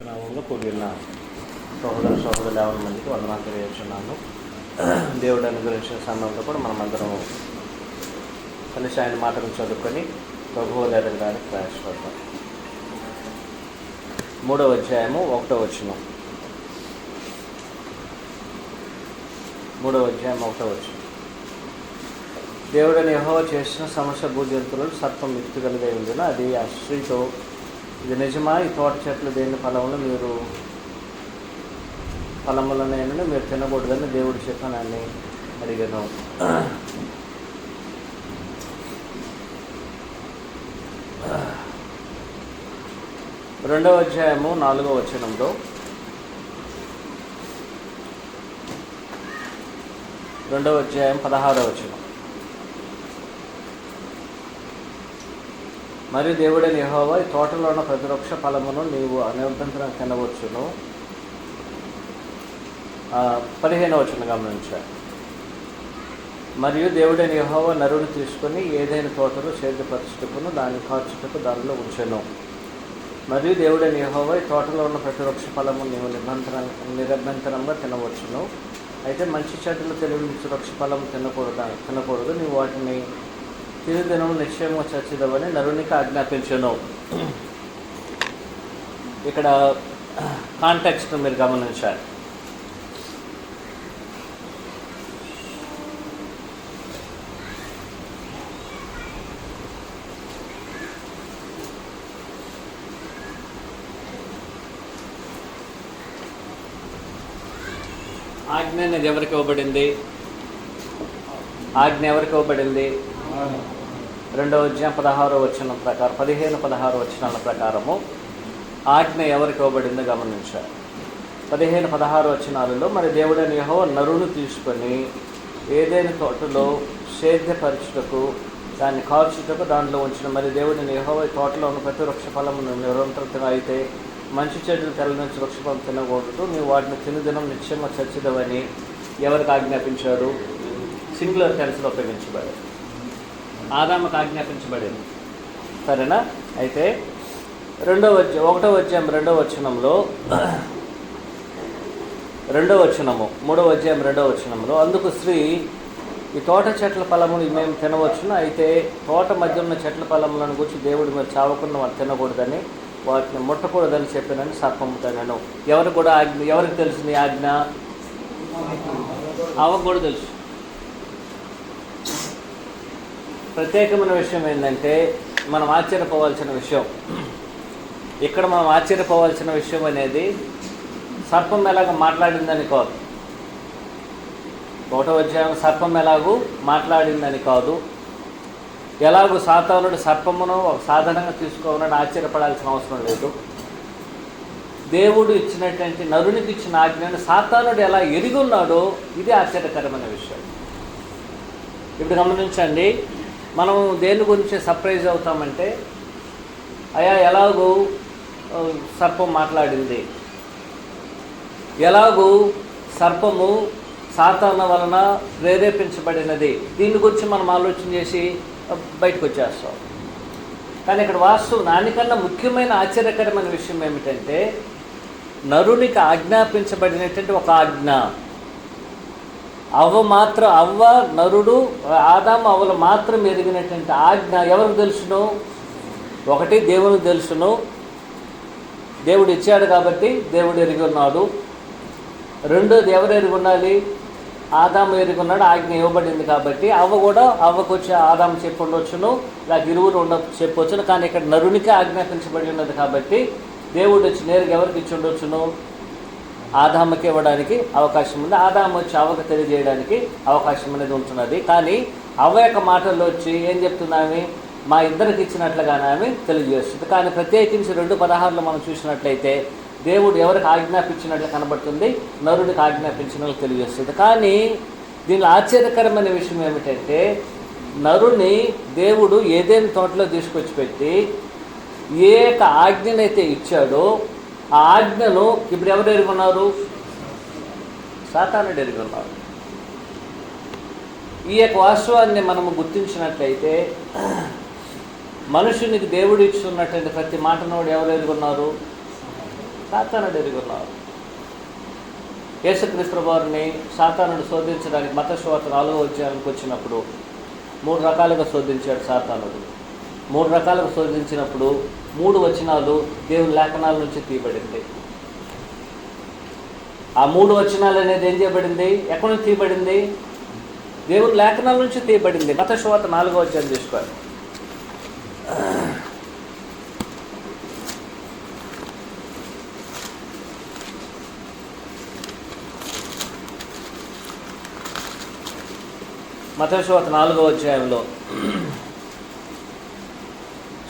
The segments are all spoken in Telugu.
నామంలో కూడిన సహోదరులు 50 మందికి వందనాలు తెలియజేస్తున్నాను. దేవుడు అనుగ్రహించిన సమయంలో కూడా మనమందరం కలిసి ఆయన మాటలు చదువుకొని ప్రభువు ఎదగడానికి ప్రయాసపడతాం. 3వ అధ్యాయము 1వ వచనం. 3వ అధ్యాయం 1వ వచనం. దేవుడని యెహోవా చేసిన సమస్త భూజంతువులను సర్పం ఎత్తుగలిగే ఉందిన అది ఆ స్త్రీతో, ఇది నిజమా, ఈ తోట చెట్లు దేని ఫలములనైనా మీరు తినకూడదని దేవుడు చెప్పానని అడిగాను. రెండవ అధ్యాయము 4వ వచనంలో, రెండవ అధ్యాయం 16వ వచనం. మరియు దేవుడైన యెహోవా ఈ తోటలో ఉన్న ప్రతి వృక్ష ఫలమును నీవు అనిర్బంధంగా తినవచ్చును. 15వ వచనం గమనించారు. మరియు దేవుడైన యెహోవా నరుని తీసుకొని ఏదైనా తోటలో సేద్యపరచుటకును దాన్ని కాచుటకు దానిలో ఉంచెను. మరియు దేవుడైన యెహోవా ఈ తోటలో ఉన్న ప్రతి వృక్ష ఫలము నీవు నిరభ్యంతరంగా తినవచ్చును. అయితే మంచి చెట్టులు తెలివించు వృక్ష ఫలము తినకూడదు. నీవు వాటిని తిరుదినము నిశ్చయము చచ్చిదవని నరునికి ఆజ్ఞాపించను. ఇక్కడ కాంటెక్స్ట్ మీరు గమనించాలి. ఆజ్ఞ అనేది ఎవరికి ఇవ్వబడింది? ఆజ్ఞ ఎవరికి ఇవ్వబడింది? 2వ అధ్యాయం 16వ వచనం ప్రకారం, 15-16 వచనాల ప్రకారము ఆజ్ఞ ఎవరికి ఇవ్వబడిందో గమనించారు. 15-16 వచనాలలో, మరి దేవుడైన యెహోవా నరుని తీసుకొని ఏదైనా తోటలో సేద్యపరచుటకు దాన్ని కాల్చుటకు దానిలో ఉంచిన. మరి దేవుడైన యెహోవా ఈ తోటలో ఉన్న ప్రతి వృక్ష ఫలమును నిరంతరం అయితే మంచి చెట్లు తెల్ల నుంచి వృక్ష ఫలం తినకూడదు. నీవు వాటిని తినుదినం నిశ్చయము చచ్చిదవని ఎవరికి ఆజ్ఞాపించాడు? సింగులర్ టెన్స్లో ఉపయోగించబడి ఆదాముకు ఆజ్ఞాపించబడింది. సరేనా? అయితే 1వ అధ్యాయం 2వ వచనంలో, 2వ వచనము 3వ అధ్యాయం 2వ వచనంలో, అందుకు స్త్రీ, ఈ తోట చెట్ల ఫలములు మేము తినవచ్చును. అయితే తోట మధ్య ఉన్న చెట్ల ఫలములను గురించి దేవుడు మీరు చావకుండా వాళ్ళు తినకూడదని వాటిని ముట్టకూడదని చెప్పినని సర్పముతో నేను. ఎవరికి కూడా ఆజ్ఞ, ఎవరికి తెలిసింది ఆజ్ఞ? అవ్వకు కూడా తెలుసు. ప్రత్యేకమైన విషయం ఏంటంటే మనం ఆశ్చర్యపోవాల్సిన విషయం, ఇక్కడ మనం ఆశ్చర్యపోవాల్సిన విషయం అనేది సర్పం ఎలాగ మాట్లాడిందని కాదు. 1వ అధ్యాయం సర్పం ఎలాగూ మాట్లాడిందని కాదు. ఎలాగూ సాతానుడు సర్పమును సాధారణంగా తీసుకోవాలని ఆశ్చర్యపడాల్సిన అవసరం లేదు. దేవుడు ఇచ్చినటువంటి నరునికి ఇచ్చిన ఆజ్ఞను సాతానుడు ఎలా ఎరిగి ఉన్నాడో ఇది ఆశ్చర్యకరమైన విషయం. ఇప్పుడు గమనించండి, మనం దేని గురించి సర్ప్రైజ్ అవుతామంటే, అయా ఎలాగూ సర్పం మాట్లాడింది, ఎలాగూ సర్పము సాతాను వలన ప్రేరేపించబడినది, దీని గురించి మనం ఆలోచన చేసి బయటకు వచ్చేస్తాం. కానీ ఇక్కడ వాస్తవం దానికన్నా ముఖ్యమైన ఆశ్చర్యకరమైన విషయం ఏమిటంటే, నరునికి ఆజ్ఞాపించబడినటువంటి ఒక ఆజ్ఞ. అవ్వ నరుడు ఆదాము అవ్వలు మాత్రం ఎరిగినటువంటి ఆజ్ఞ ఎవరికి తెలుసును? ఒకటి దేవునికి తెలుసును, దేవుడు ఇచ్చాడు కాబట్టి దేవుడు ఎరిగి ఉన్నాడు. రెండోది ఎవరు ఎరిగి ఉండాలి? ఆదాము ఎరిగి ఉన్నాడు, ఆజ్ఞ ఇవ్వబడింది కాబట్టి. అవ్వకు వచ్చి ఆదాము చెప్పి ఉండొచ్చును, ఇలా ఇరువురు చెప్పవచ్చును. కానీ ఇక్కడ నరునికి ఆజ్ఞాపించబడి ఉన్నది కాబట్టి దేవుడు వచ్చి నేరుగా ఎవరికి ఇచ్చి ఉండొచ్చును? ఆదాముకి ఇవ్వడానికి అవకాశం ఉంది. ఆదాము వచ్చి అవ్వకు తెలియజేయడానికి అవకాశం అనేది ఉంటున్నది. కానీ అవ్వ యొక్క మాటల్లో వచ్చి ఏం చెప్తున్నామి? మా ఇద్దరికి ఇచ్చినట్లుగానే ఆమె తెలియజేస్తుంది. కానీ ప్రత్యేకించి 2:16లో మనం చూసినట్లయితే దేవుడు ఎవరికి ఆజ్ఞాపించినట్లు కనబడుతుంది? నరుడికి ఆజ్ఞాపించినట్లు తెలియజేస్తుంది. కానీ దీనిలో ఆశ్చర్యకరమైన విషయం ఏమిటంటే, నరుని దేవుడు ఏదైనా తోటలో తీసుకొచ్చి పెట్టి ఏ యొక్క ఆజ్ఞనైతే ఇచ్చాడో ఆ ఆజ్ఞను ఇప్పుడు ఎవరు ఎరుగున్నారు? సాతానుడు ఎరుగున్నారు. ఈ యొక్క వాస్తవాన్ని మనము గుర్తించినట్లయితే మనుషునికి దేవుడు ఇచ్చున్నటువంటి ప్రతి మాటను ఎవరు ఎరుగున్నారు? సాతానుడు ఎరిగి ఉన్నారు. యేసుక్రీస్తు వారిని సాతానుడు శోధించడానికి మత్తయి సువార్త 4వ అధ్యాయానికి వచ్చినప్పుడు 3 రకాలుగా శోధించాడు సాతానుడు. 3 రకాలుగా శోధించినప్పుడు 3 వచనాలు దేవుని లేఖనాల నుంచి తీయబడింది. ఆ 3 వచనాలు అనేది ఏం చేయబడింది? ఎక్కడి నుంచి తీయబడింది? దేవుని లేఖనాల నుంచి తీయబడింది. మత్తయి సువార్త 4వ అధ్యాయం తీసుకోవాలి. మత్తయి సువార్త 4వ అధ్యాయంలో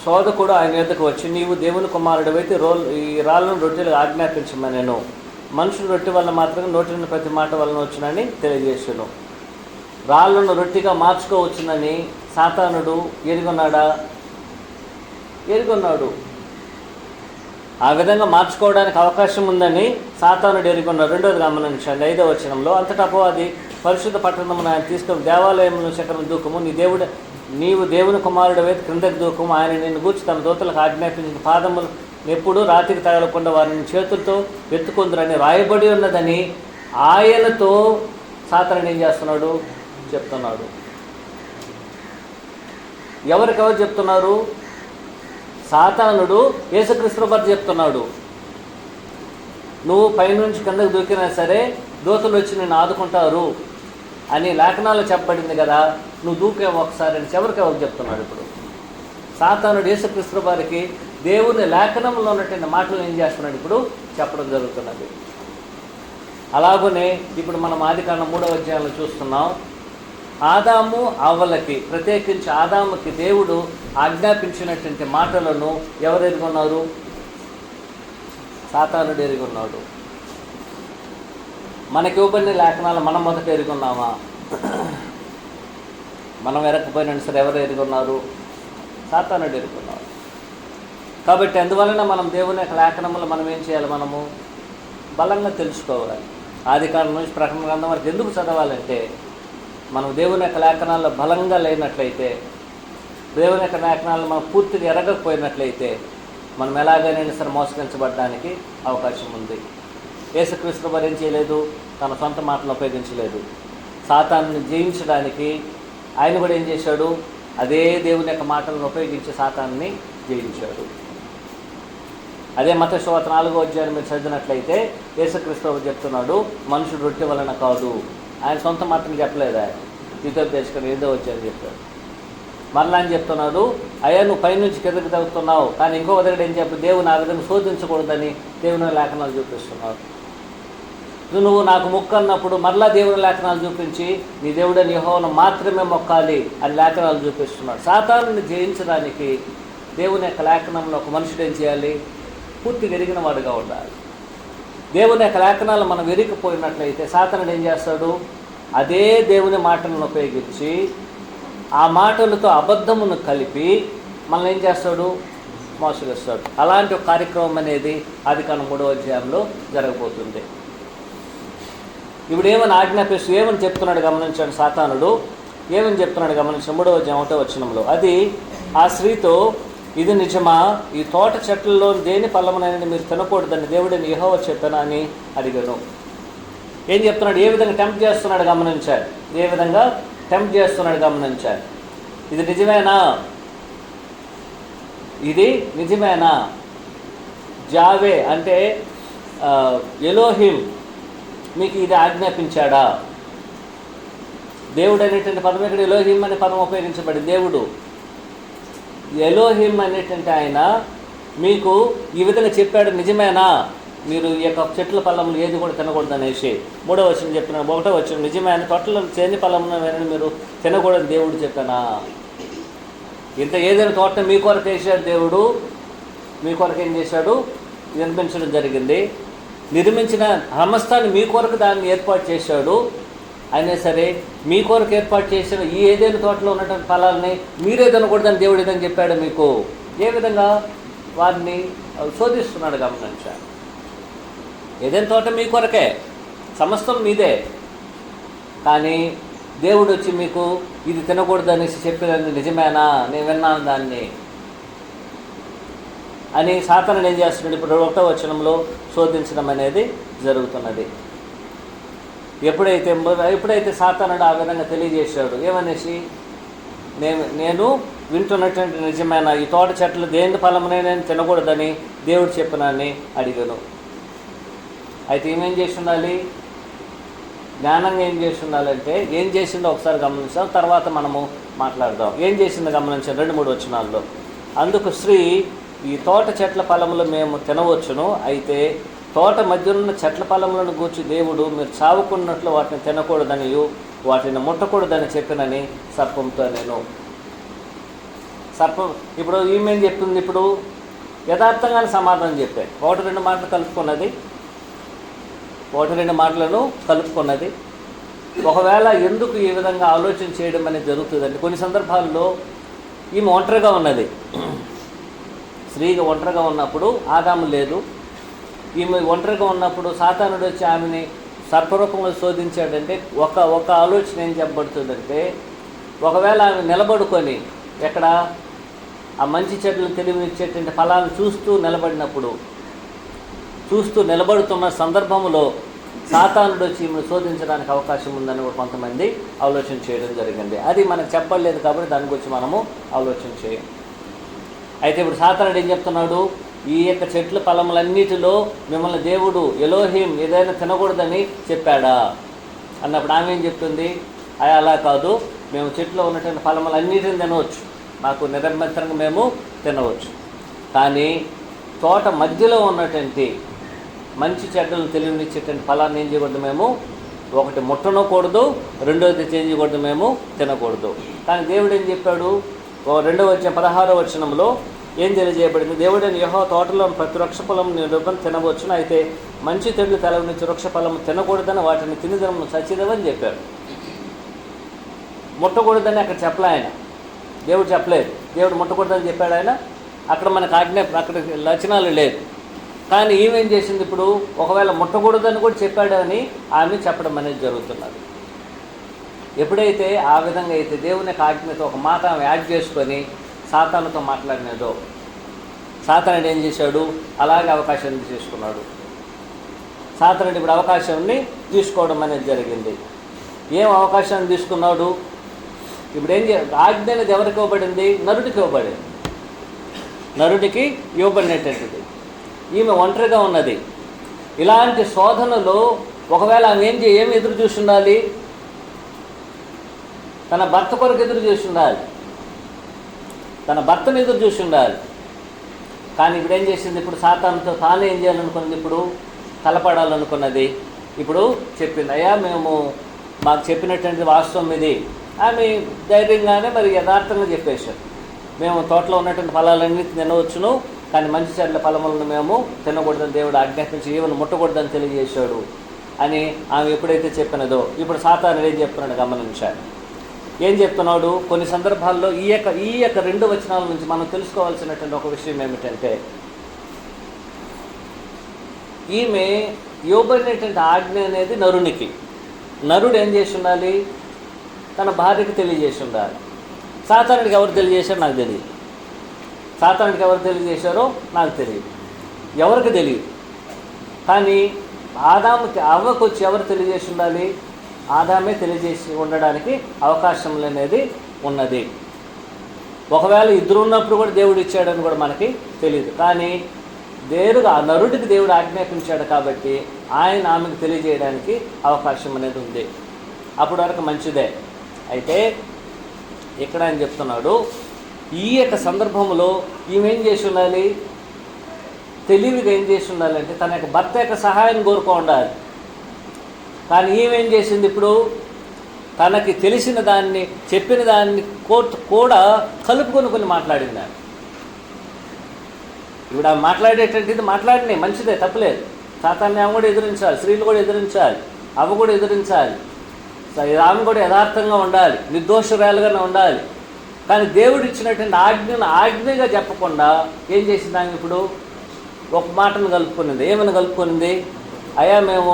శోధకుడు ఆయన యొద్దకు వచ్చి, నీవు దేవుని కుమారుడివైతే ఈ రాళ్ళను రొట్టెలు ఆజ్ఞాపించమనెను. మనుషులు రొట్టె వల్ల మాత్రమే నోటి నుండి ప్రతి మాట వలన వచ్చునని తెలియజేసాను. రాళ్ళను రొట్టెగా మార్చుకోవచ్చునని సాతానుడు ఎరుగున్నాడా? ఎరుగున్నాడు. ఆ విధంగా మార్చుకోవడానికి అవకాశం ఉందని సాతానుడు ఎరుగున్నాడు. 2వది గమనించండి, 5వ వచనంలో, అంతటా అది పరిశుద్ధ పట్టణమును ఆయన తీసుకుని దేవాలయమును శకరం దూకము, నీవు దేవుని కుమారుడివైతే క్రిందకి దూకము, ఆయన నిన్ను గూర్చి తన దూతలకు ఆజ్ఞాపించిన పాదములు ఎప్పుడూ రాతికి తగలకుండా వారిని చేతులతో ఎత్తుకుందరని రాయబడి ఉన్నదని ఆయనతో సాతానుడు ఏం చేస్తున్నాడు? చెప్తున్నాడు. ఎవరికెవరు చెప్తున్నారు? సాతానుడు యేసుక్రీస్తు వారు చెప్తున్నాడు, నువ్వు పైనుంచి కిందకు దూకినా సరే దూతలు వచ్చి నిన్ను ఆదుకుంటారు అని లేఖనాలు చెప్పబడింది కదా, నువ్వు దూకేమో ఒకసారి అని ఎవరికెవరు చెప్తున్నాడు? ఇప్పుడు సాతానుడు యేసుక్రీస్తు వారికి దేవుని లేఖనంలో ఉన్నటువంటి మాటలు ఏం చేస్తున్నాడు? ఇప్పుడు చెప్పడం జరుగుతున్నది. అలాగనే ఇప్పుడు మనం ఆదికాండం 3వ అధ్యాయంలో చూస్తున్నాం. ఆదాము అవ్వలకి, ప్రత్యేకించి ఆదాముకి దేవుడు ఆజ్ఞాపించినటువంటి మాటలను ఎవరు ఎరుగున్నారు? సాతానుడు ఎరుగున్నాడు. మనకి ఇవ్వబడిన లేఖనాలు మనం మొదట ఎరుగున్నామా? మనం ఎరకపోయినా సరే ఎవరు ఎరుగున్నారు? సాతానుడు ఎరుగున్నారు. కాబట్టి అందువలన మనం దేవుని యొక్క లేఖనములు మనం ఏం చేయాలి? మనము బలంగా తెలుసుకోవాలి. ఆదికాండం నుంచి ప్రకటన గ్రంథం వరకు ఎందుకు చదవాలంటే, మనం దేవుని యొక్క లేఖనాల్లో బలంగా లేనట్లయితే, దేవుని యొక్క లేఖనాలను మనం పూర్తిగా ఎరగకపోయినట్లయితే మనం ఎలాగైనా సరే మోసగించబడడానికి అవకాశం ఉంది. యేసుక్రీస్తు వారు ఏం చేయలేదు? తన సొంత మాటలను ఉపయోగించలేదు. సాతానుని జయించడానికి ఆయన కూడా ఏం చేశాడు? అదే దేవుని యొక్క మాటలను ఉపయోగించి సాతానుని జయించాడు. అదే మత్తయి సువార్త 4వ అధ్యాయం మీరు చదివినట్లయితే యేసుక్రీస్తు వారు చెప్తున్నాడు, మనుషుడు రొట్టె వలన కాదు. ఆయన సొంత మాటలు చెప్పలేదు. ఆయన ద్వితోపదేశకుడు 8వ అధ్యాయం చెప్పాడు. మరలా అని చెప్తున్నాడు, అయ్యా నువ్వు పైనుంచి కిందకి తగ్గుతున్నావు, కానీ ఇంకొక దగ్గర ఏం చెప్పు, దేవుని ఆ విధంగా శోధించకూడదని దేవుని లేఖనాలు చూపిస్తున్నావు. నువ్వు నాకు మొక్కు అన్నప్పుడు మరలా దేవుని లేఖనాలు చూపించి నీ దేవుడని యెహోవాను మాత్రమే మొక్కాలి అని లేఖనాలు చూపిస్తున్నాడు. సాతానుని జయించడానికి దేవుని యొక్క లేఖనంలో ఒక మనుషుడు ఏం చేయాలి? పూర్తిగా ఎరిగిన వాడుగా ఉండాలి. దేవుని యొక్క లేఖనాలు మనం ఎరిగిపోయినట్లయితే సాతానుడు ఏం చేస్తాడు? అదే దేవుని మాటలను ఉపయోగించి ఆ మాటలతో అబద్ధమును కలిపి మనల్ని ఏం చేస్తాడు? మోసగిస్తాడు. అలాంటి ఒక కార్యక్రమం అనేది ఆదికాండం 3వ అధ్యాయంలో జరగబోతుంది. ఇప్పుడు ఏమని ఆజ్ఞాపిస్తూ ఏమని చెప్తున్నాడు గమనించండి. సాతానుడు ఏమని చెప్తున్నాడు గమనించండి. 3వ అధ్యాయం 1వ వచనంలో, అది ఆ స్త్రీతో, ఇది నిజమా? ఈ తోట చెట్లలో దేని ఫలమునైనా మీరు తినకూడదని దేవుడిని యెహోవా చెప్పాను అని అడిగాను. ఏం చెప్తున్నాడు? ఏ విధంగా టెంప్ట్ చేస్తున్నాడు గమనించాలి. ఏ విధంగా టెంప్ట్ చేస్తున్నాడు గమనించాలి. ఇది నిజమేనా? ఇది నిజమేనా? జావే అంటే ఎలోహిం మీకు ఇది ఆజ్ఞాపించాడా? దేవుడు అనేటువంటి పదం ఇక్కడ ఎలోహిం అనే పదం ఉపయోగించబడి, దేవుడు ఎలోహిం అనేటువంటి ఆయన మీకు ఈ విధంగా చెప్పాడు, నిజమేనా? మీరు ఈ యొక్క చెట్ల ఫలములు ఏది కూడా తినకూడదు అనేసి 3వ వచనం చెప్పిన 1వ వచనం, నిజమే అని తోటలో చేని ఫలమును మీరు తినకూడదు దేవుడు చెప్పానా? ఇంత ఏదైనా తోట మీ కొరకు వేసాడు దేవుడు, మీ కొరకు ఏం చేశాడు? నిర్మించడం జరిగింది. నిర్మించిన సమస్తాన్ని మీ కొరకు దాన్ని ఏర్పాటు చేశాడు. అయినా సరే మీ కొరకు ఏర్పాటు చేసిన ఈ ఏదైనా తోటలో ఉన్నటువంటి ఫలాలని మీరే తినకూడదని దేవుడు ఏదని చెప్పాడు మీకు. ఏ విధంగా వారిని శోధిస్తున్నాడు గమనించాలి. ఏదైనా తోట మీ కొరకే, సమస్తం మీదే, కానీ దేవుడు వచ్చి మీకు ఇది తినకూడదు అనేసి చెప్పినది నిజమేనా? నేను విన్నాను దాన్ని. అని సాతానుడు ఏం చేస్తున్నాడు? ఇప్పుడు 1వ వచనంలో శోధించడం అనేది జరుగుతున్నది. ఎప్పుడైతే సాతానుడు ఆ విధంగా తెలియజేశాడు, ఏమనేసి, నేను వింటున్నటువంటి నిజమైన ఈ తోట చెట్లు దేని ఫలమునే నేను తినకూడదని దేవుడు చెప్పినని అడిగాను. అయితే ఏమేం చేసి ఉండాలి? జ్ఞానంగా ఏం చేసి ఉండాలంటే, ఏం చేసిందో ఒకసారి గమనించాం, తర్వాత మనము మాట్లాడదాం. ఏం చేసిందో గమనించాం 2-3 వచనాల్లో. అందుకు స్త్రీ, ఈ తోట చెట్ల ఫలములు మేము తినవచ్చును, అయితే తోట మధ్యనున్న చెట్ల ఫలములను గూర్చి దేవుడు మీరు చావుకున్నట్లు వాటిని తినకూడదనియు వాటిని ముట్టకూడదని చెప్పినని సర్పంతో నేను. సర్పం ఇప్పుడు ఈమెం చెప్తుంది? ఇప్పుడు యథార్థంగానే సమాధానం చెప్పాడు. 1-2 మాటలు కలుపుకున్నది. ఒకవేళ ఎందుకు ఈ విధంగా ఆలోచన చేయడం అనేది జరుగుతుందండి? కొన్ని సందర్భాల్లో ఈమె ఒంటరిగా ఉన్నది. స్త్రీగా ఒంటరిగా ఉన్నప్పుడు ఆదాము లేదు. ఈమె ఒంటరిగా ఉన్నప్పుడు సాతానుడు వచ్చి ఆమెని సర్పరూపంలో శోధించాడంటే ఒక ఆలోచన ఏం చెప్పబడుతుందంటే, ఒకవేళ ఆమె నిలబడుకొని ఎక్కడ ఆ మంచి చెట్లను తెలివినిచ్చేటువంటి ఫలాలను చూస్తూ నిలబడుతున్న సందర్భంలో సాతానుడు వచ్చి ఈమెను శోధించడానికి అవకాశం ఉందని కూడా కొంతమంది ఆలోచన చేయడం జరిగింది. అది మనకు చెప్పలేదు కాబట్టి దాని గురించి మనము ఆలోచన చేయం. అయితే ఇప్పుడు సాతానుడు ఏం చెప్తున్నాడు? ఈ యొక్క చెట్ల ఫలములన్నిటిలో మిమ్మల్ని దేవుడు ఎలోహిం ఏదైనా తినకూడదని చెప్పాడా అన్నప్పుడు ఆమె ఏం చెప్తుంది? అలా కాదు, మేము చెట్లో ఉన్నటువంటి ఫలములన్నిటిని తినవచ్చు, మాకు నిరభ్యంతరంగా మేము తినవచ్చు. కానీ తోట మధ్యలో ఉన్నటువంటి మంచి చెడ్డలను తెలివినిచ్చేటువంటి ఫలాన్ని ఏం చేయకూడదు? మేము ఒకటి ముట్టనకూడదు, రెండోది ఏం చేయకూడదు? మేము తినకూడదు. కానీ దేవుడు ఏం చెప్పాడు? 16వ వచనంలో ఏం తెలియజేయబడింది? దేవుడైన యెహోవా తోటలో ప్రతి వృక్ష ఫలం నిరూపణ తినవచ్చును, అయితే మంచి చెడ్లు తెలవనిచ్చి వృక్ష ఫలము తినకూడదని వాటిని తినిదనము చచ్చిదవని చెప్పాడు. ముట్టకూడదని అక్కడ చెప్పలే ఆయన, దేవుడు చెప్పలేదు. దేవుడు ముట్టకూడదని చెప్పాడు ఆయన. అక్కడ మనకు అక్కడ లక్షణాలు లేదు. కానీ ఈమెం చేసింది? ఇప్పుడు ఒకవేళ ముట్టకూడదని కూడా చెప్పాడు అని ఆమె చెప్పడం అనేది జరుగుతున్నది. ఎప్పుడైతే ఆ విధంగా అయితే దేవుని ఆజ్ఞతో ఒక మాట ఆమె యాడ్ చేసుకొని సాతానుతో మాట్లాడినదో, సాతానుడు ఏం చేశాడు? అలాగే అవకాశాన్ని తీసుకున్నాడు. సాతానుడు ఇప్పుడు అవకాశాన్ని తీసుకోవడం అనేది జరిగింది. ఏం అవకాశాన్ని తీసుకున్నాడు? ఇప్పుడు ఆజ్ఞ అనేది ఎవరికి ఇవ్వబడింది? నరుడికి ఇవ్వబడింది. నరుడికి ఇవ్వబడినటువంటిది. ఈమె ఒంటరిగా ఉన్నది. ఇలాంటి శోధనలో ఒకవేళ ఆమె ఏమి ఎదురు చూసి ఉండాలి? తన భర్త కొరకు ఎదురు చూసి ఉండాలి, తన భర్తను ఎదురు చూసి ఉండాలి. కానీ ఇప్పుడు ఏం చేసింది? ఇప్పుడు సాతానుతో తానే ఏం చేయాలనుకున్నది? ఇప్పుడు కలపడాలనుకున్నది. ఇప్పుడు చెప్పింది, అయ్యా మాకు చెప్పినటువంటి వాస్తవం ఇది. ఆమె ధైర్యంగానే మరి యథార్థంగా చెప్పేశారు, మేము తోటలో ఉన్నటువంటి ఫలాలన్నీ తినవచ్చును, కానీ మంచి చెడ్ల ఫలములను మేము తినకూడదని దేవుడు ఆజ్ఞాపించి ఈవెను ముట్టకూడదని తెలియజేశాడు అని ఆమె ఎప్పుడైతే చెప్పినదో, ఇప్పుడు సాతానుడు ఏం చెప్తున్నాడు గమనించాలి. ఏం చెప్తున్నాడు? కొన్ని సందర్భాల్లో ఈ యొక్క 2 వచనాల నుంచి మనం తెలుసుకోవాల్సినటువంటి ఒక విషయం ఏమిటంటే, ఈమె ఇవ్వబడినటువంటి ఆజ్ఞ అనేది నరునికి. నరుడు ఏం చేసి ఉండాలి? తన భార్యకి తెలియజేసి ఉండాలి. సాతానుడికి ఎవరు తెలియజేశారో నాకు తెలియదు. సాతానుడికి ఎవరు తెలియజేశారో నాకు తెలియదు, ఎవరికి తెలియదు. కానీ అవ్వకు వచ్చి ఎవరు తెలియజేసి ఉండాలి? ఆదామే తెలియజేసి ఉండడానికి అవకాశం అనేది ఉన్నది. ఒకవేళ ఇద్దరు ఉన్నప్పుడు కూడా దేవుడు ఇచ్చాడని కూడా మనకి తెలియదు. కానీ ఆ నరుడికి దేవుడు ఆజ్ఞాపించాడు కాబట్టి ఆయన ఆమెకు తెలియజేయడానికి అవకాశం అనేది ఉంది. అప్పటి వరకు మంచిదే. అయితే ఇక్కడ ఆయన చెప్తున్నాడు, ఈ యొక్క సందర్భంలో ఈమెం చేసి ఉండాలి? తెలివిగా ఏం చేసి ఉండాలంటే తన యొక్క భర్త యొక్క సహాయం కోరుకో ఉండాలి. కానీ ఈమెం చేసింది? ఇప్పుడు తనకి తెలిసిన దాన్ని, చెప్పిన దాన్ని కూడా కలుపుకొని కొన్ని మాట్లాడింది. ఇప్పుడు ఆమె మాట్లాడేటటువంటిది మాట్లాడినాయి, మంచిదే, తప్పలేదు. సాతాన్ని ఆమె కూడా ఎదిరించాలి, స్త్రీలు కూడా ఎదిరించాలి, అవి కూడా ఎదిరించాలి. ఆమె కూడా యథార్థంగా ఉండాలి, నిర్దోషురాలుగానే ఉండాలి. కానీ దేవుడు ఇచ్చినటువంటి ఆజ్ఞగా చెప్పకుండా ఏం చేసింది ఆమె? ఇప్పుడు ఒక మాటను కలుపుకునింది. ఏమని కలుపుకునింది? అయ్యా మేము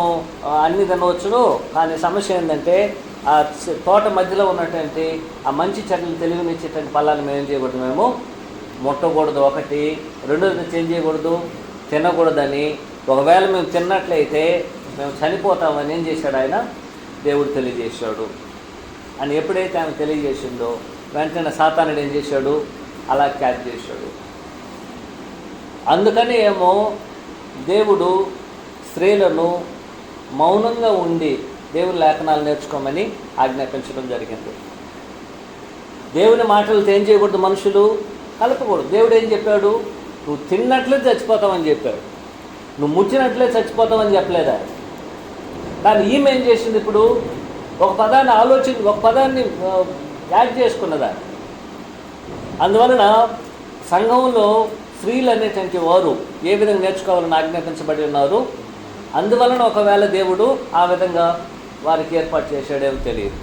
అన్ని తినవచ్చును, కానీ సమస్య ఏంటంటే ఆ తోట మధ్యలో ఉన్నటువంటి ఆ మంచి చెట్లను తెలివినిచ్చేటువంటి ఫలాన్ని మేము ఏం చేయకూడదు? మేము ముట్టకూడదు ఒకటి, రెండోది చేంజ్ చేయకూడదు, తినకూడదని. ఒకవేళ మేము తిన్నట్లయితే మేము చనిపోతామని ఏం చేశాడు ఆయన? దేవుడు తెలియజేశాడు అని. ఎప్పుడైతే ఆయన తెలియజేసిందో వెంటనే సాతానుడు ఏం చేశాడు? అలా క్యాచ్ చేశాడు. అందుకని ఏమో దేవుడు స్త్రీలను మౌనంగా ఉండి దేవుని లేఖనాలు నేర్చుకోమని ఆజ్ఞాపించడం జరిగింది. దేవుని మాటలతో ఏం చేయకూడదు? మనుషులు కలపకూడదు. దేవుడు ఏం చెప్పాడు? నువ్వు తిన్నట్లే చచ్చిపోతావని చెప్పాడు, నువ్వు ముచ్చినట్లే చచ్చిపోతావని చెప్పలేదా? కానీ ఈమె ఏం చేసింది? ఇప్పుడు ఒక పదాన్ని యాడ్ చేసుకున్నదా. అందువలన సంఘంలో స్త్రీలు అనేటువంటి వారు ఏ విధంగా నేర్చుకోవాలని ఆజ్ఞాపించబడి ఉన్నారు. అందువలన ఒకవేళ దేవుడు ఆ విధంగా వారికి ఏర్పాటు చేశాడేమో తెలియదు.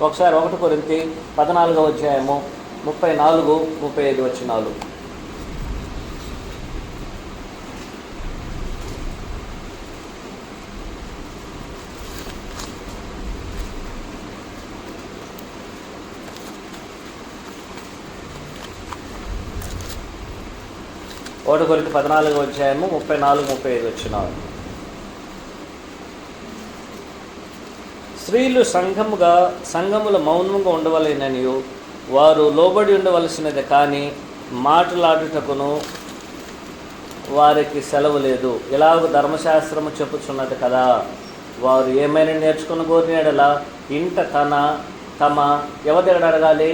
ఒకసారి 1 కొరింథీ 14వ అధ్యాయము 34, 35 వచనాలు. ఒకటి కొరింథీ 14వ అధ్యాయము 34, 35 వచనాలు. స్త్రీలు సంఘముల మౌనంగా ఉండవలెననియు వారు లోబడి ఉండవలసినది, కానీ మాట్లాడుటకును వారికి సెలవు లేదు. ఇలాగ ధర్మశాస్త్రము చెప్పుచున్నది కదా. వారు ఏమైనా నేర్చుకుని కోరినాడలా ఇంట తమ ఎవరి దగ్గర అడగాలి?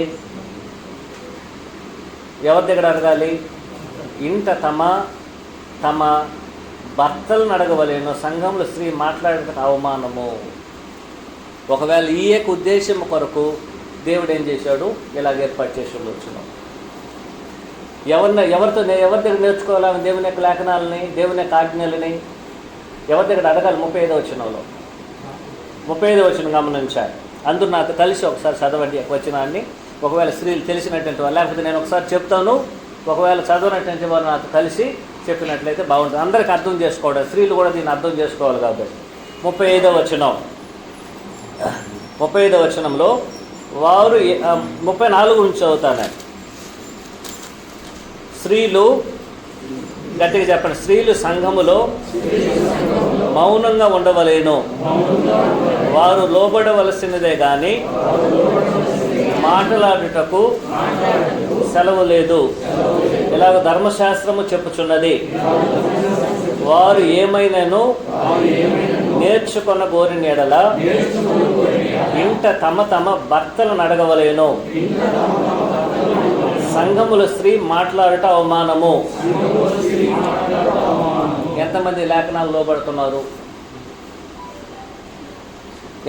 ఇంట తమ భర్తలను అడగవలేను. సంఘంలో స్త్రీ మాట్లాడటం అవమానము. ఒకవేళ ఈ యొక్క ఉద్దేశం కొరకు దేవుడు ఏం చేశాడు? ఇలాగ ఏర్పాటు చేసి ఉండొచ్చును. ఎవరి దగ్గర నేర్చుకోవాలని దేవుని యొక్క లేఖనాలని, దేవుని యొక్క ఆజ్ఞలని ఎవరి దగ్గర అడగాలి? 35వ వచనంలో 35వ వచనం గమనించాలి. అందరూ నాతో కలిసి ఒకసారి చదవండి వచనాన్ని. ఒకవేళ స్త్రీలు తెలిసినటువంటి వారు, లేకపోతే నేను ఒకసారి చెప్తాను, ఒకవేళ చదవనటువంటి వారు నాతో కలిసి చెప్పినట్లయితే బాగుంటుంది. అందరికీ అర్థం చేసుకోవడం, స్త్రీలు కూడా దీన్ని అర్థం చేసుకోవాలి కాబట్టి. 35వ వచనం 35వ వచనంలో వారు 34 నుంచి చదువుతాను. స్త్రీలు, గట్టిగా చెప్పండి, స్త్రీలు సంఘములో మౌనంగా ఉండవలేను, వారు లోబడవలసినదే కానీ మాట్లాడుటకు సెలవు లేదు. ఇలాగ ధర్మశాస్త్రము చెప్పుచున్నది. వారు ఏమైనాను నేర్చుకొన కోరిన ఎడల ఇంట తమ భర్తలను అడగవలేను. సంఘముల స్త్రీ మాట్లాడట అవమానము. ఎంతమంది లేఖనాలు లోబడుతున్నారు?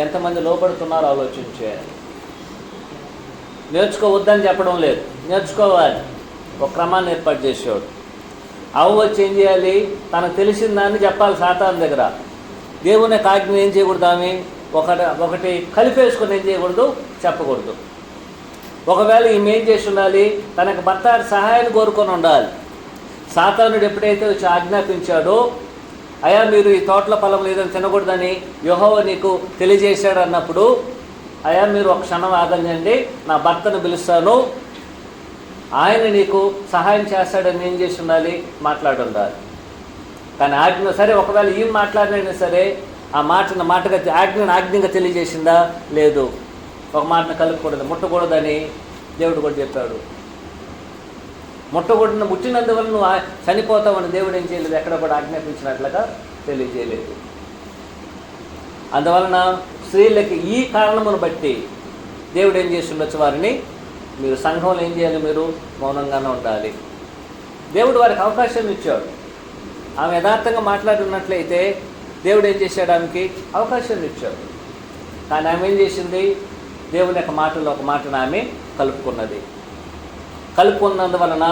ఎంతమంది లోబడుతున్నారు? ఆలోచించేయాలి. నేర్చుకోవద్దని చెప్పడం లేదు, నేర్చుకోవాలి. ఒక క్రమాన్ని ఏర్పాటు చేసేవాడు. వచ్చి ఏం చేయాలి? తనకు తెలిసిన దాన్ని చెప్పాలి సాతాను దగ్గర. దేవుని ఆజ్ఞ ఏం చేయకూడదు? ఆమె ఒకటి కలిపేసుకొని ఏం చేయకూడదు? చెప్పకూడదు. ఒకవేళ ఈమె ఏం చేసి ఉండాలి? తనకు భర్త సహాయాన్ని కోరుకొని ఉండాలి. సాతానుడు ఎప్పుడైతే వచ్చి ఆజ్ఞాపించాడో, అయ్యా మీరు ఈ తోటల ఫలం లేదని తినకూడదని యెహోవా నీకు తెలియజేశాడు అన్నప్పుడు, అయ్యా మీరు ఒక క్షణం ఆగండి, నా భర్తను పిలుస్తాను, ఆయన నీకు సహాయం చేస్తాడని ఏం చేసి ఉండాలి? మాట్లాడి ఉండాలి. కానీ ఆజ్ఞ సరే, ఒకవేళ ఏం మాట్లాడినైనా సరే ఆ మాటగా ఆజ్ఞగా తెలియజేసిందా? లేదు. ఒక మాటను కలుపుకూడదు, ముట్టకూడదని దేవుడు కూడా చెప్పాడు. ముట్టినందువల్ల నువ్వు చనిపోతావని దేవుడు ఏం చేయలేదు, ఎక్కడ కూడా ఆజ్ఞాపించినట్లుగా తెలియజేయలేదు. అందువలన స్త్రీలకి ఈ కారణమును బట్టి దేవుడు ఏం చేసి ఉండొచ్చు? వారిని మీరు సంఘంలో ఏం చేయాలి? మీరు మౌనంగానే ఉండాలి. దేవుడు వారికి అవకాశం ఇచ్చాడు. ఆమె యథార్థంగా మాట్లాడున్నట్లయితే దేవుడు ఏం చేశాడు? ఆమెకి అవకాశం ఇచ్చాడు. కానీ ఆమె ఏం చేసింది? దేవుని యొక్క మాటలో ఒక మాటను ఆమె కలుపుకున్నందువలన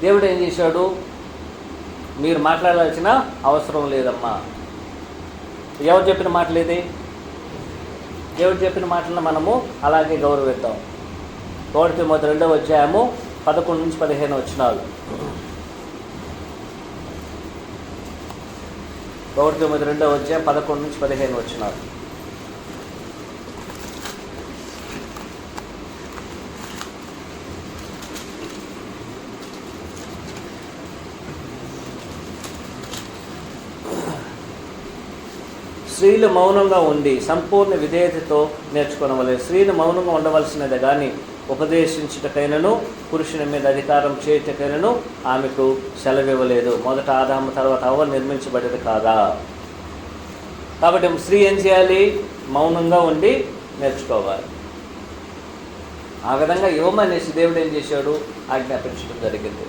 దేవుడు ఏం చేశాడు? మీరు మాట్లాడాల్సిన అవసరం లేదమ్మా. ఎవరు చెప్పిన మాటలు ఇది? దేవుడు చెప్పిన మాటలను మనము అలాగే గౌరవిద్దాం. 1 తిమోతి 2వ అధ్యాయము 11 నుంచి 15 వచనాలు. 1 తిమోతి 2వ అధ్యాయం 11 నుంచి 15 వచనాలు. స్త్రీలు మౌనంగా ఉండి సంపూర్ణ విధేయతతో నేర్చుకోవలేదు. స్త్రీలు మౌనంగా ఉండవలసినది కానీ ఉపదేశించుటకైనను పురుషుని మీద అధికారం చేయుటకైనను ఆమెకు సెలవివ్వలేదు. మొదట ఆదాము తర్వాత అవ్వ నిర్మించబడేది కాదా? కాబట్టి స్త్రీ ఏం చేయాలి? మౌనంగా ఉండి నేర్చుకోవాలి. ఆ విధంగా ఇవ్వమనేసి దేవుడు ఏం చేశాడు? ఆజ్ఞాపించడం జరిగింది.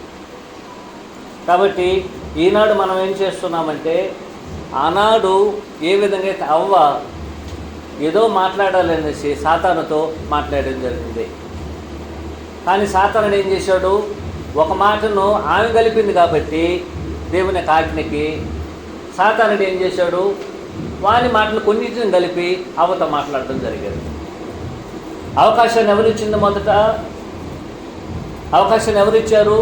కాబట్టి ఈనాడు మనం ఏం చేస్తున్నామంటే, ఆనాడు ఏ విధంగా అయితే అవ్వ ఏదో మాట్లాడాలనేసి సాతానుతో మాట్లాడడం జరిగింది. కానీ సాతానుడు ఏం చేశాడు? ఒక మాటను ఆమె కలిపింది కాబట్టి దేవుని యొక్క ఆజ్ఞకి సాతానుడు ఏం చేశాడు? వాని మాటలు కొన్నిటిని కలిపి అవ్వతో మాట్లాడడం జరిగింది. అవకాశాన్ని ఎవరిచ్చింది? మొదట అవకాశాన్ని ఎవరిచ్చారు?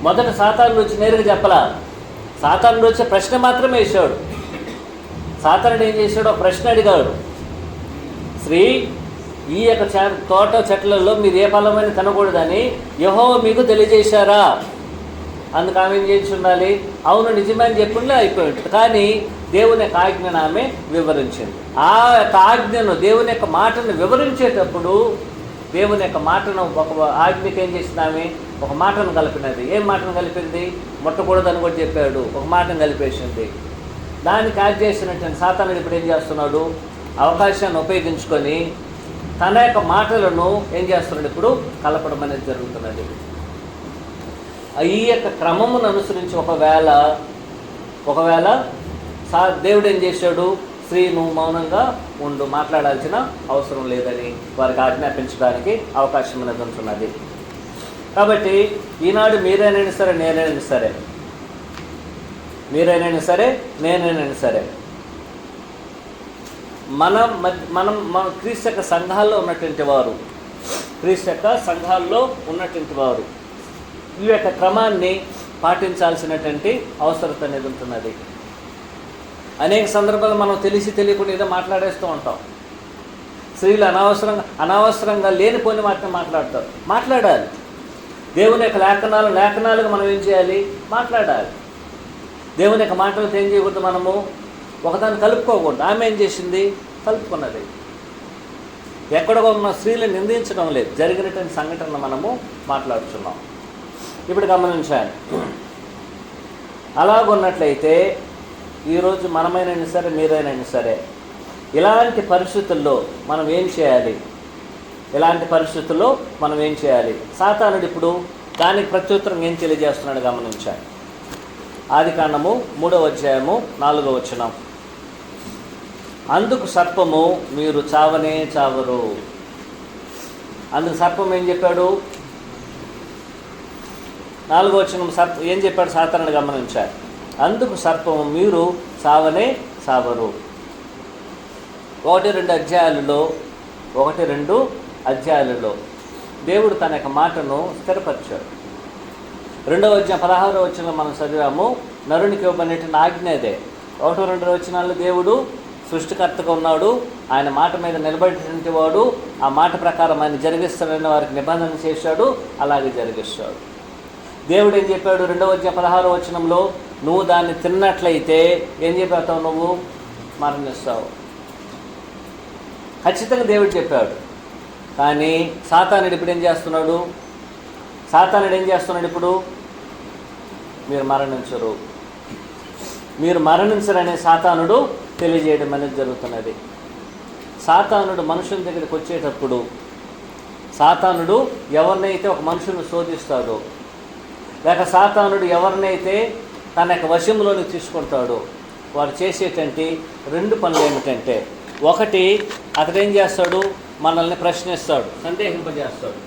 మొదట సాతానుడు వచ్చి నేరుగా చెప్పలా. సాతానుడు వచ్చే ప్రశ్న మాత్రమే వేసాడు. సాతానుడు ఏం చేశాడు? ఒక ప్రశ్న అడిగాడు. స్త్రీ, ఈ యొక్క తోట చెట్లలో మీరు ఏ ఫలమైన తినకూడదని యెహోవా మీకు తెలియజేశారా? అందుకు ఆమె ఏం చేసి ఉండాలి? అవును నిజమే అని చెప్పుండే అయిపోయి ఉంటుంది. కానీ దేవుని యొక్క ఆజ్ఞను ఆమె వివరించింది. ఆ యొక్క ఆజ్ఞను, దేవుని యొక్క మాటను వివరించేటప్పుడు దేవుని యొక్క మాటను ఒక ఆజ్ఞకి ఏం చేసింది? ఆమె ఒక మాటను కలిపినది. ఏం మాటను కలిపింది? ముట్టకూడదని కూడా చెప్పాడు. ఒక మాటను కలిపేసింది. దానికి యాడ్ చేసినటువంటి సాతానుడు ఇప్పుడు ఏం చేస్తున్నాడు? అవకాశాన్ని ఉపయోగించుకొని తన యొక్క మాటలను ఏం చేస్తున్నాడు? ఇప్పుడు కలపడం అనేది జరుగుతున్నది. ఈ యొక్క క్రమమును అనుసరించి ఒకవేళ దేవుడు ఏం చేశాడు? స్త్రీ నువ్వు మౌనంగా ఉండు, మాట్లాడాల్సిన అవసరం లేదని వారికి ఆజ్ఞాపించడానికి అవకాశం అనేది ఉంటున్నది. కాబట్టి ఈనాడు మీరైనా సరే నేనైనా సరే మనం క్రీస్తు యొక్క సంఘాల్లో ఉన్నటువంటి వారు ఈ యొక్క క్రమాన్ని పాటించాల్సినటువంటి అవసరత అనేది ఉంటున్నది. అనేక సందర్భాలు మనం తెలియకుండా ఏదో మాట్లాడేస్తూ ఉంటాం. స్త్రీలు అనవసరంగా లేనిపోని వాటిని మాట్లాడాలి. దేవుని యొక్క లేఖనాలుగా మనం ఏం చేయాలి? మాట్లాడాలి. దేవుని యొక్క మాటలతో ఏం చేయకూడదు? మనము ఒకదాన్ని కలుపుకోకూడదు. ఆమె ఏం చేసింది? కలుపుకున్నది. ఎక్కడో ఉన్న స్త్రీలను నిందించడం లేదు, జరిగినటువంటి సంఘటన మనము మాట్లాడుతున్నాం. ఇప్పుడు గమనించాలి. అలాగున్నట్లయితే ఈరోజు మనమైనా సరే మీరైనా సరే ఇలాంటి పరిస్థితుల్లో మనం ఏం చేయాలి? సాతానుడు ఇప్పుడు దానికి ప్రత్యుత్తరం ఏం తెలియజేస్తున్నాడు గమనించాలి. ఆదికాండము 3వ అధ్యాయము 4వ వచనం. అందుకు సర్పము మీరు చావనే చావరు. అందుకు సర్పం ఏం చెప్పాడు? 4వ వచనం ఏం చెప్పాడు? సాతానుడు గమనించాలి. అందుకు సర్పము మీరు చావనే చావరు. 1-2 అధ్యాయాలలో దేవుడు తన యొక్క మాటను స్థిరపరిచాడు. 2వ అధ్యాయం 16వ వచనంలో మనం చదివాము, నరునికి ఇవ్వబడినటువంటి ఆజ్ఞ అదే. 1-2 వచనాల్లో దేవుడు సృష్టికర్తగా ఉన్నాడు, ఆయన మాట మీద నిలబడినటువంటి వాడు, ఆ మాట ప్రకారం ఆయన జరిగిస్తాడని వారికి నిబంధన చేశాడు, అలాగే జరిగిస్తాడు. దేవుడు ఏం చెప్పాడు? 2వ అధ్యాయం 16వ వచనంలో, నువ్వు దాన్ని తిన్నట్లయితే ఏం చెప్పేస్తావు? నువ్వు మరణిస్తావు. ఖచ్చితంగా దేవుడు చెప్పాడు. కానీ సాతానుడు ఇప్పుడు ఏం చేస్తున్నాడు? ఇప్పుడు మీరు మరణించరనే సాతానుడు తెలియజేయడం అనేది జరుగుతున్నది. సాతానుడు మనుషుల దగ్గరికి వచ్చేటప్పుడు సాతానుడు ఎవరినైతే ఒక మనుషుని శోధిస్తాడో, లేక సాతానుడు ఎవరినైతే తన యొక్క వశంలోకి తీసుకుంటాడో, వారు చేసేటువంటి 2 పనులు ఏమిటంటే, ఒకటి అతడు ఏం చేస్తాడు? మనల్ని ప్రశ్నిస్తాడు, సందేహింపజేస్తాడు.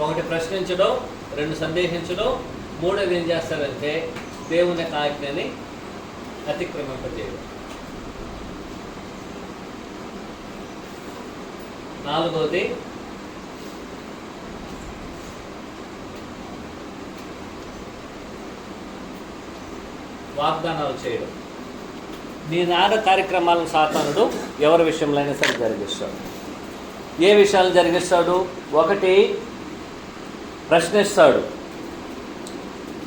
ఒకటి ప్రశ్నించడం, 2 సందేహించడం, 3వది ఏం చేస్తాడంటే దేవుని యొక్క ఆజ్ఞని అతిక్రమింపజేయడం. 4వది వాగ్దానాలు చేయడం. నీ నాన్న కార్యక్రమాలను సాతానుడు ఎవరి విషయంలో అయినా సరే జరిగిస్తాడు. ఏ విషయాలు జరిగిస్తాడు? ఒకటి, ప్రశ్నిస్తాడు.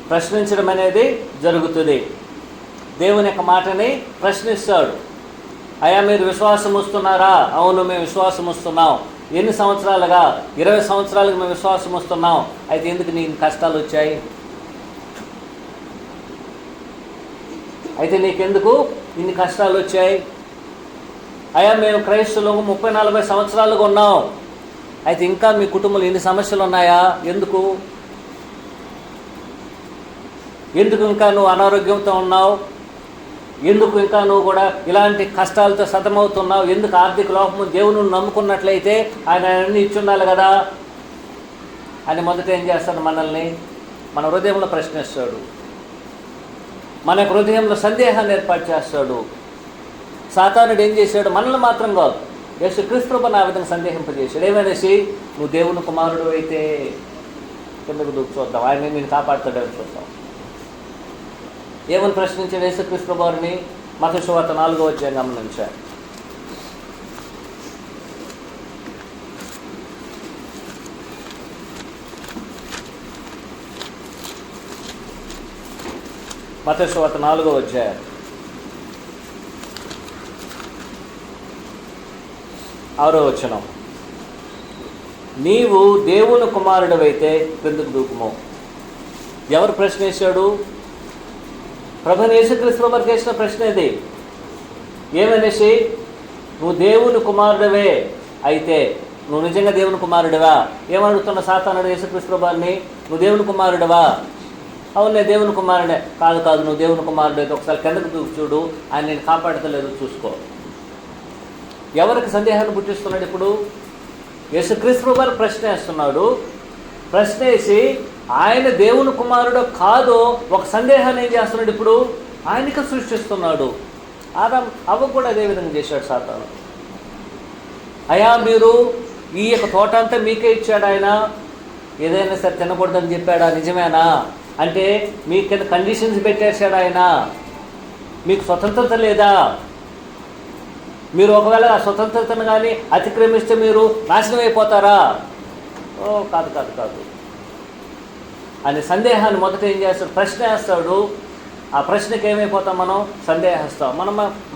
ప్రశ్నించడం అనేది జరుగుతుంది. దేవుని యొక్క మాటని ప్రశ్నిస్తాడు. అయ్యా మీరు విశ్వాసం వస్తున్నారా? అవును మేము విశ్వాసం వస్తున్నాం. ఎన్ని సంవత్సరాలుగా? 20 సంవత్సరాలుగా మేము విశ్వాసం వస్తున్నాం. అయితే ఎందుకు నీకు కష్టాలు వచ్చాయి? అయితే నీకెందుకు ఇన్ని కష్టాలు వచ్చాయి? అయ్యా మేము క్రైస్తవులు 30-40 సంవత్సరాలుగా ఉన్నాం. అయితే ఇంకా మీ కుటుంబంలో ఇన్ని సమస్యలు ఉన్నాయా? ఎందుకు ఇంకా నువ్వు అనారోగ్యంతో ఉన్నావు? ఎందుకు ఇంకా నువ్వు కూడా ఇలాంటి కష్టాలతో సతమవుతున్నావు? ఎందుకు ఆర్థిక లోపము? దేవుని నమ్ముకున్నట్లయితే ఆయన అన్నీ ఇచ్చుండాలి కదా అని మొదట ఏం చేస్తాడు? మనల్ని మన హృదయంలో ప్రశ్నిస్తాడు. మన హృదయంలో సందేహాన్ని ఏర్పాటు చేస్తాడు. సాతానుడు ఏం చేశాడు? మనల్ని మాత్రం కాదు, యేసుక్రీస్తు ప్రభువుని ఆ విధంగా సందేహింపజేశాడు. ఏమనేసి, నువ్వు దేవుని కుమారుడు అయితే కిందకు దూకు చూద్దాం, ఆయన నేను కాపాడుతాడని చూద్దాం. ఏమని ప్రశ్నించాడు యేసుక్రీస్తు ప్రభువుని? మత్తయి సువార్త 4వ అధ్యాయం గమనించాడు. మత్తయి సువార్త 4వ అధ్యాయం 6వ వచనం. నీవు దేవుని కుమారుడివైతే క్రిందకు దూకుము. ఎవరు ప్రశ్న వేశాడు? ప్రభువైన యేసుక్రీస్తు ప్రభువు చేసిన ప్రశ్న ఇది. ఏమనేసి, నువ్వు దేవుని కుమారుడివే అయితే, నువ్వు నిజంగా దేవుని కుమారుడివా? ఏమడుగుతున్న సాతానుడు యేసుక్రీస్తు ప్రభువుని? నువ్వు దేవుని కుమారుడివా? అవును నేను దేవుని కుమారుడే. కాదు నువ్వు దేవుని కుమారుడు అయితే ఒకసారి కిందకు దూకు చూడు, ఆయన నేను కాపాడతలేదు చూసుకో. ఎవరికి సందేహాన్ని పుట్టిస్తున్నాడు ఇప్పుడు? యేసుక్రీస్తు ప్రభువు ప్రశ్న వేస్తున్నాడు. ప్రశ్న వేసి ఆయన దేవుని కుమారుడు కాదో ఒక సందేహాన్ని ఏం చేస్తున్నాడు ఇప్పుడు? ఆయనకి సృష్టిస్తున్నాడు. ఆదాం అవ్వ కూడా అదే విధంగా చేశాడు సాతాను. అయ్యా మీరు ఈ యొక్క తోట అంతా మీకే ఇచ్చాడు ఆయన, ఏదైనా సరే తినకూడదని చెప్పాడా? నిజమేనా? అంటే మీ కింద కండిషన్స్ పెట్టేశాడు ఆయన. మీకు స్వతంత్రత లేదా? మీరు ఒకవేళ ఆ స్వతంత్రతను కానీ అతిక్రమిస్తే మీరు నాశనం అయిపోతారా? కాదు అని సందేహాన్ని మొదట ఏం చేస్తాడు? ప్రశ్న వేస్తాడు. ఆ ప్రశ్నకి ఏమైపోతాం? మనం సందేహిస్తాం.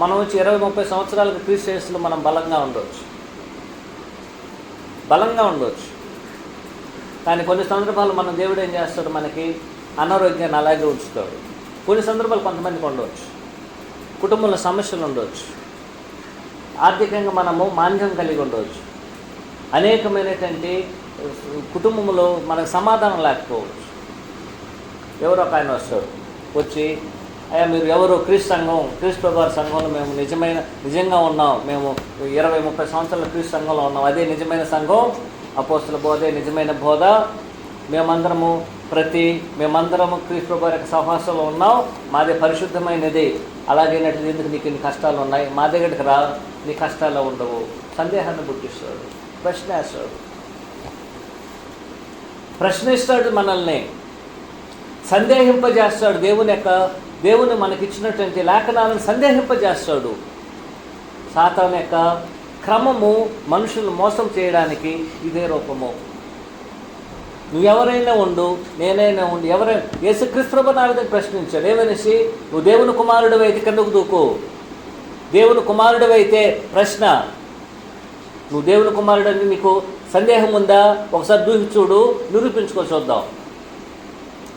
మనం వచ్చి 20-30 సంవత్సరాలకు క్రిస్టియన్స్లో మనం బలంగా ఉండవచ్చు. కానీ కొన్ని సందర్భాలు మనం దేవుడు ఏం చేస్తాడు? మనకి అనారోగ్యాన్ని అలాగే ఉంచుతాడు. కొన్ని సందర్భాలు కొంతమందికి ఉండవచ్చు, కుటుంబంలో సమస్యలు ఉండవచ్చు, ఆర్థికంగా మనము మాంద్యం కలిగి ఉండవచ్చు, అనేకమైనటువంటి కుటుంబంలో మనకు సమాధానం లేకపోవచ్చు. ఎవరో ఒక ఆయన వస్తాడు, వచ్చి అయ్యా మీరు ఎవరు? క్రీస్తు ప్రభువారి సంఘంలో మేము నిజంగా ఉన్నాం, మేము 20-30 సంవత్సరాల క్రీస్తు సంఘంలో ఉన్నాం, అదే నిజమైన సంఘం, అపోస్తల బోధే నిజమైన బోధ, మేమందరము క్రీస్తు ప్రభువారి యొక్క సహవాసంలో ఉన్నాం, మాదే పరిశుద్ధమైనది. అలాగైనట్టు ఎందుకు నీకు ఇన్ని కష్టాలు ఉన్నాయి? మా దగ్గరికి రా, నీ కష్టాలు ఉండవు. సందేహాన్ని పుట్టిస్తాడు, ప్రశ్నిస్తాడు, మనల్ని సందేహింపజేస్తాడు. దేవుని మనకిచ్చినటువంటి లేఖనాలను సందేహింపజేస్తాడు. సాతాను యొక్క క్రమము మనుషులు మోసం చేయడానికి ఇదే రూపము. నువ్వెవరైనా ఉండు, నేనైనా ఉండు, ఎవరైనా యేసుక్రీస్తు ప్రభువుని ఆ విధంగా ప్రశ్నించాడు. ఏమనేసి, నువ్వు దేవుని కుమారుడు అయితే కిందకు దూకు. దేవుని కుమారుడు అయితే ప్రశ్న, నువ్వు దేవుని కుమారుడు అని నీకు సందేహం ఉందా? ఒకసారి దూకి చూడు, నిరూపించుకో చూద్దాం.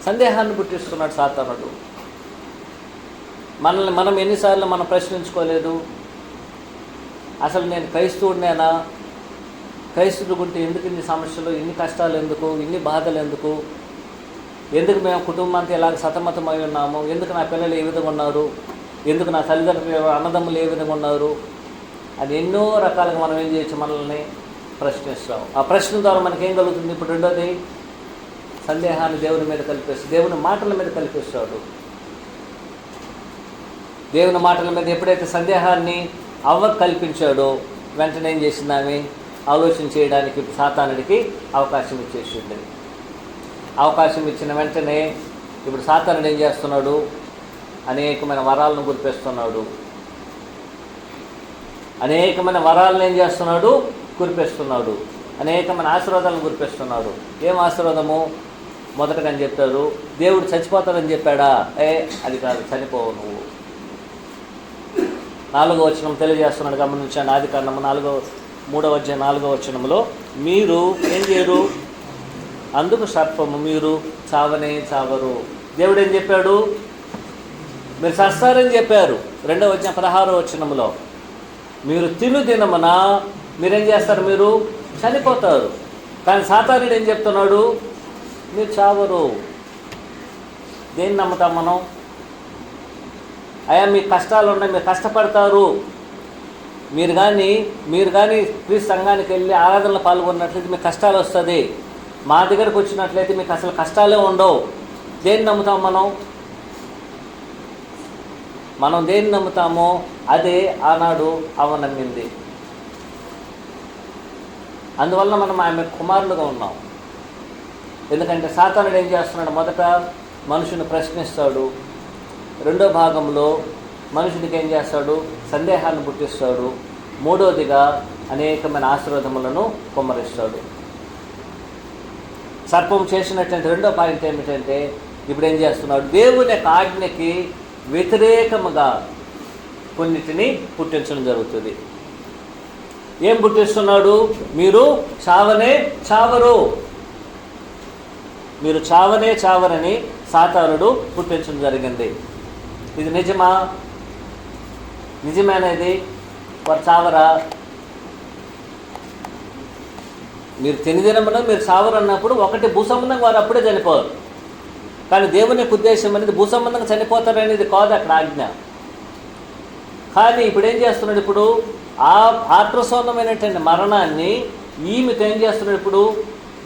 సందేహాన్ని పుట్టిస్తున్నాడు సాతానుడు. మనం ఎన్నిసార్లు మనం ప్రశ్నించుకోలేదు? అసలు నేను క్రైస్తవుడినేనా? క్రైస్తవుడుకుంటే ఎందుకు ఇన్ని సమస్యలు, ఇన్ని కష్టాలు ఎందుకు, ఇన్ని బాధలు ఎందుకు మేము కుటుంబం అంతా ఇలాగ సతమతమై ఉన్నాము? ఎందుకు నా పిల్లలు ఏ విధంగా ఉన్నారు? ఎందుకు నా తల్లిదండ్రులు అన్నదమ్ములు ఏ విధంగా ఉన్నారు అని ఎన్నో రకాలుగా మనం ఏం చేయొచ్చు? మనల్ని ప్రశ్నిస్తాం. ఆ ప్రశ్న ద్వారా మనకేం కలుగుతుంది? ఇప్పుడు రెండోది, సందేహాన్ని దేవుని మీద కల్పిస్తాడు, దేవుని మాటల మీద కల్పిస్తాడు. దేవుని మాటల మీద ఎప్పుడైతే సందేహాన్ని అవ్వ కల్పించాడో వెంటనే ఏం చేసింది? ఆమె ఆలోచన చేయడానికి సాతానుడికి అవకాశం ఇచ్చేసింది. అవకాశం ఇచ్చిన వెంటనే ఇప్పుడు సాతానుడు ఏం చేస్తున్నాడు? అనేకమైన వరాలను గురిపిస్తున్నాడు. అనేకమైన వరాలను ఏం చేస్తున్నాడు? కురిపిస్తున్నాడు, అనేకమైన ఆశీర్వాదాలను కురిపిస్తున్నాడు. ఏం ఆశీర్వాదము? మొదటగా అని చెప్తారు, దేవుడు చచ్చిపోతాడని చెప్పాడా? అది కాదు, చనిపోవు నువ్వు. 4వ వచనం తెలియజేస్తున్నాడు, గమనించండి. ఆదికాండము 3వ అధ్యాయం 4వ వచనంలో, మీరు ఏం చేయరు? అందుకు సర్పము, మీరు చావనే చావరు. దేవుడు ఏం చెప్పాడు? మీరు చస్తారని చెప్పారు. 2వ అధ్యాయం 16వ వచనంలో, మీరు తిను దినమున మీరేం చేస్తారు? మీరు చనిపోతారు. కానీ సాతానుడు ఏం చెప్తున్నాడు? మీరు చావరు. దేన్ని నమ్ముతాం మనం? అయ్యా మీకు కష్టాలు ఉన్నాయి, మీరు కష్టపడతారు, మీరు కానీ క్రీస్తు సంఘానికి వెళ్ళి ఆరాధనలో పాల్గొన్నట్లయితే మీకు కష్టాలు వస్తుంది, మా దగ్గరకు వచ్చినట్లయితే మీకు అసలు కష్టాలే ఉండవు. దేన్ని నమ్ముతాం మనం దేన్ని నమ్ముతామో అదే ఆనాడు అవ నమ్మింది. అందువలన మనం ఆమె కుమారులుగా ఉన్నాం. ఎందుకంటే సాతానుడు ఏం చేస్తున్నాడు? మొదట మనుషుని ప్రశ్నిస్తాడు, రెండో భాగంలో మనుషునికి ఏం చేస్తాడు? సందేహాన్ని పుట్టిస్తాడు, మూడవదిగా అనేకమైన ఆశీర్వాదములను కుమ్మరిస్తాడు. సర్పం చేసినటువంటి రెండో పాయింట్ ఏమిటంటే, ఇప్పుడు ఏం చేస్తున్నాడు? దేవుని యొక్క ఆజ్ఞకి వ్యతిరేకముగా కొన్నిటిని పుట్టించడం జరుగుతుంది. ఏం పుట్టిస్తున్నాడు? మీరు చావనే చావరు, మీరు చావనే చావరని సాతానుడు పుట్టించడం జరిగింది. ఇది నిజమా? నిజమేనది? వారు చావరా? మీరు తినదినమున మీరు చావరు అన్నప్పుడు ఒకటి భూసంబంధంగా వారు అప్పుడే చనిపోరు. కానీ దేవుని యొక్క ఉద్దేశం అనేది భూసంబంధంగా చనిపోతారనేది కాదు అక్కడ ఆజ్ఞ. కానీ ఇప్పుడు ఏం చేస్తున్నాడు? ఇప్పుడు ఆ ఆత్మసంబంధమైనటువంటి మరణాన్ని ఈమెకు ఏం చేస్తున్నాడు? ఇప్పుడు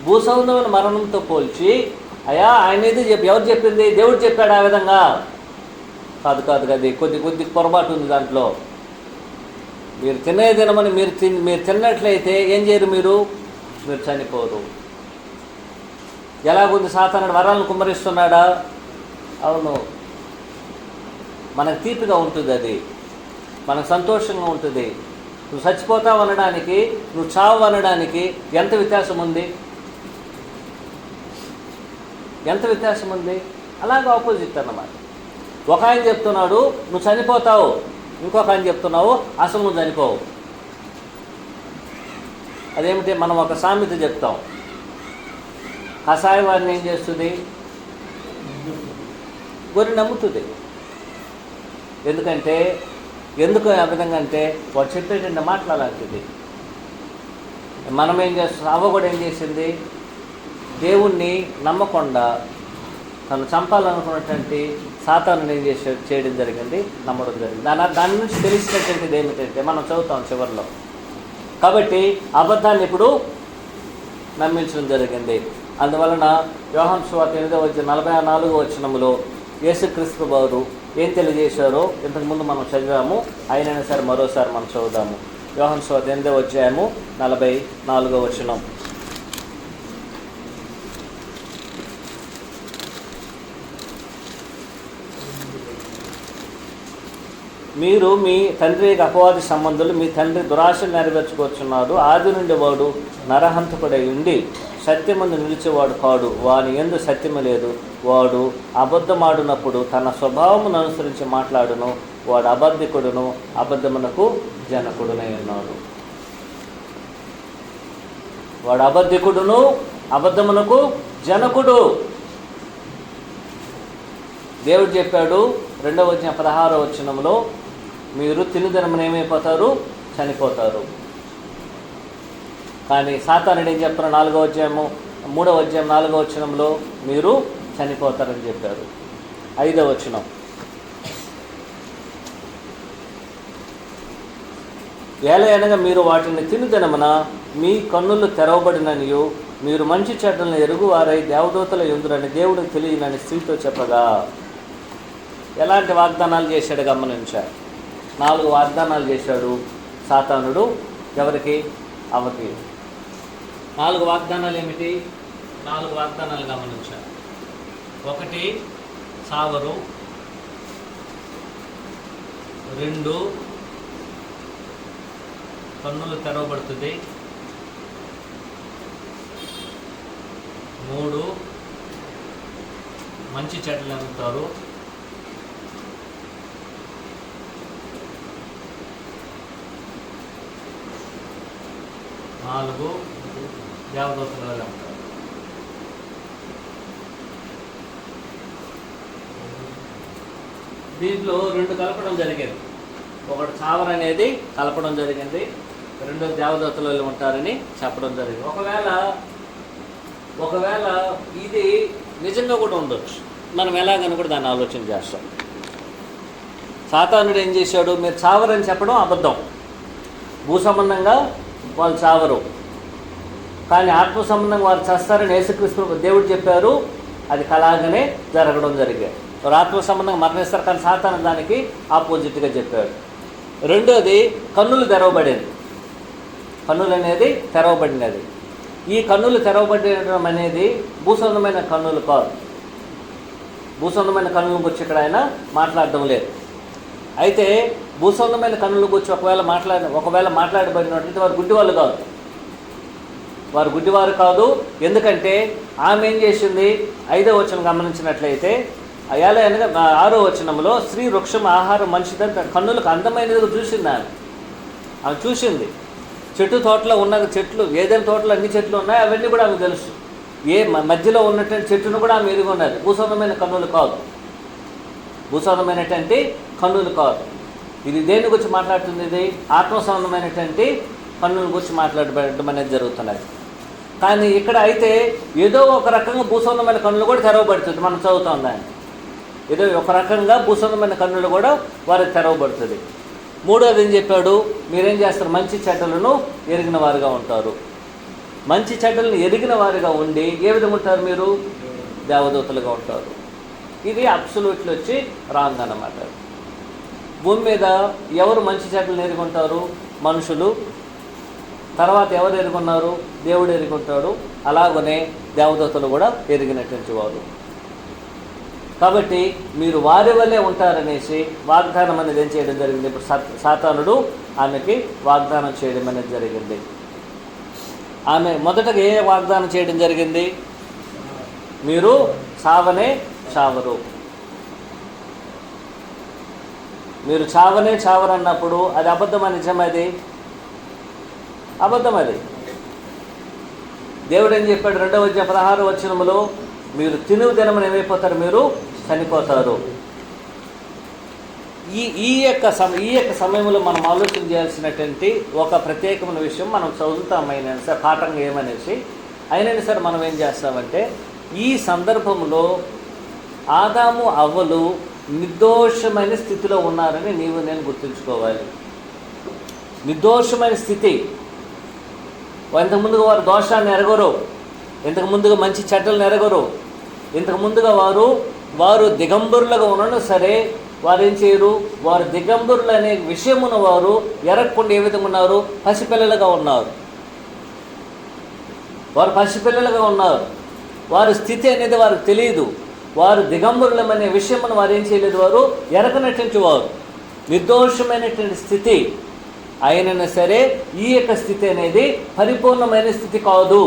భూసంబంధమైన మరణంతో పోల్చి, అయ్యా ఆయన ఏది ఎవరు చెప్పింది? దేవుడు చెప్పాడు ఆ విధంగా? కాదు అది కొద్ది పొరపాటు ఉంది దాంట్లో. మీరు తినే దినమని మీరు తిన్నట్లయితే ఏం చేయరు? మీరు చనిపోరు. ఎలాగుంది? సాతానుడు వరాలను కుమ్మరిస్తున్నాడా? అవును. మనకు తీపిగా ఉంటుంది, అది మనకు సంతోషంగా ఉంటుంది. నువ్వు చచ్చిపోతావు అనడానికి, నువ్వు చావు అనడానికి ఎంత వ్యత్యాసం ఉంది? అలాగే ఆపోజిట్ అన్నమాట. ఒక ఆయన చెప్తున్నాడు నువ్వు చనిపోతావు, ఇంకొక ఆయన చెప్తున్నావు అసలు నువ్వు చనిపోవు. అదేమిటి? మనం ఒక సామెత చెప్తాం, కషాయ వారిని ఏం చేస్తుంది? గొర్రె నమ్ముతుంది. ఎందుకు ఆ విధంగా అంటే వాడు చెప్పేటంటే మాట్లాడాల్సింది. మనం ఏం చేస్తాం? అవ్వ కూడా ఏం చేసింది? దేవుణ్ణి నమ్మకుండా తను చంపాలనుకున్నటువంటి సాతానుని ఏం చేయడం జరిగింది? నమ్మడం జరిగింది. దాని నుంచి తెలిసినటువంటిది ఏమిటంటే మనం చదువుతాం చివరిలో. కాబట్టి అబద్ధాన్ని ఇప్పుడు నమ్మించడం జరిగింది. అందువలన యోహాను సువార్త 8వ అధ్యాయం 44వ వచనంలో యేసుక్రీస్తు వారు ఏం తెలియజేశారో ఇంతకుముందు మనం చదివాము. అయినైనా సరే మరోసారి మనం చదువుదాము. యోహాను సువార్త 8వ అధ్యాయము 44వ వచనం. మీరు మీ తండ్రి అపవాది సంబంధులు, మీ తండ్రి దురాశలు నెరవేర్చుకొచ్చున్నారు. ఆది నుండి వాడు నరహంతకుడై ఉండి సత్యమందు నిలిచేవాడు కాడు, వాని యందు సత్యము లేదు. వాడు అబద్ధమాడినప్పుడు తన స్వభావమును అనుసరించి మాట్లాడును. వాడు అబద్ధికుడును, అబద్ధమునకు జనకుడునై ఉన్నాడు. వాడు అబద్ధికుడును, అబద్ధమునకు జనకుడు. దేవుడు చెప్పాడు 2వ అధ్యాయం 16వ వచనంలో, మీరు తినుదినమున ఏమైపోతారు? చనిపోతారు. కానీ సాతానుడు ఏం చెప్తున్నారు? 3వ అధ్యాయం 4వ వచనంలో మీరు చనిపోతారని చెప్పారు. 5వ వచనం, ఏలయనగా మీరు వాటిని తినుదినమున మీ కన్నులు తెరవబడిననియు మీరు మంచి చెడ్డలను ఎరుగువారై దేవదూతల యందురని దేవుడికి తెలియనని స్త్రీతో చెప్పగా. ఎలాంటి వాగ్దానాలు చేశాడు గమనించారు? 4 వాగ్దానాలు చేశాడు సాతానుడు. ఎవరికి? అవ్వకి. 4 వాగ్దానాలు ఏమిటి? 4 వాగ్దానాలు గమనించారు. 1 సావరు, 2 కన్నులు తెరవబడుతుంది, 3 మంచి చెడ్డలు ఎరుగుతారు, 4 దేవదూతలు ఉంటారు. దీంట్లో 2 కలపడం జరిగింది. ఒకటి చావర్ అనేది కలపడం జరిగింది, 2 దేవదూతలు ఉంటారని చెప్పడం జరిగింది. ఒకవేళ ఇది నిజంగా కూడా ఉండొచ్చు. మనం ఎలాగని కూడా దాన్ని ఆలోచన చేస్తాం. సాతానుడు ఏం చేశాడు? మీరు చావరని చెప్పడం అబద్ధం. భూ సంబంధంగా వాళ్ళు చావరు, కానీ ఆత్మ సంబంధంగా వారు చేస్తారని యేసుక్రీస్తు దేవుడు చెప్పారు. అది అలాగనే జరగడం జరిగాయి. వారు ఆత్మ సంబంధంగా మరణిస్తారు, కానీ సాతాను దానికి ఆపోజిట్గా చెప్పాడు. రెండోది కన్నులు తెరవబడేది. కన్నులు అనేది తెరవబడినది. ఈ కన్నులు తెరవబడడం అనేది భూసంబంధమైన కన్నులు కాదు. భూసంబంధమైన కన్నుల గురించి ఇక్కడ ఆయన మాట్లాడడం లేదు. అయితే భూసంబంధమైన కన్నుల గురించి ఒకవేళ మాట్లాడబడినట్లయితే వారు గుడ్డివాళ్ళు కాదు. వారు గుడ్డివారు కాదు. ఎందుకంటే ఆమె ఏం చేసింది? 5వ వచనం గమనించినట్లయితే, అయాల అనగా 6వ వచనంలో స్త్రీ వృక్షం ఆహారం మంచిదని తన కన్నులకు అందమైనదిగా చూసింది. ఆమె చూసింది. చెట్టు తోటలో ఉన్న చెట్లు, ఏదైనా తోటలో అన్ని చెట్లు ఉన్నాయి, అవన్నీ కూడా ఆమెకు తెలుసు. ఏ మధ్యలో ఉన్నటువంటి చెట్టును కూడా ఆమె ఎదుగు ఉన్నది. భూసంబంధమైన కన్నులు కాదు. భూసంబంధమైనటువంటి కన్నులు కాదు. ఇది దేని గురించి మాట్లాడుతుంది? ఇది ఆత్మ సంబంధమైనటువంటి కన్నుల గురించి మాట్లాడబడడం అనేది జరుగుతున్నది. కానీ ఇక్కడ అయితే ఏదో ఒక రకంగా భూసంబంధమైన కన్నులు కూడా తెరవబడుతుంది. మనం చదువుతాం దాన్ని. ఏదో ఒక రకంగా భూసంబంధమైన కన్నులు కూడా వారికి తెరవబడుతుంది. మూడోది ఏం చెప్పాడు? మీరేం చేస్తారు? మంచి చెడ్డలను ఎరిగిన వారుగా ఉంటారు. మంచి చెడ్డలను ఎరిగిన వారుగా ఉండి ఏ విధంగా ఉంటారు? మీరు దేవదూతలుగా ఉంటారు. ఇది అబ్సల్యూట్లీ వచ్చి రాంగ్ అన్నమాట. భూమి మీద ఎవరు మంచి చెడ్డలను ఎరుగుంటారు? మనుషులు. తర్వాత ఎవరు ఎరుగున్నారు? దేవుడు ఎరుగుంటాడు. అలాగనే దేవదూతలు కూడా ఎరిగినటువంటి వారు. కాబట్టి మీరు వారి వల్లే ఉంటారనేసి వాగ్దానం అనేది ఏం చేయడం జరిగింది? ఇప్పుడు సాతానుడు ఆమెకి వాగ్దానం చేయడం అనేది జరిగింది. ఆమె మొదటగా ఏ వాగ్దానం చేయడం జరిగింది? మీరు చావనే చావరు. మీరు చావనే చావరు అన్నప్పుడు అది అబద్ధమా నిజమది? అబద్ధం. అది దేవుడు ఏం చెప్పాడు? 2వ వచనంలో మీరు తిను దినమున ఏమైపోతారు? మీరు చనిపోతారు. ఈ యొక్క సమయంలో మనం ఆలోచన చేయాల్సినటువంటి ఒక ప్రత్యేకమైన విషయం మనం చదువుతామైనా సార్ పాఠంగా ఏమనేసి అయినా సరే మనం ఏం చేస్తామంటే, ఈ సందర్భంలో ఆదాము అవ్వలు నిర్దోషమైన స్థితిలో ఉన్నారని నేను గుర్తుంచుకోవాలి. నిర్దోషమైన స్థితి. ఇంతకుముందుగా వారు దోషాన్ని ఎరగరు, ఇంతకుముందుగా మంచి చెడ్డలను ఎరగరు. ఇంతకుముందుగా వారు దిగంబరులుగా ఉన్నా సరే వారు ఏం చేయరు? వారు దిగంబరులు అనే విషయమున వారు ఎరగకుండా ఏ విధంగా ఉన్నారు? పసిపిల్లలుగా ఉన్నారు. వారు పసిపిల్లలుగా ఉన్నారు. వారి స్థితి అనేది వారికి తెలియదు. వారు దిగంబరులమనే విషయమును వారు ఏం చేయలేదు? వారు ఎరగనటువంటి వారు. నిర్దోషమైనటువంటి స్థితి అయినా సరే ఈ యొక్క స్థితి అనేది పరిపూర్ణమైన స్థితి కాదు.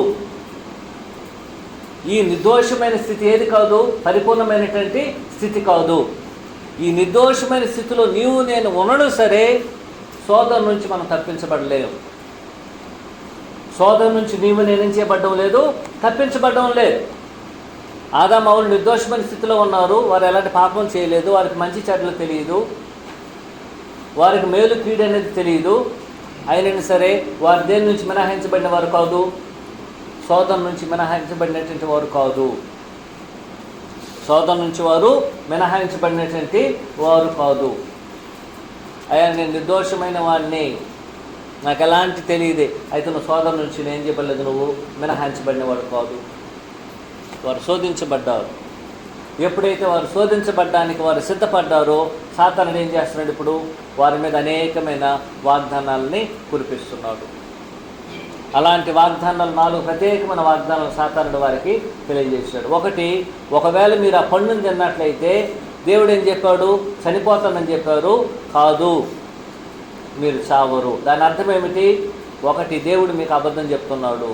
ఈ నిర్దోషమైన స్థితి ఏది కాదు? పరిపూర్ణమైనటువంటి స్థితి కాదు. ఈ నిర్దోషమైన స్థితిలో నీవు నేను ఉండడం సరే శోధన నుంచి మనం తప్పించబడలేము. శోధన నుంచి నీవు నేనేం చేయబడ్డం లేదు? తప్పించబడ్డం లేదు. ఆదాము అవ్వలు నిర్దోషమైన స్థితిలో ఉన్నారు. వారు ఎలాంటి పాపం చేయలేదు. వారికి మంచి చెడ్డలు తెలియదు. వారికి మేలు కీడు అనేది తెలియదు. అయినా సరే వారు దేని నుంచి మినహాయించబడిన వారు కాదు? శోధన నుంచి మినహాయించబడినటువంటి వారు కాదు. శోధన నుంచి వారు మినహాయించబడినటువంటి వారు కాదు. అయ్యా నేను నిర్దోషమైన వాడిని, నాకు ఎలాంటి తెలియదే, అయితే నువ్వు శోధన నుంచి నేను చెప్పలేదు, నువ్వు మినహాయించబడిన వాడు కాదు. వారు శోధించబడ్డారు. ఎప్పుడైతే వారు శోధించబడ్డానికి వారు సిద్ధపడ్డారో సాతానుడు ఏం చేస్తున్నాడు? ఇప్పుడు వారి మీద అనేకమైన వాగ్దానాలని కురిపిస్తున్నాడు. అలాంటి వాగ్దానాలు 4 ప్రత్యేకమైన వాగ్దానాలు సాతానుడు వారికి తెలియజేశాడు. ఒకటి, ఒకవేళ మీరు ఆ పండును తిన్నట్లయితే దేవుడు ఏం చెప్పాడు? చనిపోతానని చెప్పారు. కాదు, మీరు చావరు. దాని అర్థం ఏమిటి? ఒకటి, దేవుడు మీకు అబద్ధం చెప్తున్నాడు.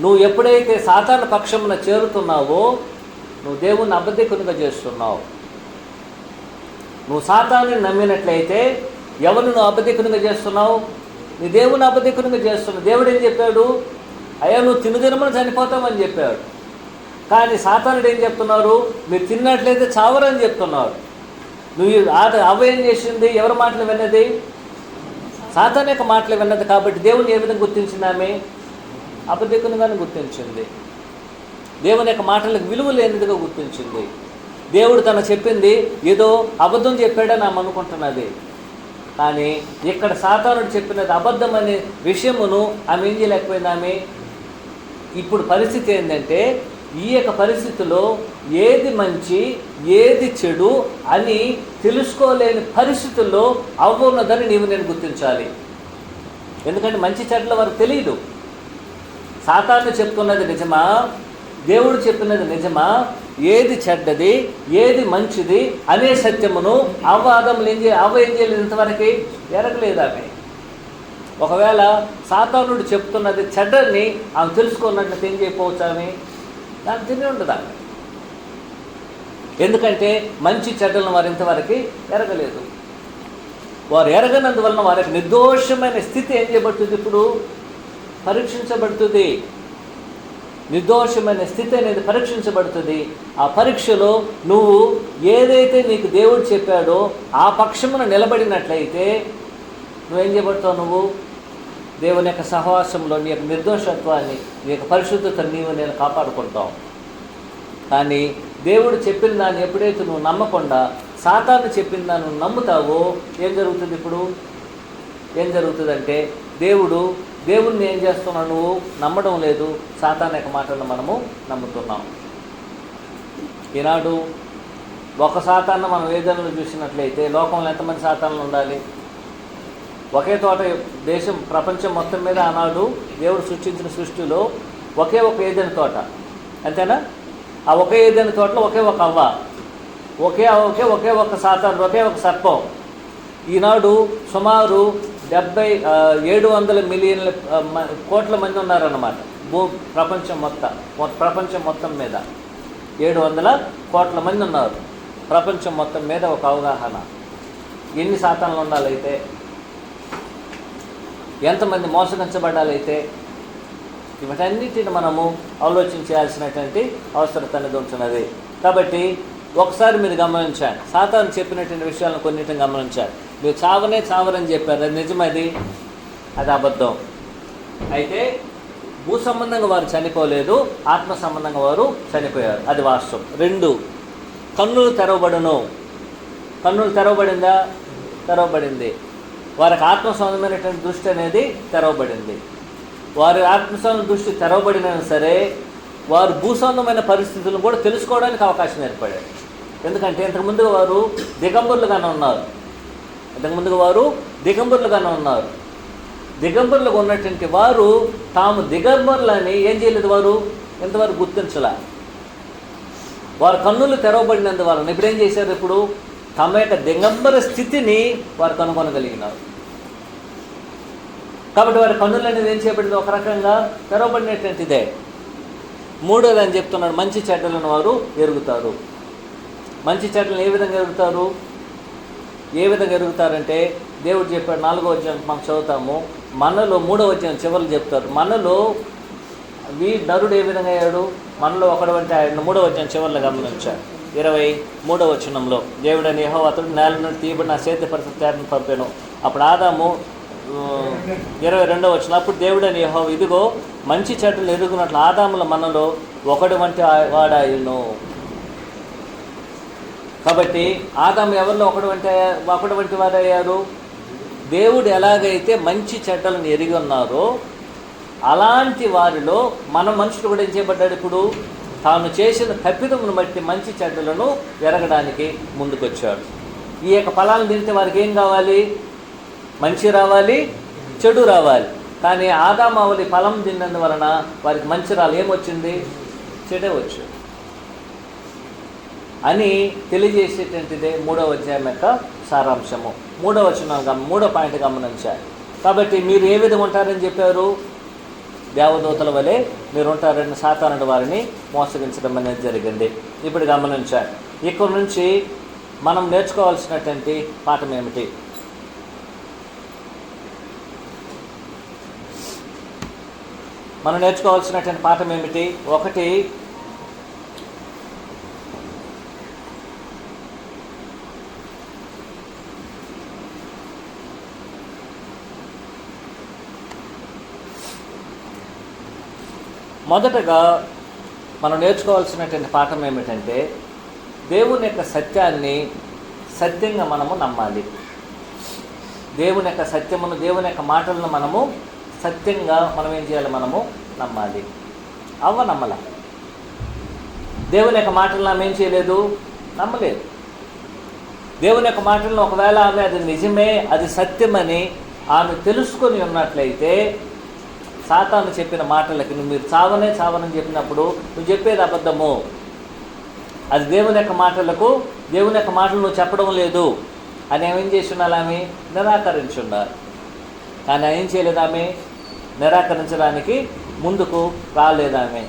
నువ్వు ఎప్పుడైతే సాతాను పక్షమున చేరుతున్నావో నువ్వు దేవుణ్ణి అబద్ధికునిగా చేస్తున్నావు. నువ్వు సాతానుని నమ్మినట్లయితే ఎవరు నువ్వు అబద్ధికునిగా చేస్తున్నావు? నీ దేవుని అబద్ధికునిగా చేస్తున్నావు. దేవుడు ఏం చెప్పాడు? అయ్యా నువ్వు తినుదినమున చనిపోతామని చెప్పాడు. కానీ సాతానుడు ఏం చెప్తున్నారు? మీరు తిన్నట్లయితే చావరని చెప్తున్నారు. నువ్వు అవ్వ ఏం చేసింది? ఎవరి మాటలు విన్నది? సాతాను యొక్క మాటలు విన్నది. కాబట్టి దేవుని ఏ విధంగా గుర్తించింది? ఆమె అబద్ధికునిగానే గుర్తించింది. దేవుని యొక్క మాటలకు విలువ లేనిదిగా గుర్తించింది. దేవుడు తను చెప్పింది ఏదో అబద్ధం చెప్పాడని ఆమె అనుకుంటున్నది. కానీ ఇక్కడ సాతానుడు చెప్పినది అబద్ధం అనే విషయమును ఆమె ఏం చేయలేకపోయింది. ఆమె ఇప్పుడు పరిస్థితి ఏంటంటే ఈ యొక్క పరిస్థితిలో ఏది మంచి ఏది చెడు అని తెలుసుకోలేని పరిస్థితుల్లో అవ్వ ఉన్నదని నేను గుర్తించాలి. ఎందుకంటే మంచి చెడ్ల వారికి తెలియదు. సాతాను చెప్తున్నది నిజమా, దేవుడు చెప్పినది నిజమా, ఏది చెడ్డది ఏది మంచిది అనే సత్యమును అవ్వ ఏం చేయలేదు, ఇంతవరకు ఎరగలేదు ఆమె. ఒకవేళ సాతానుడు చెప్తున్నది చెడ్డని ఆమె తెలుసుకున్నట్లయితే ఏం చేయకపోవచ్చు? ఆమె దాన్ని తిని ఉండదు ఆమె. ఎందుకంటే మంచి చెడ్డలను వారు ఇంతవరకు ఎరగలేదు. వారు ఎరగనందువలన వారికి నిర్దోషమైన స్థితి ఏం చేయబడుతుంది? ఇప్పుడు పరీక్షించబడుతుంది. నిర్దోషమైన స్థితి అనేది పరీక్షించబడుతుంది. ఆ పరీక్షలో నువ్వు ఏదైతే నీకు దేవుడు చెప్పాడో ఆ పక్షమున నిలబడినట్లయితే నువ్వేం చేయబడతావు? నువ్వు దేవుని యొక్క సహవాసంలో నీ యొక్క నిర్దోషత్వాన్ని, నీ యొక్క పరిశుద్ధతను నేను కాపాడుకుంటావు. కానీ దేవుడు చెప్పిన దాన్ని ఎప్పుడైతే నువ్వు నమ్మకుండా సాతాను చెప్పిన దాన్ని నువ్వు నమ్ముతావో ఏం జరుగుతుంది? ఇప్పుడు ఏం జరుగుతుందంటే దేవుణ్ణి ఏం చేస్తున్నావు? నువ్వు నమ్మడం లేదు, సాతాను యొక్క మాటలను మనము నమ్ముతున్నాం. ఈనాడు ఒక సాతాను మనం వేదనలు చూసినట్లయితే లోకంలో ఎంతమంది సాతానులు ఉండాలి? ఒకే తోట ప్రపంచం మొత్తం మీద ఆనాడు దేవుడు సృష్టించిన సృష్టిలో ఒకే ఒక ఏదైనా తోట, అంతేనా? ఆ ఒకే ఏదైనా తోటలో ఒకే ఒక అవ్వ, ఒకే ఒక సాతాను, ఒకే ఒక సర్పం. ఈనాడు సుమారు 700 మిలియన్ల కోట్ల మంది ఉన్నారన్నమాట ప్రపంచం మొత్తం మీద 700 కోట్ల మంది ఉన్నారు. ప్రపంచం మొత్తం మీద ఒక అవగాహన. ఎన్ని సాతానులు ఉండాలైతే, ఎంతమంది మోసగించబడాలైతే, ఇవన్నిటిని మనము ఆలోచించాల్సినటువంటి అవసరత అనేది ఉంటున్నది. కాబట్టి ఒకసారి మీరు గమనించాలి, సాతాను చెప్పినటువంటి విషయాలను కొన్నిటిని గమనించాలి. మీరు చావరని చెప్పారు, అది నిజమది, అది అబద్ధం. అయితే భూ సంబంధంగా వారు చనిపోలేదు, ఆత్మ సంబంధంగా వారు చనిపోయారు, అది వాస్తవం. 2, కన్నులు తెరవబడును. కన్నులు తెరవబడిందా? తెరవబడింది. వారికి ఆత్మ సంబంధమైనటువంటి దృష్టి అనేది తెరవబడింది. వారి ఆత్మ సంబంధ దృష్టి తెరవబడినా సరే వారు భూసంబంధమైన పరిస్థితులను కూడా తెలుసుకోవడానికి అవకాశం ఏర్పడాడు. ఎందుకంటే ఇంతకుముందుగా వారు దిగంబరులుగానే ఉన్నారు. దిగంబరులుగా ఉన్నటువంటి వారు తాము దిగంబరులని ఏం చేయలేదు, వారు ఎంతవరకు గుర్తించలే. వారు కన్నులు తెరవబడినందువలన ఇప్పుడు ఏం చేశారు? ఇప్పుడు తమ యొక్క దిగంబర స్థితిని వారు కనుగొనగలిగినారు. కాబట్టి వారి కన్నులు అనేది ఏం చేయబడింది? ఒక రకంగా తెరవబడినటువంటిదే. 3వది అని చెప్తున్నాడు, మంచి చెడ్డలను వారు ఎరుగుతారు. మంచి చెడ్డలను ఏ విధంగా ఎరుగుతారంటే దేవుడు చెప్పాడు. 4వ అధ్యాయం మనం చదువుతాము. మనలో 3వ అధ్యాయం చివరిలో చెప్తారు. మనలో నరుడు ఏ విధంగా అయ్యాడు? మనలో ఒకడు అంటే ఆయన 3వ అధ్యాయం చివరిలో గమనించారు. 23వ వచనంలో దేవుడని యెహోవా అతడు నేల నుండి తీయబడిన నా చేతి పరిస్థితి పంపాను. అప్పుడు ఆదాము 22వ వచనం, అప్పుడు దేవుడని యెహోవా ఇదిగో మంచి చెడ్డలు ఎరుగునట్లు ఆదాముల మనలో ఒకడు వంటి వాడాయును. కాబట్టి ఆదాము ఎవరిలో ఒకడు వంటి వారు అయ్యారు? దేవుడు ఎలాగైతే మంచి చెడ్డలను ఎరిగి ఉన్నారో అలాంటి వారిలో మన మనుషుడు కూడా ఏం చేయబడ్డాడు? ఇప్పుడు తాను చేసిన తప్పిదమును బట్టి మంచి చెడ్డలను ఎరగడానికి ముందుకొచ్చాడు. ఈ యొక్క ఫలాలను తింటే వారికి ఏం కావాలి? మంచి రావాలి, చెడు రావాలి. కానీ ఆదామావళి ఫలం తిన్నందువలన వారికి మంచి ఏమొచ్చింది? చెడే వచ్చింది అని తెలియజేసేటువంటిదే 3వ అధ్యాయం యొక్క సారాంశము. 3వ పాయింట్ గమనించాలి. కాబట్టి మీరు ఏ విధంగా ఉంటారని చెప్పారు? దేవదూతల వలె మీరు ఉంటారని సాతానుడు వారిని మోసగించడం అనేది జరిగింది. ఇప్పుడు గమనించాలి, ఇక్కడ నుంచి మనం నేర్చుకోవాల్సినటువంటి పాఠం ఏమిటి? మనం నేర్చుకోవాల్సినటువంటి పాఠం ఏమిటి? ఒకటి, మొదటగా మనం నేర్చుకోవాల్సినటువంటి పాఠం ఏమిటంటే, దేవుని యొక్క సత్యాన్ని సత్యంగా మనము నమ్మాలి. దేవుని యొక్క సత్యమును, దేవుని యొక్క మాటలను మనము సత్యంగా మనం ఏం చేయాలి? మనము నమ్మాలి. అవ్వ నమ్మల. దేవుని యొక్క మాటలను ఆమె ఏం చేయలేదు? నమ్మలేదు. దేవుని యొక్క మాటలను ఒకవేళ ఆమె అది నిజమే, అది సత్యమని ఆమె తెలుసుకొని ఉన్నట్లయితే, సాతాను చెప్పిన మాటలకి మీరు చావనని చెప్పినప్పుడు నువ్వు చెప్పేది అబద్ధము, అది దేవుని యొక్క మాటలకు, దేవుని యొక్క మాటలు నువ్వు చెప్పడం లేదు అని ఏం చేసి ఉండాలి? ఆమె నిరాకరించి ఉండాలి. కానీ ఏం చేయలేదు? ఆమె నిరాకరించడానికి ముందుకు రాలేదు. ఆమె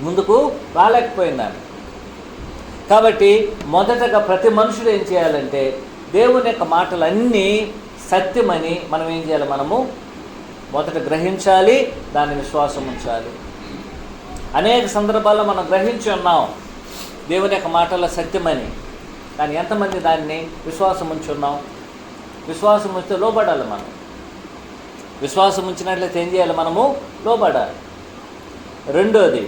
ముందుకు రాలేకపోయింది ఆమె. కాబట్టి మొదటగా ప్రతి మనుషుడు ఏం చేయాలంటే, దేవుని యొక్క మాటలన్నీ సత్యమని మనం ఏం చేయాలి? మనము మొదట గ్రహించాలి, దాన్ని విశ్వాసం ఉంచాలి. అనేక సందర్భాల్లో మనం గ్రహించి ఉన్నాం దేవుని యొక్క మాటల సత్యమని, కానీ ఎంతమంది దాన్ని విశ్వాసం ఉంచి ఉన్నాం? విశ్వాసం ఉంచితే లోబడాలి. మనం విశ్వాసం ఉంచినట్లయితే ఏం చేయాలి? మనము లోబడాలి. రెండోది,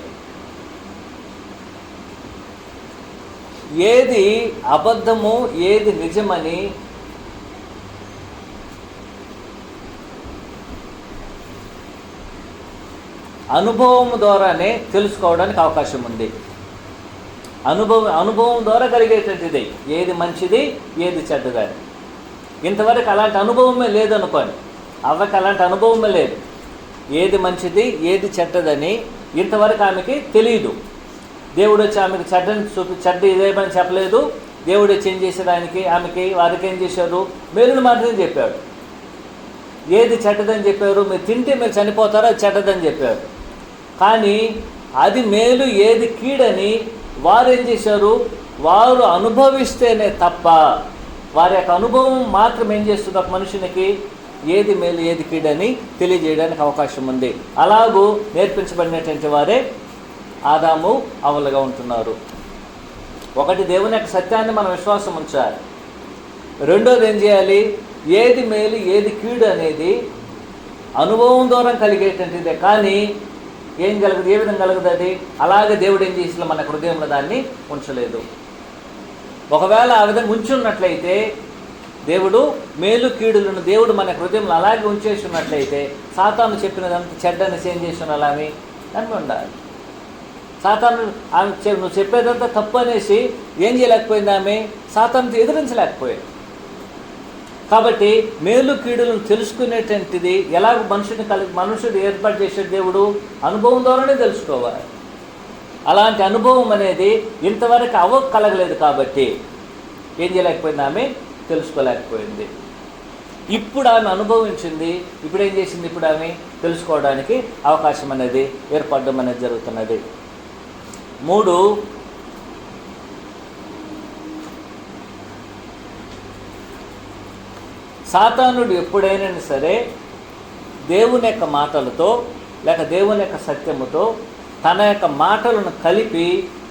ఏది అబద్ధము ఏది నిజమని అనుభవం ద్వారానే తెలుసుకోవడానికి అవకాశం ఉంది. అనుభవం ద్వారా కలిగేటటువంటిది ఏది మంచిది ఏది చెడ్డదని. ఇంతవరకు అలాంటి అనుభవమే లేదనుకోండి. అవ్వకి అలాంటి అనుభవమే లేదు. ఏది మంచిది ఏది చెడ్డదని ఇంతవరకు ఆమెకి తెలియదు. దేవుడు వచ్చి ఆమెకి చెడ్డ ఇదేమని చెప్పలేదు. దేవుడు వచ్చి ఏం చేసేదానికి వారికి ఏం చేశారు? మేలును మాత్రమే చెప్పాడు. ఏది చెడ్డదని చెప్పారు? మీరు తింటే మీరు చనిపోతారో అది చెడ్డదని చెప్పారు. కానీ అది మేలు ఏది కీడని వారు ఏం చేశారు? వారు అనుభవిస్తేనే తప్ప, వారి యొక్క అనుభవం మాత్రం ఏం చేస్తుంది? ఒక మనుషునికి ఏది మేలు ఏది కీడని తెలియజేయడానికి అవకాశం ఉంది. అలాగూ నేర్పించబడినటువంటి వారే ఆదాము అవ్వలుగా ఉంటున్నారు. ఒకటి, దేవుని యొక్క సత్యాన్ని మనం విశ్వాసం ఉంచాలి. రెండోది ఏం చేయాలి? ఏది మేలు ఏది కీడు అనేది అనుభవం ద్వారా కలిగేటువంటిదే. కానీ ఏ విధంగా కలుగుతుంది? అది అలాగే దేవుడు ఏం చేసిన మన హృదయంలో దాన్ని ఉంచలేదు. ఒకవేళ ఆ విధంగా ఉంచున్నట్లయితే, దేవుడు మేలు కీడులను దేవుడు మన హృదయంలో అలాగే ఉంచేసి ఉన్నట్లయితే, సాతాను చెప్పినదంతా చెడ్డని ఏం చేసి ఉండాలి? నమ్మి ఉండాలి. సాతాను నువ్వు చెప్పేదంతా తప్పు అనేసి ఏం చేయలేకపోయింది? ఆమె సాతాను ఎదిరించలేకపోయింది. కాబట్టి మేలు కీడులను తెలుసుకునేటువంటిది ఎలాగ మనుషుడు ఏర్పాటు చేసే దేవుడు అనుభవం ద్వారానే తెలుసుకోవాలి. అలాంటి అనుభవం అనేది ఇంతవరకు అవ్వకు కలగలేదు. కాబట్టి ఏం చేయలేకపోయింది? ఆమె తెలుసుకోలేకపోయింది. ఇప్పుడు ఆమె అనుభవించింది. ఇప్పుడు ఏం చేసింది? ఇప్పుడు ఆమె తెలుసుకోవడానికి అవకాశం అనేది ఏర్పడడం అనేది జరుగుతున్నది. 3, సాతానుడు ఎప్పుడైనా సరే దేవుని యొక్క మాటలతో లేక దేవుని యొక్క సత్యముతో తన యొక్క మాటలను కలిపి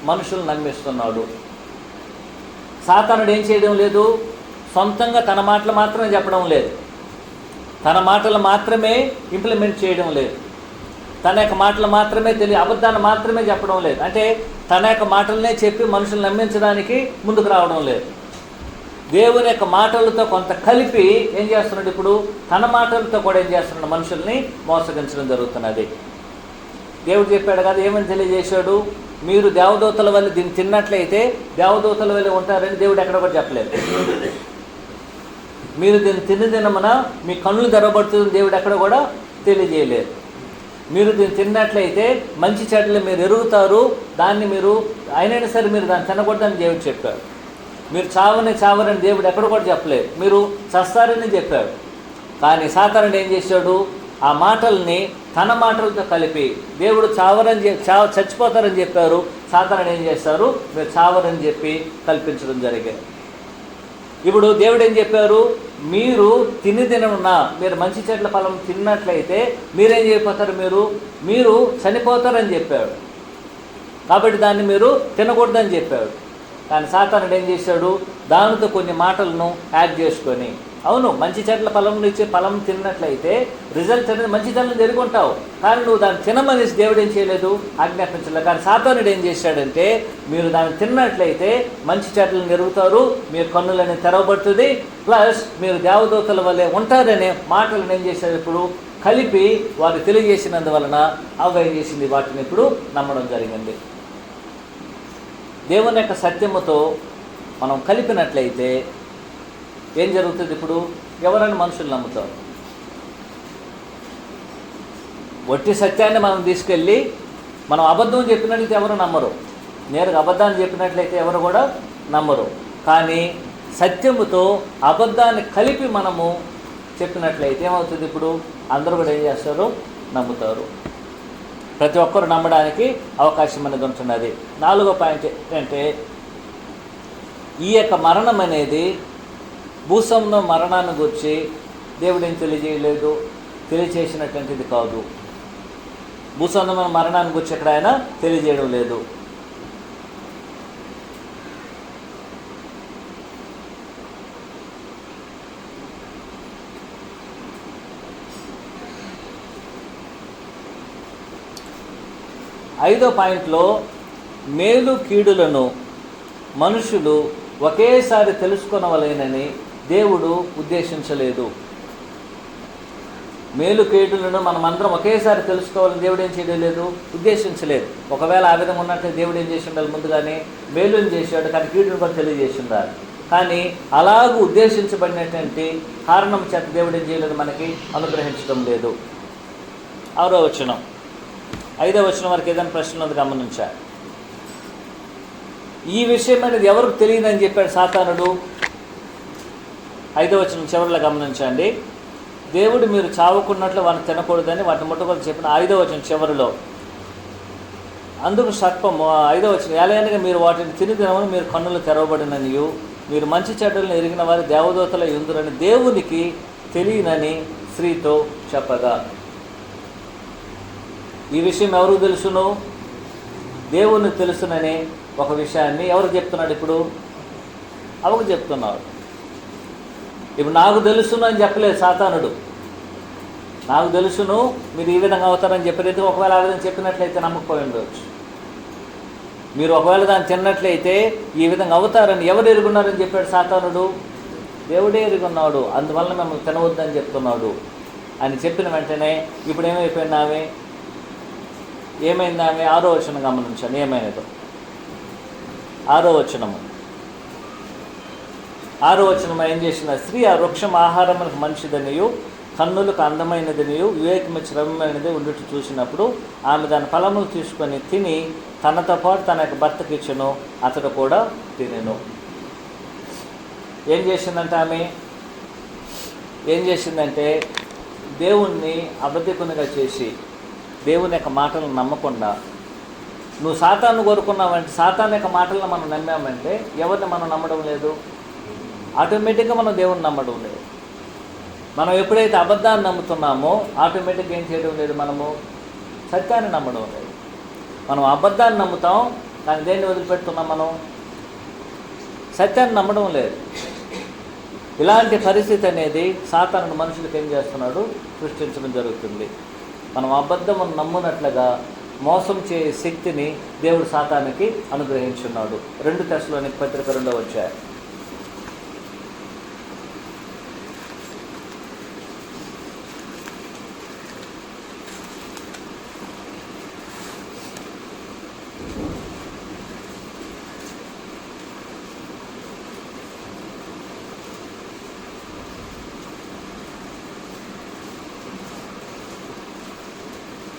మనుషులు నమ్మిస్తున్నాడు. సాతానుడు ఏం చేయడం లేదు? సొంతంగా తన మాటలు మాత్రమే చెప్పడం లేదు. తన మాటలు మాత్రమే ఇంప్లిమెంట్ చేయడం లేదు. తన యొక్క మాటలు మాత్రమే అబద్ధాన్ని మాత్రమే చెప్పడం లేదు. అంటే తన యొక్క మాటలనే చెప్పి మనుషులు నమ్మించడానికి ముందుకు రావడం లేదు. దేవుని యొక్క మాటలతో కొంత కలిపి ఏం చేస్తున్నాడు? ఇప్పుడు తన మాటలతో కూడా ఏం చేస్తున్నాడు? మనుషుల్ని మోసగించడం జరుగుతున్నది. దేవుడు చెప్పాడు కదా, ఏమని తెలియజేశాడు? మీరు దేవదూతల వల్ల దీన్ని తిన్నట్లయితే దేవదూతల వల్ల ఉంటారని దేవుడు ఎక్కడ కూడా చెప్పలేదు. మీరు దీన్ని తినమున మీ కన్నులు తెరవబడుతుందని దేవుడు ఎక్కడ కూడా తెలియజేయలేదు. మీరు దీన్ని తిన్నట్లయితే మంచి చెడ్డలు మీరు ఎరుగుతారు, దాన్ని మీరు అయినా సరే మీరు దాన్ని తినకూడదని దేవుడు చెప్పాడు. మీరు చావరని దేవుడు ఎక్కడ కూడా చెప్పలేదు. మీరు చస్తారని చెప్పాడు. కానీ సాతానుడు ఏం చేశాడు? ఆ మాటల్ని తన మాటలతో కలిపి దేవుడు చచ్చిపోతారని చెప్పారు, సాతానుడు ఏం చేస్తారు, మీరు చావరని చెప్పి కల్పించడం జరిగింది. ఇప్పుడు దేవుడు ఏం చెప్పారు, మీరు తినమున మీరు మంచి చెట్ల ఫలం తిన్నట్లయితే మీరేం చేయకపోతారు, మీరు చనిపోతారని చెప్పాడు. కాబట్టి దాన్ని మీరు తినకూడదని చెప్పాడు. కానీ సాతానుడు ఏం చేశాడు, దానితో కొన్ని మాటలను యాడ్ చేసుకొని, అవును మంచి చెట్ల ఫలం ఇచ్చే ఫలం తిన్నట్లయితే రిజల్ట్ అనేది మంచి చెట్లను జరుగుంటావు, కానీ నువ్వు దాన్ని తినమనేసి దేవుడు ఏం చేయలేదు, ఆజ్ఞాపించలేదు. కానీ సాతానుడు ఏం చేశాడంటే, మీరు దాన్ని తిన్నట్లయితే మంచి చెట్లను ఎరుగుతారు, మీరు కన్నులని తెరవబడుతుంది, ప్లస్ మీరు దేవదూతల వల్లే ఉంటారనే మాటలను ఏం చేశారు ఇప్పుడు కలిపి వారు తెలియజేసినందువలన అవి ఏం చేసింది, వాటిని ఇప్పుడు నమ్మడం జరిగింది. దేవుని యొక్క సత్యముతో మనం కలిపినట్లయితే ఏం జరుగుతుంది, ఇప్పుడు ఎవరైనా మనుషులు నమ్ముతారు. వట్టి సత్యాన్ని మనం తీసుకెళ్ళి మనం అబద్ధం చెప్పినట్లయితే ఎవరు నమ్మరు, నేరుగా అబద్ధాన్ని చెప్పినట్లయితే ఎవరు కూడా నమ్మరు. కానీ సత్యముతో అబద్ధాన్ని కలిపి మనము చెప్పినట్లయితే ఏమవుతుంది, ఇప్పుడు అందరూ కూడా ఏం చేస్తారు, నమ్ముతారు. ప్రతి ఒక్కరు నమ్మడానికి అవకాశం అనేది ఉంటున్నది. 4వ పాయింట్ ఏంటంటే, ఈ యొక్క మరణం అనేది భూసంలో మరణాన్ని గురించి దేవుడు ఏం తెలియజేయలేదు, తెలియచేసినటువంటిది కాదు. భూసంలో మరణాన్ని గురించి ఎక్కడ ఆయన తెలియజేయడం లేదు. ఐదో పాయింట్లో మేలు కీడులను మనుషులు ఒకేసారి తెలుసుకొనవలెనని దేవుడు ఉద్దేశించలేదు. మేలు కీడులను మనమందరం ఒకేసారి తెలుసుకోవాలని దేవుడు ఏం చేయలేదు, ఉద్దేశించలేదు. ఒకవేళ ఆ విధంగా ఉన్నట్టు దేవుడు ఏం చేసి ఉండాలి, ముందుగానే మేలుని చేశాడు, కానీ కీడును కూడా తెలియజేసి ఉండాలి. కానీ అలాగూ ఉద్దేశించబడినటువంటి కారణం చేత దేవుడు ఏం చేయలేదు, మనకి అనుగ్రహించడం లేదు. 6వ వచనం 5వ వచనం వరకు ఏదైనా ప్రశ్నలు ఉంది గమనించారు. ఈ విషయం అనేది ఎవరికి తెలియదని చెప్పాడు సాతానుడు. 5వ వచనం చివరిలో గమనించండి. దేవుడు మీరు చావుకున్నట్లు వాటిని తినకూడదని వాటిని ముట్టకూడదు చెప్పిన 5వ వచనం చివరిలో. అందుకు సర్పము 5వ వచనం, ఎలాగనగా మీరు వాటిని తినమని మీరు కన్నులు తెరవబడిననియు మీరు మంచి చెడ్డలను ఎరిగిన వారి దేవదూతల యుందురని దేవునికి తెలియనని స్త్రీతో చెప్పగా. ఈ విషయం ఎవరికి తెలుసును, దేవునికి తెలుసునని ఒక విషయాన్ని ఎవరు చెప్తున్నాడు, ఇప్పుడు అవకు చెప్తున్నాడు. ఇప్పుడు నాకు తెలుసును అని చెప్పలేదు సాతానుడు. నాకు తెలుసును మీరు ఈ విధంగా అవుతారని చెప్పలేదు. ఒకవేళ ఆ విధంగా చెప్పినట్లయితే నమ్మకపోయి ఉండవచ్చు. మీరు ఒకవేళ దాన్ని తిన్నట్లయితే ఈ విధంగా అవుతారని ఎవరు ఎరుగున్నారని చెప్పాడు సాతానుడు, దేవుడే ఎరుగున్నాడు, అందువల్ల మిమ్మల్ని తినవద్దని చెప్తున్నాడు అని చెప్పిన వెంటనే ఇప్పుడు ఏమైపోయింది ఆమె, ఏమైంది ఆమె 6వ వచనం గమనించండి ఏమైనదో. 6వ వచనము ఏం చేసిన, స్త్రీ ఆ వృక్షం ఆహారములకు మంచిదనియు కన్నులకు అందమైనదనియు వివేకము శ్రమమైనది ఉండుట చూసినప్పుడు ఆమె దాని ఫలములు తీసుకొని తిని తనతో పాటు తన యొక్క భర్తకి ఇచ్చెను, అతడు కూడా తినెను. ఏం చేసిందంటే ఆమె ఏం చేసిందంటే, దేవుణ్ణి అబద్ధికునిగా చేసి దేవుని యొక్క మాటలను నమ్మకుండా, నువ్వు సాతాను కోరుకున్నావంటే సాతాను యొక్క మాటలను మనం నమ్మామంటే ఎవరిని మనం నమ్మడం లేదు, ఆటోమేటిక్గా మనం దేవుని నమ్మడం లేదు. మనం ఎప్పుడైతే అబద్ధాన్ని నమ్ముతున్నామో ఆటోమేటిక్గా ఏం చేయడం లేదు, మనము సత్యాన్ని నమ్మడం లేదు. మనం అబద్ధాన్ని నమ్ముతాం, కానీ దేన్ని వదిలిపెడుతున్నాం, మనం సత్యాన్ని నమ్మడం లేదు. ఇలాంటి పరిస్థితి అనేది సాతానుడు మనుషులకు ఏం చేస్తున్నాడు, సృష్టించడం జరుగుతుంది. మనం అబద్ధము నమ్మునట్లుగా మోసం చే శక్తిని దేవుడు సాతానికి అనుగ్రహించున్నాడు. 2 తెస్సలోనికీ పత్రిక 2వ అధ్యాయం.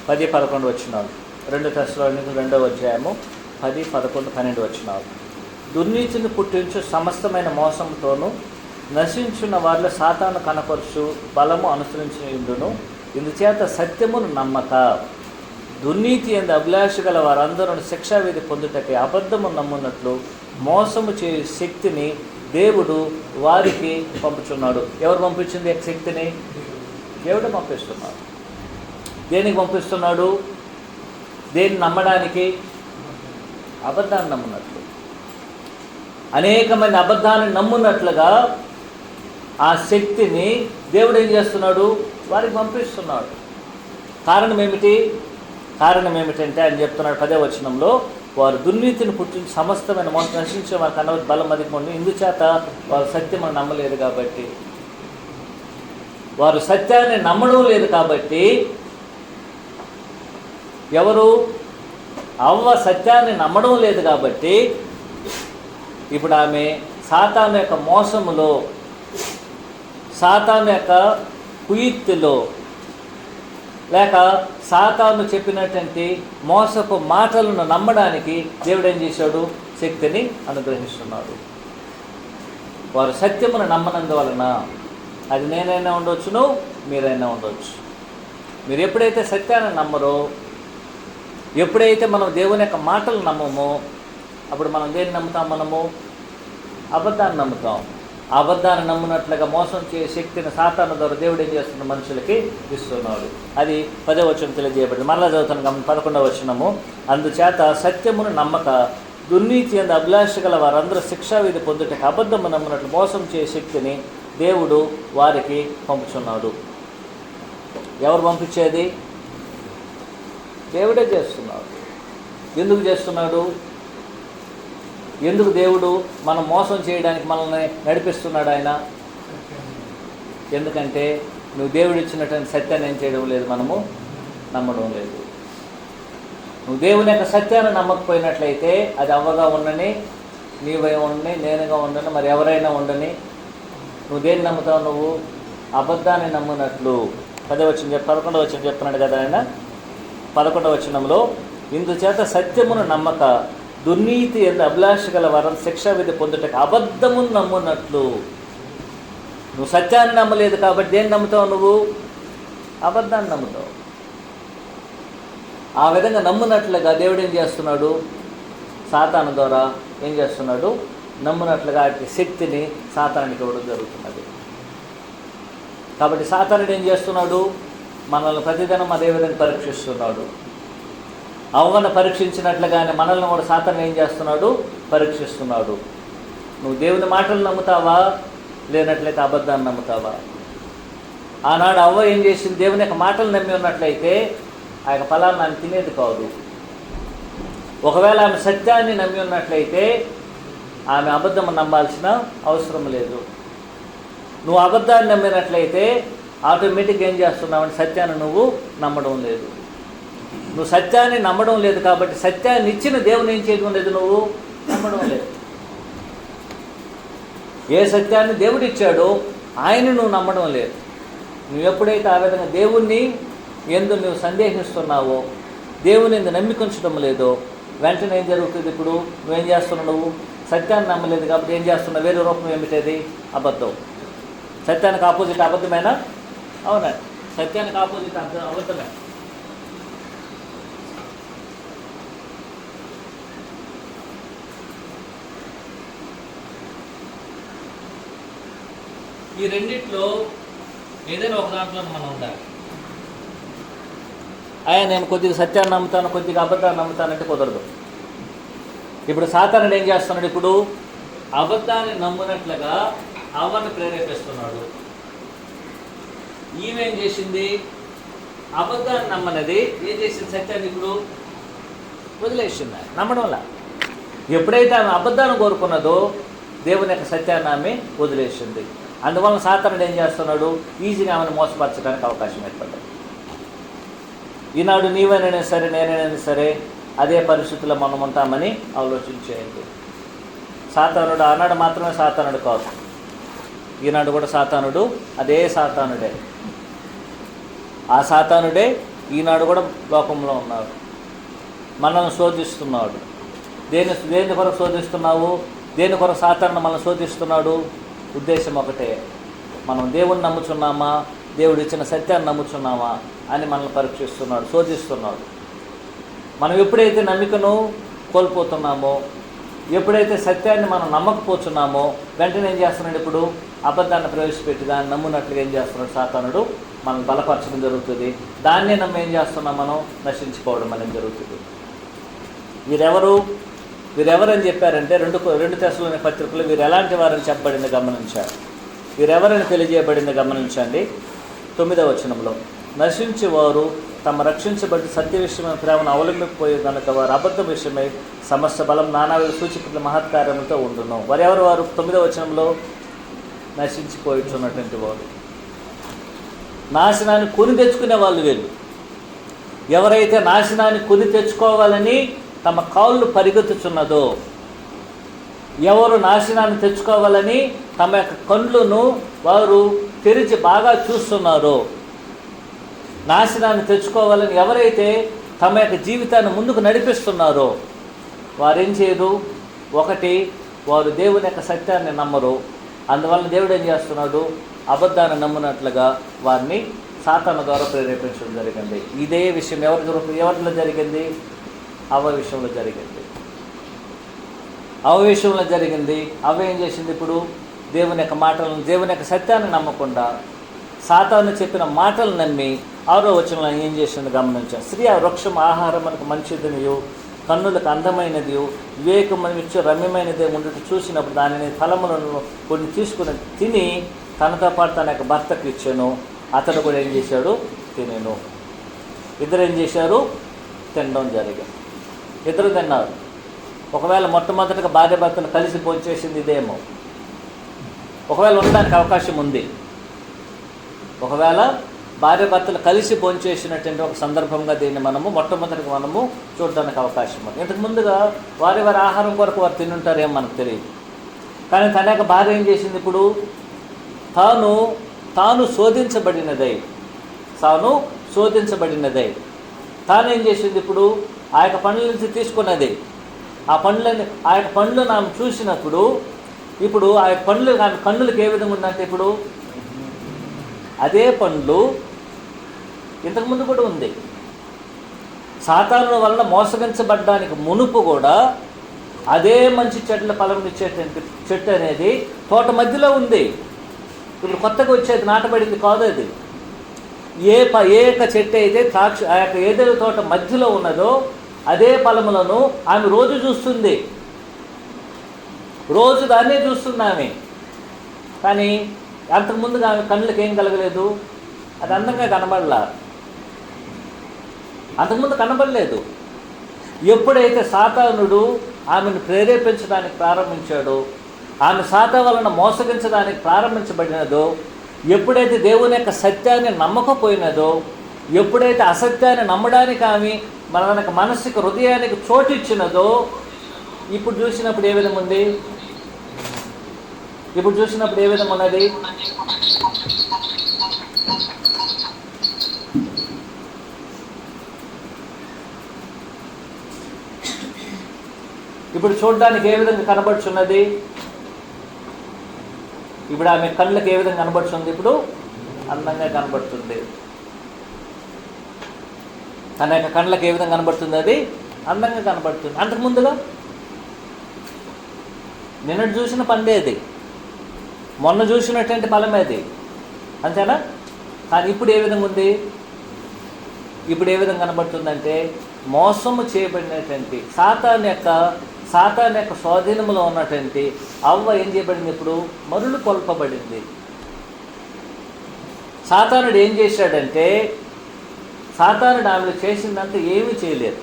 పది 11 వచనాలు. 2 తెస్సలోనికీ 2వ అధ్యాయము 10, 11, 12 వచనాలు. దుర్నీతిని పుట్టించు సమస్తమైన మోసంతోనూ నశించున్న వారిలో సాతాను కనపరుచు బలము అనుసరించును. ఇందుచేత సత్యమును నమ్మక దుర్నీతి ఎందు అభిలాష గల వారందరూ శిక్షావిధి పొందుటకి అబద్ధము నమ్మున్నట్లు మోసము చేయు శక్తిని దేవుడు వారికి పంపుచున్నాడు. ఎవరు పంపించింది శక్తిని? దేవుడు పంపిస్తున్నాడు. దేనికి పంపిస్తున్నాడు? దేన్ని నమ్మడానికి? అబద్ధాన్ని నమ్మున్నట్లు. అనేక మంది అబద్ధాన్ని నమ్మున్నట్లుగా ఆ శక్తిని దేవుడు ఏం చేస్తున్నాడు? వారికి పంపిస్తున్నాడు. కారణం ఏమిటి? కారణం ఏమిటంటే ఆయన చెప్తున్నాడు 10వ వచనంలో, వారు దుర్నీతిని పుట్టించి సమస్తమైన మోసం నశించే వారి కన్నా బలం అధికమండి, ఇందుచేత వారు సత్యమని నమ్మలేదు కాబట్టి. వారు సత్యాన్ని నమ్మడం లేదు కాబట్టి, ఎవరు? అవ్వ సత్యాన్ని నమ్మడం లేదు కాబట్టి ఇప్పుడు ఆమె సాతాను యొక్క మోసములో, సాతాను యొక్క కుయుక్తిలో, లేక సాతాను చెప్పినటువంటి మోసపు మాటలను నమ్మడానికి దేవుడు ఏం చేశాడు? శక్తిని అనుగ్రహిస్తున్నాడు. వారు సత్యమును నమ్మనందువలన, అది నేనైనా ఉండొచ్చును, మీరైనా ఉండొచ్చు. మీరు ఎప్పుడైతే సత్యాన్ని నమ్మరో, ఎప్పుడైతే మనం దేవుని యొక్క మాటలు నమ్మమో, అప్పుడు మనం దేన్ని నమ్ముతాం? మనము అబద్ధాన్ని నమ్ముతాం. అబద్ధాన్ని నమ్మునట్లుగా మోసం చేసే శక్తిని సాతాను ద్వారా దేవుడు ఏం చేస్తున్న మనుషులకి ఇస్తున్నాడు. అది 10వ వచనం తెలియజేయబడింది. మరలా చదువుతాను గమని 11వ వచనము. అందుచేత సత్యమును నమ్మక దుర్నీతి ఎందు అభిలాష గల వారందరూ శిక్షావిధి పొందుటకు అబద్ధము నమ్మునట్లు మోసం చేసే శక్తిని దేవుడు వారికి పంపుచున్నాడు. ఎవరు పంపించేది? దేవుడే చేస్తున్నాడు. ఎందుకు చేస్తున్నాడు? ఎందుకు దేవుడు మనం మోసం చేయడానికి మనల్ని నడిపిస్తున్నాడు ఆయన? ఎందుకంటే నువ్వు దేవుడు ఇచ్చినటువంటి సత్యాన్ని ఏం చేయడం లేదు, మనము నమ్మడం లేదు. నువ్వు దేవుని యొక్క సత్యాన్ని నమ్మకపోయినట్లయితే, అది అవ్వగా ఉండని, నీవై ఉండని, నేనుగా ఉండని, మరి ఎవరైనా ఉండని, నువ్వు దేన్ని నమ్ముతావు? నువ్వు అబద్ధాన్ని నమ్మునట్లు. 11వ వచనం చెప్తున్నాడు కదా ఆయన. 11వ వచనంలో, ఇందుచేత సత్యమును నమ్మక దుర్నీతి ఎందు అభిలాష గల వారిని శిక్షావిధి పొందుటకు అబద్ధమును నమ్మున్నట్లు. నువ్వు సత్యాన్ని నమ్మలేదు కాబట్టి దేన్ని నమ్ముతావు? నువ్వు అబద్ధాన్ని నమ్ముతావు. ఆ విధంగా నమ్మునట్లుగా దేవుడు ఏం చేస్తున్నాడు? సాతాను ద్వారా ఏం చేస్తున్నాడు? నమ్మునట్లుగా శక్తిని సాతానికి ఇవ్వడం జరుగుతున్నది. కాబట్టి సాతానుడు ఏం చేస్తున్నాడు? మనల్ని ప్రతిదినం అదే విధంగా పరీక్షిస్తున్నాడు. అవ్వను పరీక్షించినట్లుగానే మనల్ని కూడా సాతాను ఏం చేస్తున్నాడు? పరీక్షిస్తున్నాడు. నువ్వు దేవుని మాటలు నమ్ముతావా, లేనట్లయితే అబద్ధాన్ని నమ్ముతావా? ఆనాడు అవ్వ ఏం చేసింది? దేవుని యొక్క మాటలు నమ్మి ఉన్నట్లయితే ఆ యొక్క ఫలాన్ని ఆమె తినేది కాదు. ఒకవేళ ఆమె సత్యాన్ని నమ్మి ఉన్నట్లయితే ఆమె అబద్ధం నమ్మాల్సిన అవసరం లేదు. నువ్వు అబద్ధాన్ని నమ్మినట్లయితే ఆటోమేటిక్గా ఏం చేస్తున్నావు? సత్యాన్ని నువ్వు నమ్మడం లేదు. నువ్వు సత్యాన్ని నమ్మడం లేదు కాబట్టి సత్యాన్ని ఇచ్చిన దేవుని ఏం చేయడం లేదు, నువ్వు నమ్మడం లేదు. ఏ సత్యాన్ని దేవుడు ఇచ్చాడో ఆయన నువ్వు నమ్మడం లేదు. నువ్వు ఎప్పుడైతే ఆ విధంగా దేవుణ్ణి ఎందు నువ్వు సందేహిస్తున్నావో, దేవుని ఎందు నమ్మికుంచడం లేదో, వెంటనే ఏం జరుగుతుంది? ఇప్పుడు నువ్వేం చేస్తున్నావు? నువ్వు సత్యాన్ని నమ్మలేదు కాబట్టి ఏం చేస్తున్నావు? వేరే రూపం ఏమిటది? అబద్ధం. సత్యానికి ఆపోజిట్ అబద్ధమేనా? అవునా? సత్యానికి ఆపోజిట్ అబద్ధమే. ఈ రెండిట్లో ఏదైనా ఒక దాంట్లో మనం ఉండాలి. నేను కొద్దిగా సత్యాన్ని నమ్ముతాను, కొద్దిగా అబద్ధాన్ని నమ్ముతానంటే కుదరదు. ఇప్పుడు సాతానుడు ఏం చేస్తున్నాడు? ఇప్పుడు అబద్ధాన్ని నమ్మునట్లుగా అవ్వను ప్రేరేపిస్తున్నాడు. ఈమెం చేసింది? అబద్ధాన్ని నమ్మనది ఏం చేసింది? సత్యాన్ని ఇప్పుడు వదిలేసింది, నమ్మడం వల్ల. ఎప్పుడైతే ఆమె అబద్ధాన్ని కోరుకున్నదో దేవుని యొక్క సత్యాన్ని ఆమె వదిలేసింది. అందువలన సాతానుడు ఏం చేస్తున్నాడు? ఈజీగా ఆమెను మోసపరచడానికి అవకాశం ఏర్పడ్డాడు. ఈనాడు నీవైనా సరే, నేనైనా సరే అదే పరిస్థితుల్లో మనం ఉంటామని ఆలోచించేయండి. సాతానుడు ఆనాడు మాత్రమే సాతానుడు కాదు, ఈనాడు కూడా సాతానుడు అదే సాతానుడే. ఆ సాతానుడే ఈనాడు కూడా లోకంలో ఉన్నాడు, మనల్ని శోధిస్తున్నాడు. దేని కొరకు శోధిస్తున్నావు? దేని కొరకు సాతాను మనల్ని శోధిస్తున్నాడు? ఉద్దేశం ఒకటే, మనం దేవుణ్ణి నమ్ముచున్నామా, దేవుడు ఇచ్చిన సత్యాన్ని నమ్ముచున్నామా అని మనల్ని పరీక్షిస్తున్నాడు, శోధిస్తున్నాడు. మనం ఎప్పుడైతే నమ్మికను కోల్పోతున్నామో, ఎప్పుడైతే సత్యాన్ని మనం నమ్మకపోతున్నామో, వెంటనే ఏం చేస్తున్నాడు? ఇప్పుడు అబద్ధాన్ని ప్రవేశపెట్టి దాన్ని నమ్మునట్లుగా ఏం చేస్తున్నాడు? సాతానుడు మనం బలపరచడం జరుగుతుంది. దాన్నే నమ్మి ఏం చేస్తున్నాం? మనం నశించుకోవడం అనేది జరుగుతుంది. వీరెవరని చెప్పారంటే రెండు తెస్సలోని పత్రికలు వీరు ఎలాంటి వారని చెప్పబడింది గమనించారు. వీరెవరని తెలియజేయబడింది గమనించండి. 9వ వచనంలో, నశించేవారు తమ రక్షించబడి సత్య విషయమైన ప్రేమను అవలంబిపోయే కనుక వారు అబద్ధం విషయమై సమస్త బలం నానావిధ సూచకుల మహత్కార్యంతో ఉండును. వారెవరు వారు? 9వ వచనంలో నశించిపోయిచున్నటువంటి వారు, నాశనాన్ని కొని తెచ్చుకునే వాళ్ళు వీళ్ళు. ఎవరైతే నాశనాన్ని కొని తెచ్చుకోవాలని తమ కాళ్ళు పరిగెత్తుచున్నదో, ఎవరు నాశనాన్ని తెచ్చుకోవాలని తమ యొక్క కళ్ళను వారు తెరిచి బాగా చూస్తున్నారో, నాశనాన్ని తెచ్చుకోవాలని ఎవరైతే తమ యొక్క జీవితాన్ని ముందుకు నడిపిస్తున్నారో వారేం చేయరు? ఒకటి, వారు దేవుని యొక్క సత్యాన్ని నమ్మరు. అందువల్ల దేవుడు ఏం చేస్తున్నాడు? అబద్ధాన్ని నమ్మునట్లుగా వారిని సాతాను ద్వారా ప్రేరేపించడం జరిగింది. ఇదే విషయం ఎవరిలో జరిగింది? అవ్వ విషయంలో జరిగింది. అవ్వ ఏం చేసింది? ఇప్పుడు దేవుని యొక్క మాటలను, దేవుని యొక్క సత్యాన్ని నమ్మకుండా సాతాను చెప్పిన మాటలు నమ్మి 6వ వచనంలో ఏం చేసింది గమనించాం. స్త్రీ ఆ వృక్షం ఆహారం మనకు మంచిదినియు కన్నులకు అందమైనది వివేకమనిచ్చు రమ్యమైనదే ఉండుట చూసినప్పుడు దానిని ఫలములను కొన్ని తీసుకుని తిని తనతో పాటు తన యొక్క భర్తకు ఇచ్చాను. అతడు కూడా ఏం చేశాడు? తినేను. ఇద్దరు ఏం చేశారు? తినడం జరిగింది. ఇద్దరు తిన్నారు. ఒకవేళ మొట్టమొదటిగా భార్య భర్తలు కలిసి భోంచేసింది ఇదేమో. ఒకవేళ ఉండడానికి అవకాశం ఉంది. ఒకవేళ భార్య భర్తలు కలిసి భోంచేసినటువంటి ఒక సందర్భంగా దీన్ని మొట్టమొదటిగా మనము చూడడానికి అవకాశం ఉంది. ఇంతకు ముందుగా వారి ఆహారం కొరకు వారు తినుంటారేమో మనకు తెలియదు. కానీ తన యొక్క భార్య ఏం చేసింది? ఇప్పుడు తాను శోధించబడినదై తాను ఏం చేసింది? ఇప్పుడు ఆ యొక్క పండ్ల నుంచి తీసుకున్నది. ఆ యొక్క పండ్లు ఆమె చూసినప్పుడు, ఇప్పుడు ఆ యొక్క పండ్లు ఆమె కన్నులకు ఏ విధంగా ఉందంటే, ఇప్పుడు అదే పండ్లు ఇంతకుముందు కూడా ఉంది. సాతాను వలన మోసగించబడ్డానికి మునుపు కూడా అదే మంచి చెట్ల ఫలం ఇచ్చేటువంటి చెట్టు అనేది తోట మధ్యలో ఉంది. ఇప్పుడు కొత్తగా వచ్చేది నాటబడింది కాదు. అది ఏ యొక్క చెట్టు అయితే ఆ యొక్క ఏదైతే తోట మధ్యలో ఉన్నదో అదే ఫలములను ఆమె రోజు చూస్తుంది. రోజు దాన్నే చూస్తుంది ఆమె. కానీ అంతకుముందుగా ఆమె కళ్ళకి ఏం కలగలేదు? అది అందంగా అంతకుముందు కనబడలేదు. ఎప్పుడైతే సాతానుడు ఆమెను ప్రేరేపించడానికి ప్రారంభించాడో, ఆమె సాతా వలన మోసగించడానికి ప్రారంభించబడినదో, ఎప్పుడైతే దేవుని యొక్క సత్యాన్ని నమ్మకపోయినదో, ఎప్పుడైతే అసత్యాన్ని నమ్మడానికి ఆమె మనకు మనసుకు హృదయానికి చోటు ఇచ్చినదో, ఇప్పుడు చూసినప్పుడు ఏ విధంగా ఉంది? ఉన్నది? ఇప్పుడు చూడడానికి ఏ విధంగా కనబడుచున్నది? ఇప్పుడు ఆమె కళ్ళకి ఏ విధంగా కనబడుతుంది? ఇప్పుడు అందంగా కనబడుతుంది. తన యొక్క కళ్ళకి ఏ విధంగా కనబడుతుంది? అది అందంగా కనబడుతుంది. అంతకుముందుగా నిన్నటి చూసిన పండే అది, మొన్న చూసినటువంటి ఫలమే అది, అంతేనా? కానీ ఇప్పుడు ఏ విధంగా ఉంది? ఇప్పుడు ఏ విధంగా కనబడుతుందంటే, మోసము చేయబడినటువంటి సాతాను యొక్క స్వాధీనంలో ఉన్నటువంటి అవ్వ ఏం చేయబడింది? ఇప్పుడు మరులు కొల్పబడింది. సాతానుడు ఏం చేశాడంటే, సాతానుడు ఆమెను చేసిందంతా ఏమీ చేయలేదు.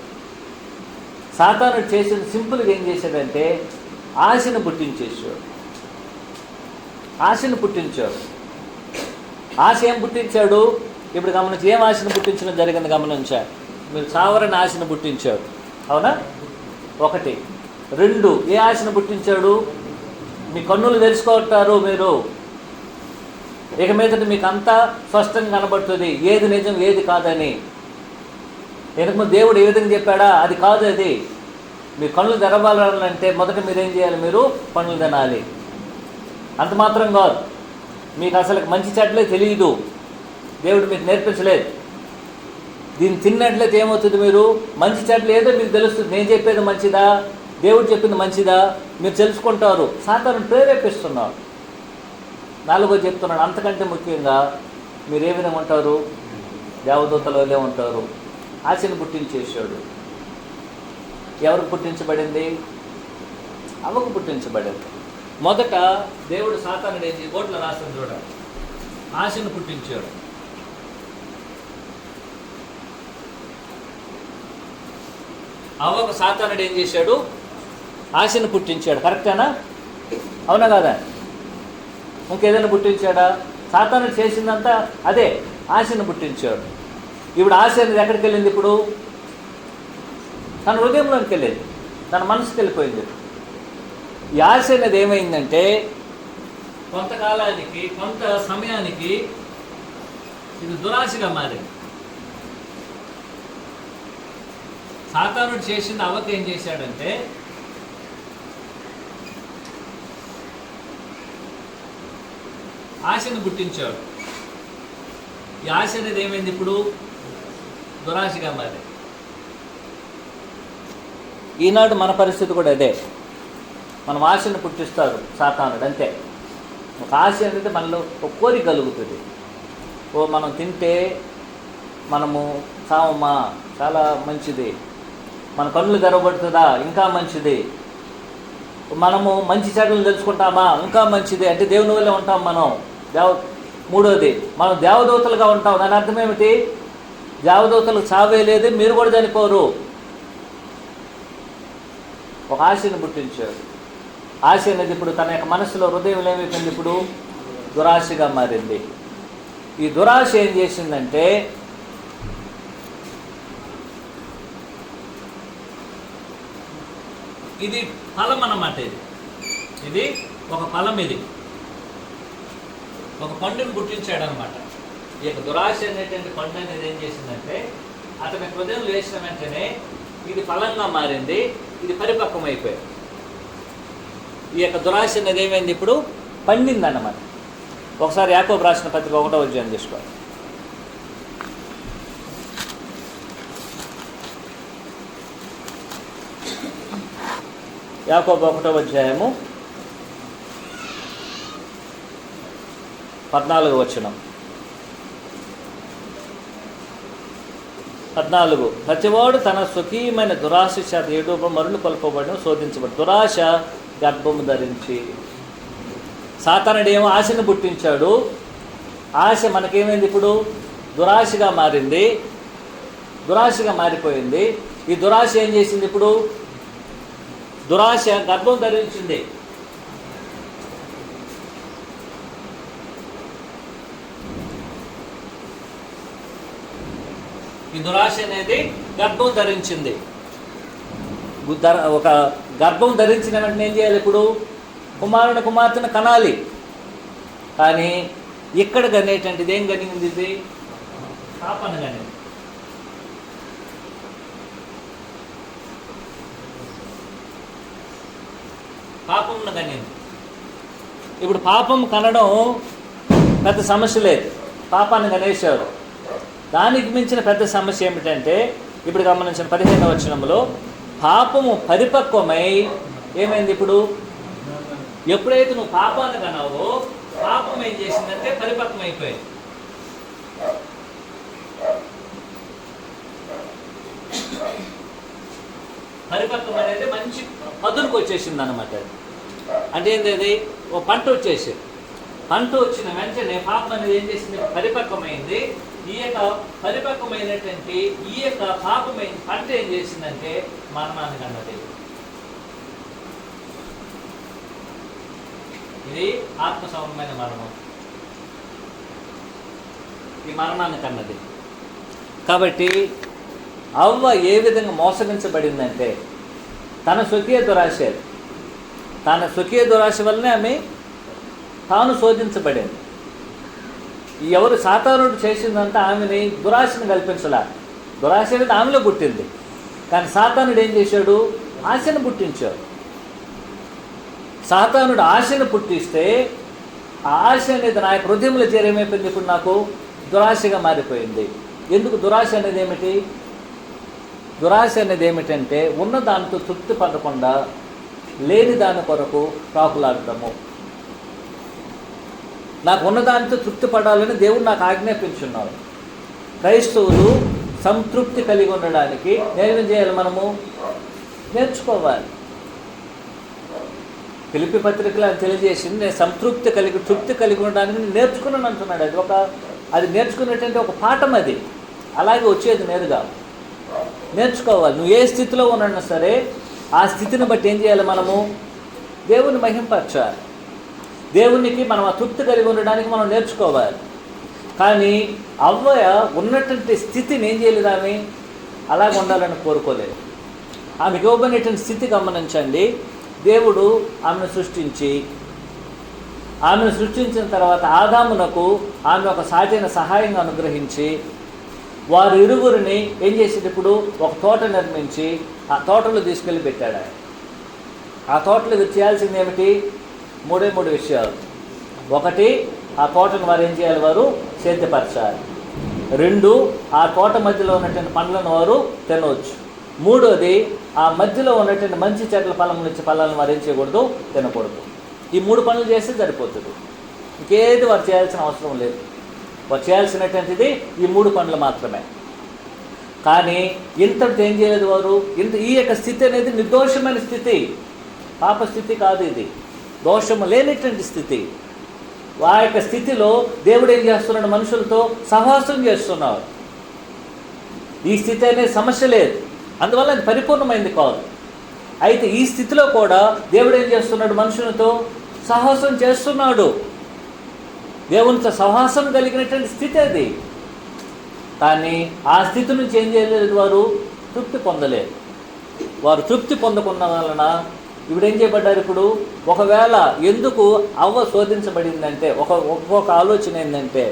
సాతానుడు చేసిన సింపుల్గా ఏం చేశాడంటే ఆశను పుట్టించాడు. ఆశ ఏం పుట్టించాడు? ఇప్పుడు గమనించి ఏం ఆశను పుట్టించడం జరిగింది గమనించారు. మీరు చావరని ఆశను పుట్టించాడు, అవునా? 1. 2, ఏ ఆశను పుట్టించాడు? మీ కన్నులు తెలుసుకుంటారు మీరు. ఇక మీదట మీకు అంతా స్పష్టంగా కనబడుతుంది ఏది నిజం ఏది కాదని. ఇంతకుముందు దేవుడు ఏ విధంగా చెప్పాడా? అది కాదు. అది మీ కన్నులు తెరవాలంటే మొదట మీరేం చేయాలి? మీరు పండ్లు తినాలి. అంత మాత్రం కాదు, మీకు అసలు మంచి చెడ్లే తెలియదు. దేవుడు మీకు నేర్పించలేదు. దీన్ని తిన్నట్లయితే ఏమవుతుంది, మీరు మంచి చెడ్డలు ఏదో మీకు తెలుస్తుంది. నేను చెప్పేది మంచిదా, దేవుడు చెప్పింది మంచిదా మీరు తెలుసుకుంటారు. సాతాను ప్రేరేపిస్తున్నారు. 4వ చెప్తున్నాడు, అంతకంటే ముఖ్యంగా మీరు ఏ విధంగా ఉంటారు, దేవదూతల వల్లే ఉంటారు. ఆశను పుట్టించేసాడు. ఎవరికి పుట్టించబడింది? అవ్వకు పుట్టించబడింది. మొదట దేవుడు సాతానుడు ఏంటి, బోట్లో రాసిన చూడండి, ఆశను పుట్టించాడు. అవ్వకు సాతానుడు ఏం చేశాడు, ఆశను పుట్టించాడు. కరెక్టేనా, అవునా కాదా? ఇంకేదైనా పుట్టించాడా? సాతానుడు చేసిందంతా అదే, ఆశను పుట్టించాడు. ఇప్పుడు ఆశ అనేది ఎక్కడికి వెళ్ళింది? ఇప్పుడు తన హృదయంలోకి వెళ్ళింది, తన మనసుకి వెళ్ళిపోయింది. ఈ ఆశ అనేది ఏమైందంటే కొంతకాలానికి, కొంత సమయానికి ఇది దురాశగా మారింది. సాతానుడు చేసింది అవ్వకి ఏం చేశాడంటే, ఆశను పుట్టించాడు. ఈ ఆశ అనేది ఏమైంది? ఇప్పుడు దురాశగా మారింది. ఈనాడు మన పరిస్థితి కూడా అదే. మనం ఆశను పుట్టిస్తారు సాతానుడు, అంతే. ఒక ఆశ అనేది మనలో ఒక కోరిక కలుగుతుంది. మనం తింటే మనము సామమ్మా చాలా మంచిది, మన కన్నులు తెరవబడుతుందా ఇంకా మంచిది, మనము మంచి చెడ్డలు తెలుసుకుంటామా ఇంకా మంచిది, అంటే దేవుని వల్లే ఉంటాం మనం. మూడోది, మనం దేవదూతలుగా ఉంటాం. దాని అర్థం ఏమిటి? దేవదూతలకు చావే లేదు, మీరు కూడా చనిపోరు. ఒక ఆశను పుట్టించాడు. ఆశ అనేది ఇప్పుడు తన యొక్క మనసులో, హృదయంలో ఏమైపోయింది? ఇప్పుడు దురాశగా మారింది. ఈ దురాశ ఏం చేసిందంటే ఇది ఫలం అన్నమాట. ఇది ఒక ఫలం, ఇది ఒక పండును పుట్టించాడు అనమాట. ఈ యొక్క దురాశ అనేటువంటి పండు అనేది ఏం చేసిందంటే అతని హృదయంలో వేసిన వెంటనే ఇది ఫలంగా మారింది, ఇది పరిపక్వం అయిపోయింది. ఈ యొక్క దురాశ అనేది ఏమైంది? ఇప్పుడు పండింది అన్నమాట. ఒకసారి యాకోబు రాసిన పత్రిక 1వ అధ్యాయం తీసుకోవాలి. యాకోబు 1వ అధ్యాయము 14వ వచనం. 14 ప్రతివాడు తన స్వకీయమైన దురాశ చేత ఏడోప మరులు కొల్పబడిన శోధించబడి దురాశ గర్భము ధరించి. సాతానుడేమో ఆశను పుట్టించాడు. ఆశ మనకేమైంది? ఇప్పుడు దురాశగా మారింది, దురాశగా మారిపోయింది. ఈ దురాశ ఏం చేసింది? ఇప్పుడు దురాశ గర్భం ధరించింది. ఈ దురాశ అనేది గర్భం ధరించింది. ఒక గర్భం ధరించిన వెంటనే ఏం చేయాలి? ఇప్పుడు కుమారుని కుమార్తెను కనాలి. కానీ ఇక్కడ కనేటువంటిది ఏం కనిగింది? ఇది పాపను కనింది. పాపమును కనింది. ఇప్పుడు పాపం కనడం పెద్ద సమస్య లేదు, పాపాన్ని కనేశారు. దానికి మించిన పెద్ద సమస్య ఏమిటంటే ఇప్పుడు గమనించిన 15వ వచనంలో పాపము పరిపక్వమై ఏమైంది? ఇప్పుడు ఎప్పుడైతే నువ్వు పాపాన్ని కన్నావో పాపం ఏం చేసిందంటే పరిపక్వం అయిపోయింది. పరిపక్వం అనేది మంచి పదునుకు వచ్చేసింది అన్నమాట. అంటే ఏంటది? ఓ పంట వచ్చేసింది. పంట వచ్చిన వెంటనే పాపం అనేది ఏం చేసింది? పరిపక్వమైంది. ఈ యొక్క పరిపక్వమైనటువంటి ఈ యొక్క పాపమైన పంట ఏం చేసిందంటే మరణానికి అన్నది. ఇది ఆత్మ సంబంధమైన మరణం. ఈ మరణానికి అన్నది. కాబట్టి అవ్వ ఏ విధంగా మోసగించబడిందంటే తన స్వకీయ దురాశ వల్లనే ఆమె తాను శోధించబడింది. ఎవరు సాతానుడు చేసిందంటే ఆమెని దురాశను కల్పించలే. దురాశ అనేది ఆమెలో పుట్టింది. కానీ సాతానుడు ఏం చేశాడు? ఆశను పుట్టించాడు. సాతానుడు ఆశను పుట్టిస్తే ఆ ఆశ అనేది నా యొక్క హృదయంలో చేరేమైపోయింది? ఇప్పుడు నాకు దురాశగా మారిపోయింది. ఎందుకు దురాశ అనేది ఏమిటి? దురాశ అనేది ఏమిటంటే ఉన్న దానితో తృప్తి పడకుండా లేని దాని కొరకు ప్రాకులాడటము. నాకు ఉన్నదానితో తృప్తి పడాలని దేవుడు నాకు ఆజ్ఞాపించున్నాడు. క్రైస్తవులు సంతృప్తి కలిగి ఉండడానికి నేనేం చేయాలి? మనము నేర్చుకోవాలి. ఫిలిప్పీ పత్రికలో అని తెలియజేసింది, నేను తృప్తి కలిగి ఉండడానికి నేర్చుకున్నాను అంటున్నాడు. అది నేర్చుకునేటంటే ఒక పాఠం. అది అలాగే వచ్చేది నేరుగా నేర్చుకోవాలి. నువ్వు ఏ స్థితిలో ఉన్నా సరే ఆ స్థితిని బట్టి ఏం చేయాలి? మనము దేవుని మహింపరచాలి. దేవునికి మనం ఆ తృప్తి కలిగి ఉండడానికి మనం నేర్చుకోవాలి. కానీ అవ్వయ ఉన్నటువంటి స్థితిని ఏం చేయలేదు, ఆమె అలాగ ఉండాలని కోరుకోలేదు. ఆమెకు ఇవ్వబడినటువంటి స్థితి గమనించండి. దేవుడు ఆమెను సృష్టించిన తర్వాత ఆదామునకు ఆమె ఒక సాటైన సహాయంగా అనుగ్రహించి వారు ఇరువురిని ఏం చేసేది? ఇప్పుడు ఒక తోట నిర్మించి ఆ తోటలో తీసుకెళ్ళి పెట్టాడు. ఆ తోటలో చేయాల్సింది ఏమిటి? మూడు విషయాలు. ఒకటి, ఆ తోటను వారు ఏం చేయాలి? వారు సేద్యపరచాలి. 2, ఆ తోట మధ్యలో ఉన్నటువంటి పండ్లను వారు తినవచ్చు. 3, ఆ మధ్యలో ఉన్నటువంటి మంచి చెట్ల ఫలాలను వారు ఏం చేయకూడదు? తినకూడదు. ఈ 3 పనులు చేస్తే సరిపోతుంది. ఇంకేది వారు చేయాల్సిన అవసరం లేదు. వారు చేయాల్సినటువంటిది ఈ 3 పనులు మాత్రమే. కానీ ఇంతటితో ఏం చేయలేదు వారు. ఈ యొక్క స్థితి అనేది నిర్దోషమైన స్థితి, పాప స్థితి కాదు. ఇది దోషము లేనిటువంటి స్థితి. ఆ యొక్క స్థితిలో దేవుడు ఏం చేస్తున్నాడు? మనుషులతో సహవాసం చేస్తున్నాడు. ఈ స్థితి అనేది సమస్య లేదు, అందువల్ల అది పరిపూర్ణమైంది కాదు. అయితే ఈ స్థితిలో కూడా దేవుడు ఏం చేస్తున్నాడు? మనుషులతో సహవాసం చేస్తున్నాడు. దేవునితో సహవాసం కలిగినటువంటి స్థితి అది. కానీ ఆ స్థితి నుంచి ఏం చేయలేదు? వారు తృప్తి పొందలేదు. వారు తృప్తి పొందకున్న వలన ఇప్పుడు ఏం చేయబడ్డారు? ఇప్పుడు ఒకవేళ ఎందుకు అవ్వ శోధించబడిందంటే ఒక్కొక్క ఆలోచన ఏంటంటే,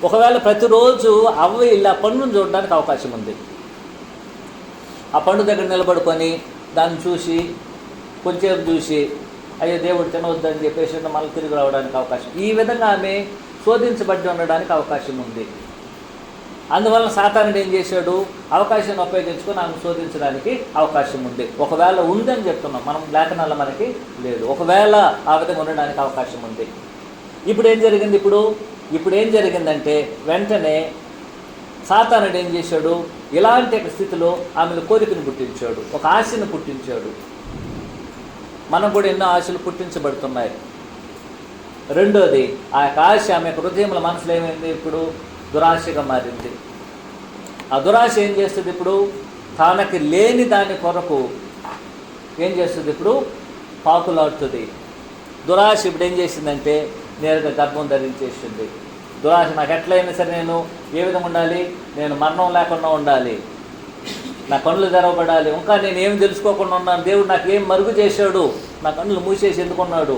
ఒకవేళ ప్రతిరోజు అవ్వ ఇలా పండును చూడడానికి అవకాశం ఉంది. ఆ పండు దగ్గర నిలబడుకొని దాన్ని చూసి కొంచెంసేపు చూసి అయ్యో దేవుడు తినవద్దని చెప్పేసి మళ్ళీ తిరిగి రావడానికి అవకాశం. ఈ విధంగా ఆమె శోధించబడి ఉండడానికి అవకాశం ఉంది. అందువల్ల సాతానుడు ఏం చేశాడు? అవకాశాన్ని ఉపయోగించుకొని ఆమె శోధించడానికి అవకాశం ఉంది. ఒకవేళ ఉందని చెప్తున్నాం మనం, లేఖనాల్లో మనకి లేదు. ఒకవేళ ఆ విధంగా ఉండడానికి అవకాశం ఉంది. ఇప్పుడు ఏం జరిగిందంటే వెంటనే సాతానుడు ఏం చేశాడు? ఇలాంటి స్థితిలో ఆమెను కోరికను పుట్టించాడు, ఒక ఆశను పుట్టించాడు. మనం కూడా ఎన్నో ఆశలు పుట్టించబడుతున్నాయి. రెండోది, ఆ యొక్క ఆశ ఆమె హృదయంలో మనసులో ఏమైంది? ఇప్పుడు దురాశగా మారింది. ఆ దురాశ ఏం చేస్తుంది? ఇప్పుడు తనకి లేని దాని కొరకు ఏం చేస్తుంది? ఇప్పుడు పాకులాడుతుంది. దురాశ ఇప్పుడు ఏం చేసిందంటే నేరుగా గర్భం ధరించేసింది. దురాశ నాకు ఎట్లయినా సరే నేను ఏ విధంగా ఉండాలి? నేను మరణం లేకుండా ఉండాలి, నా కన్నులు తెరవబడాలి. ఇంకా నేను ఏం తెలుసుకోకుండా ఉన్నాను, దేవుడు నాకు ఏం మరుగు చేశాడు, నా కన్నులు మూసేసి ఎందుకున్నాడు,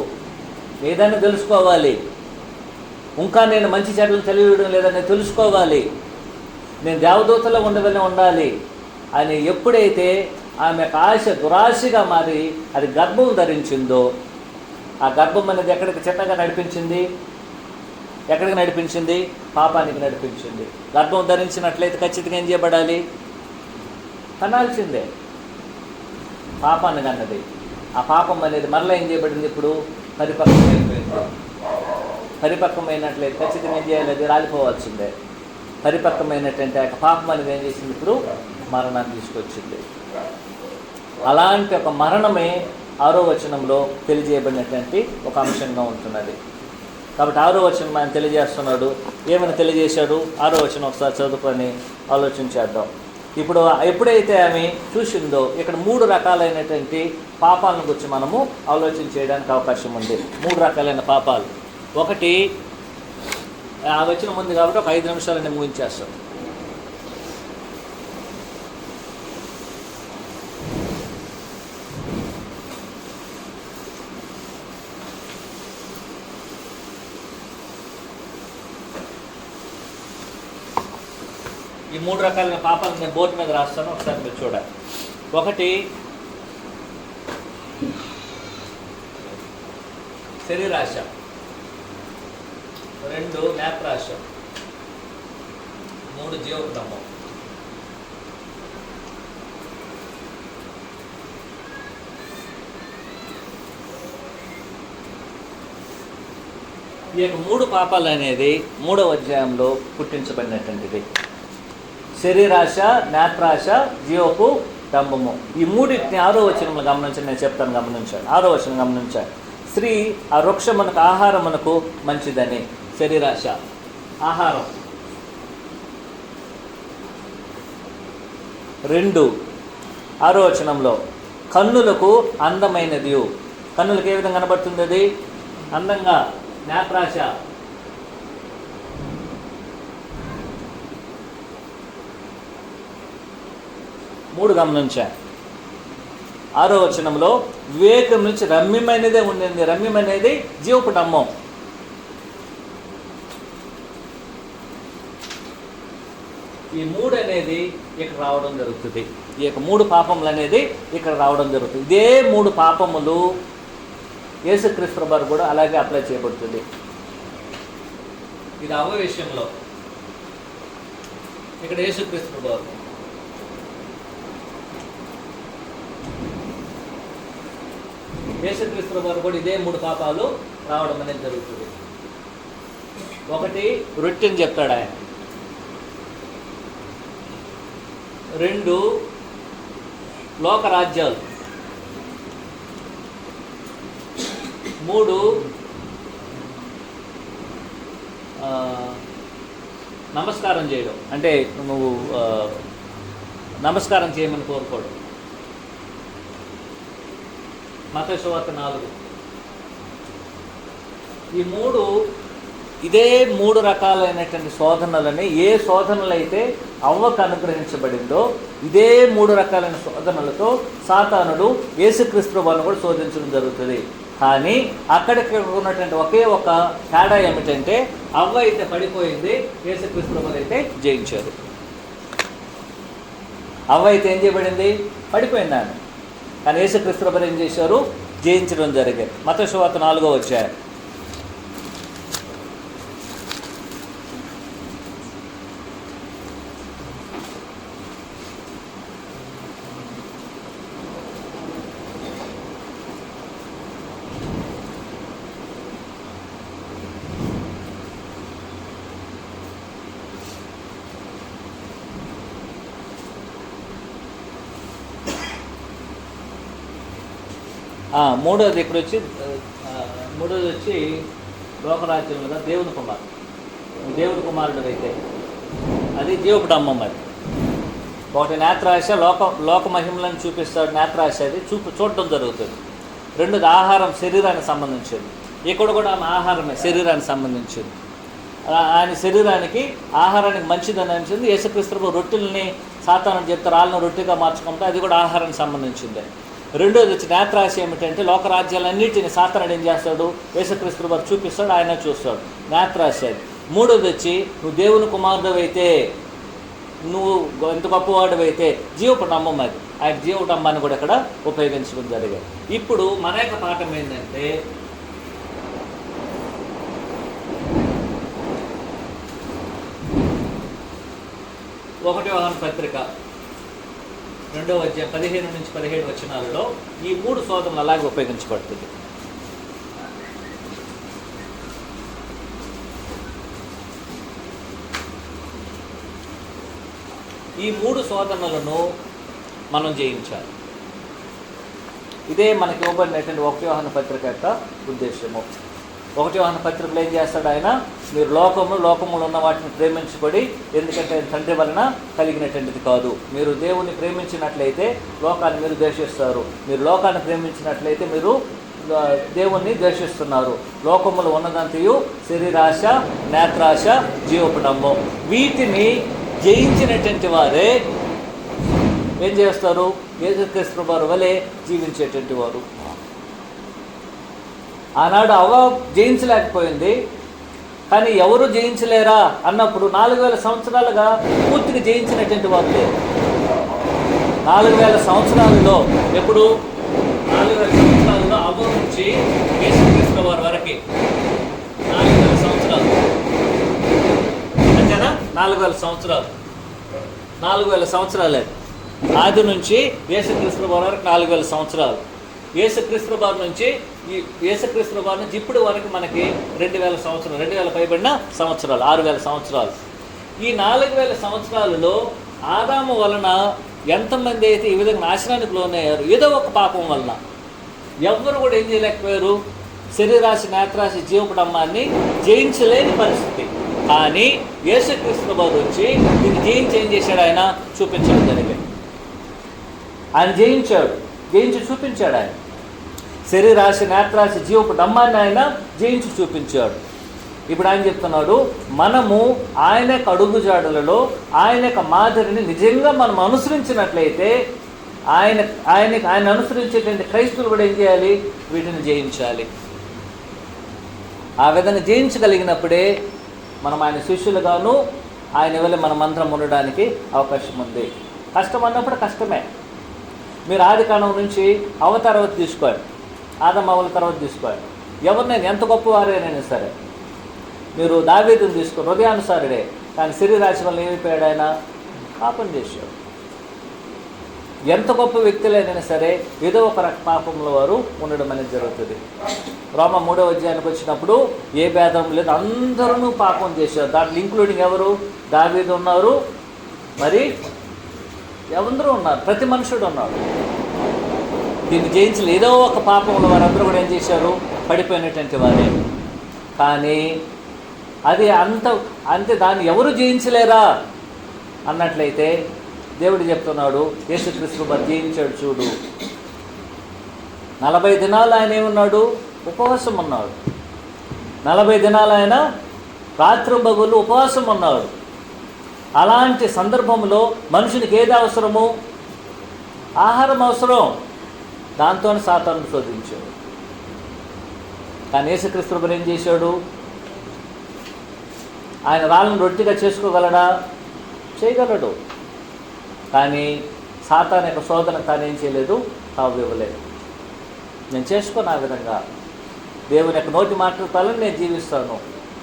ఏదైనా తెలుసుకోవాలి. ఇంకా నేను మంచి చెడ్డలు తెలియడం లేదని తెలుసుకోవాలి, నేను దేవదూతలో ఉండాలి అని ఎప్పుడైతే ఆమె ఆశ దురాశగా మారి అది గర్భం ధరించిందో, ఆ గర్భం అనేది ఎక్కడికి చిన్నగా నడిపించింది? ఎక్కడికి నడిపించింది? పాపానికి నడిపించింది. గర్భం ధరించినట్లయితే ఖచ్చితంగా ఏం చేయబడాలి? కనాల్సిందే. పాపాన్ని కన్నది. ఆ పాపం అనేది మరలా ఏం చేయబడింది? ఇప్పుడు పరిపక్వమైపోయింది. పరిపక్వమైనట్లయితే ఖచ్చితంగా ఏం చేయాలి? అది రాలిపోవాల్సిందే. పరిపక్వమైనటువంటి ఆ పాపం అనేది ఏం చేసింది? ఇప్పుడు మరణాన్ని తీసుకొచ్చింది. అలాంటి ఒక మరణమే 6వ వచనంలో తెలియజేయబడినటువంటి ఒక అంశంగా ఉంటున్నది. కాబట్టి 6వ వచనం ఆయన తెలియజేస్తున్నాడు. ఏమని తెలియజేశాడు? 6వ వచనం ఒకసారి చదువుకొని ఆలోచన చేద్దాం. ఇప్పుడు ఎప్పుడైతే ఆమె చూసిందో ఇక్కడ 3 రకాలైనటువంటి పాపాలను గురించి మనము ఆలోచన చేయడానికి అవకాశం ఉంది. 3 రకాలైన పాపాలు. ఒకటి, ఆ వచనం ఉంది కాబట్టి ఒక 5 నిమిషాలు నేను ముగించేస్తాం. ఈ 3 రకాలైన పాపాలను నేను బోర్డు మీద రాస్తాను, ఒకసారి మీరు చూడాలి. ఒకటి, శరీరాశ. 2, నేత్రాశ. మూడు జీవకుటంబం. ఈ యొక్క మూడు పాపాలు అనేది 3వ అధ్యాయంలో పుట్టించబడినటువంటిది. శరీరాశ, నేత్రాశ, జీవపు డంబము. ఈ మూడింటిని 6వ వచనంలో గమనించండి, నేను చెప్తాను, గమనించాను. 6వ వచనం గమనించాను. స్త్రీ ఆ వృక్షమునకు ఆహారమునకు మంచిదని. శరీరాశ ఆహారం. 2 6వ వచనంలో కన్నులకు అందమైనది. కన్నులకు ఏ విధంగా కనబడుతుంది? అది అందంగా. నేత్రాశ 3 గమనించా. 6వ వచనంలో వివేకం నుంచి రమ్యమైనదే ఉండింది. రమ్యమనేది జీవపుటంబం. ఈ 3 అనేది ఇక్కడ రావడం జరుగుతుంది. ఈ యొక్క 3 పాపములు అనేది ఇక్కడ రావడం జరుగుతుంది. ఇదే 3 పాపములు యేసుక్రీస్తు ప్రభువు కూడా అలాగే అప్లై చేయబడుతుంది. ఇది అవ్వ విషయంలో, ఇక్కడ యేసుక్రీస్తు ప్రభువు. యేసుక్రీస్తు ప్రభువు కూడా ఇదే 3 పాపాలు రావడం అనేది జరుగుతుంది. 1 రొట్టెని చెప్తాడు ఆయన. 2 లోకరాజ్యాలు. 3 నమస్కారం చేయడం, అంటే నువ్వు నమస్కారం చేయమని కోరుకోవడం. మత్తయి సువార్త 4. ఈ 3 ఇదే 3 రకాలైనటువంటి శోధనలని, ఏ శోధనలు అయితే అవ్వకు అనుగ్రహించబడిందో ఇదే 3 రకాలైన శోధనలతో సాతానుడు యేసుక్రీస్తు ప్రభువును కూడా శోధించడం జరుగుతుంది. కానీ అక్కడికి ఉన్నటువంటి ఒకే ఒక తేడా ఏమిటంటే, అవ్వ అయితే పడిపోయింది, యేసుక్రీస్తు ప్రభువు అయితే జయించారు. అవ్వ అయితే ఏం చేయబడింది? పడిపోయింది ఆమె. కానీ యేసుక్రీస్తు ప్రభువు ఏం చేశారు? జయించడం జరిగింది. మత్తయి సువార్త 4వ అధ్యాయం. మూడోది ఇక్కడ వచ్చి మూడోది వచ్చి లోకరాజ్యంలో దేవుని కుమారుడు. దేవుని కుమారుడు అయితే అది జీవపుటంబం. అది ఒకటి నేత్రాశ, లోక మహిమలను చూపిస్తాడు. నేత్రాశ అది చూడటం జరుగుతుంది. 2ది ఆహారం, శరీరానికి సంబంధించింది. ఇక్కడ కూడా ఆమె ఆహారమే, శరీరానికి సంబంధించింది. ఆయన శరీరానికి ఆహారానికి మంచిదని అనిపించింది. యేసుక్రీస్తు రొట్టెల్ని సాతాను చెప్తే రాళ్ళను రొట్టెగా మార్చుకుంటే అది కూడా ఆహారానికి సంబంధించింది. 2ది వచ్చి నేత్రాశ ఏమిటంటే, లోకరాజ్యాలన్నిటిని సాతానుడు ఏం చేస్తాడు? యేసుక్రీస్తు వారు చూపిస్తాడు, ఆయన చూస్తాడు. నేత్రాశ అది. 3ది వచ్చి నువ్వు దేవుని కుమారుడు అయితే, నువ్వు ఎంత గొప్పవాడు అయితే జీవపుటంబం. అది ఆ జీవపుటంబాన్ని కూడా ఇక్కడ ఉపయోగించడం జరిగింది. ఇప్పుడు మన యొక్క పాఠం ఏంటంటే, ఒకటి యోహాను పత్రిక 2వ అధ్యాయం 15 నుంచి 17 వచనాలలో ఈ 3 శోధనలు అలాగే ఉపయోగించబడుతుంది. ఈ 3 శోధనలను మనం జయించాలి. ఇదే మనకి ఇవ్వబడినటువంటి 1 యోహాను పత్రిక యొక్క ఉద్దేశము. 1 యోహాను పత్రికలో ఏం చేస్తాడు ఆయన? మీరు లోకములో ఉన్న వాటిని ప్రేమించబడి, ఎందుకంటే తండ్రి వలన కలిగినటువంటిది కాదు. మీరు దేవుని ప్రేమించినట్లయితే లోకాన్ని మీరు ద్వేషిస్తారు. మీరు లోకాన్ని ప్రేమించినట్లయితే మీరు దేవుణ్ణి ద్వేషిస్తున్నారు. లోకములు ఉన్నదంతయు శరీరాశ, నేత్రాశ, జీవపుటంబం. వీటిని జయించినటువంటి వారే ఏం చేస్తారు? యేసుక్రీస్తు ప్రభువు వలె జీవించేటువంటి వారు. ఆనాడు అవ్వ జయించలేకపోయింది, కానీ ఎవరు జయించలేరా అన్నప్పుడు 4000 సంవత్సరాలుగా పూర్తిగా జయించినటువంటి వారు లేరు. 4000 సంవత్సరాలలో, ఎప్పుడు 4000 సంవత్సరాలలో అవ్వ నుంచి యేసుక్రీస్తు వారి వరకు 4000 సంవత్సరాలు, అంతేనా? 4000 సంవత్సరాలు. 4000 సంవత్సరాలే. ఆది నుంచి యేసుక్రీస్తు వరకు 4000 సంవత్సరాలు. యేసుక్రీస్తు వారి నుంచి ఇప్పుడు వరకు మనకి 2000 సంవత్సరాలు, 2000 పైబడిన సంవత్సరాలు, 6000 సంవత్సరాలు. ఈ 4000 సంవత్సరాలలో ఆదాము వలన ఎంతమంది అయితే ఈ విధంగా నాశనానికి లోనయ్యారు, ఏదో ఒక పాపం వలన. ఎవ్వరు కూడా ఏం చేయలేకపోయారు, శరీరాశి, నేత్రాశి, జీవపడమ్మాన్ని జయించలేని పరిస్థితి. కానీ యేసుక్రీస్తు వారు వచ్చి దీన్ని జయించి ఏం చేశాడు, ఆయన చూపించడం జరిగింది. ఆయన జయించి చూపించాడు. ఆయన శరీరాశి, నేత్రాశి, జీవపు డమ్మాన్ని ఆయన జయించి చూపించాడు. ఇప్పుడు ఆయన చెప్తున్నాడు, మనము ఆయన యొక్క అడుగుజాడలలో ఆయన యొక్క మాదిరిని నిజంగా మనం అనుసరించినట్లయితే ఆయన అనుసరించేటువంటి క్రైస్తవులు కూడా ఏం చేయాలి, వీటిని జయించాలి. ఆ విధంగా జయించగలిగినప్పుడే మనం ఆయన శిష్యులుగాను ఆయన వల్ల మన మంత్రం ఉండడానికి అవకాశం ఉంది. కష్టం అన్నప్పుడు కష్టమే. మీరు ఆది కాండం నుంచి అవ తర్వాత తీసుకోండి, ఆదం అవ్వల తర్వాత తీసుకోండి. ఎవరినైనా ఎంత గొప్పవారైనా సరే, మీరు దావీదుని తీసుకోండి, హృదయానుసారుడే, కానీ శరీరాశి వల్ల ఏమైపోయాడు, ఆయన పాపం చేశాడు. ఎంత గొప్ప వ్యక్తులైనా సరే ఏదో ఒక పాపంలో వారు ఉండడం అనేది జరుగుతుంది. రోమ 3వ అధ్యాయానికి వచ్చినప్పుడు ఏ భేదం లేదు, అందరూ పాపం చేశారు. దాంట్లో ఇంక్లూడింగ్ ఎవరు, దావీదు ఉన్నారు, మరి ఎవరందరూ ఉన్నారు, ప్రతి మనుషుడు ఉన్నాడు. దీన్ని జయించలే, ఏదో ఒక పాపంలో వారందరూ కూడా ఏం చేశారు, పడిపోయినటువంటి వారే. కానీ అది అంతే దాన్ని ఎవరు జయించలేరా అన్నట్లయితే దేవుడు చెప్తున్నాడు, యేసుక్రీస్తు వారు జయించాడు చూడు. 40 దినాలు ఆయన ఏమున్నాడు, ఉపవాసం ఉన్నాడు. 40 దినాలు ఆయన రాత్రింబగళ్ళు ఉపవాసం ఉన్నాడు. అలాంటి సందర్భంలో మనుషునికి ఏది అవసరము, ఆహారం అవసరం. దాంతో సాతాను శోధించాడు. కానీ యేసుక్రీస్తు వారు ఏం చేశాడు, ఆయన రాళ్ళను రొట్టిగా చేసుకోగలడా, చేయగలడు. కానీ సాతాను యొక్క శోధన తానేం చేయలేదు, తావు ఇవ్వలేదు. నేను చేసుకోను ఆ విధంగా, దేవుని యొక్క నోటి మాట్లాడతాలని నేను జీవిస్తాను,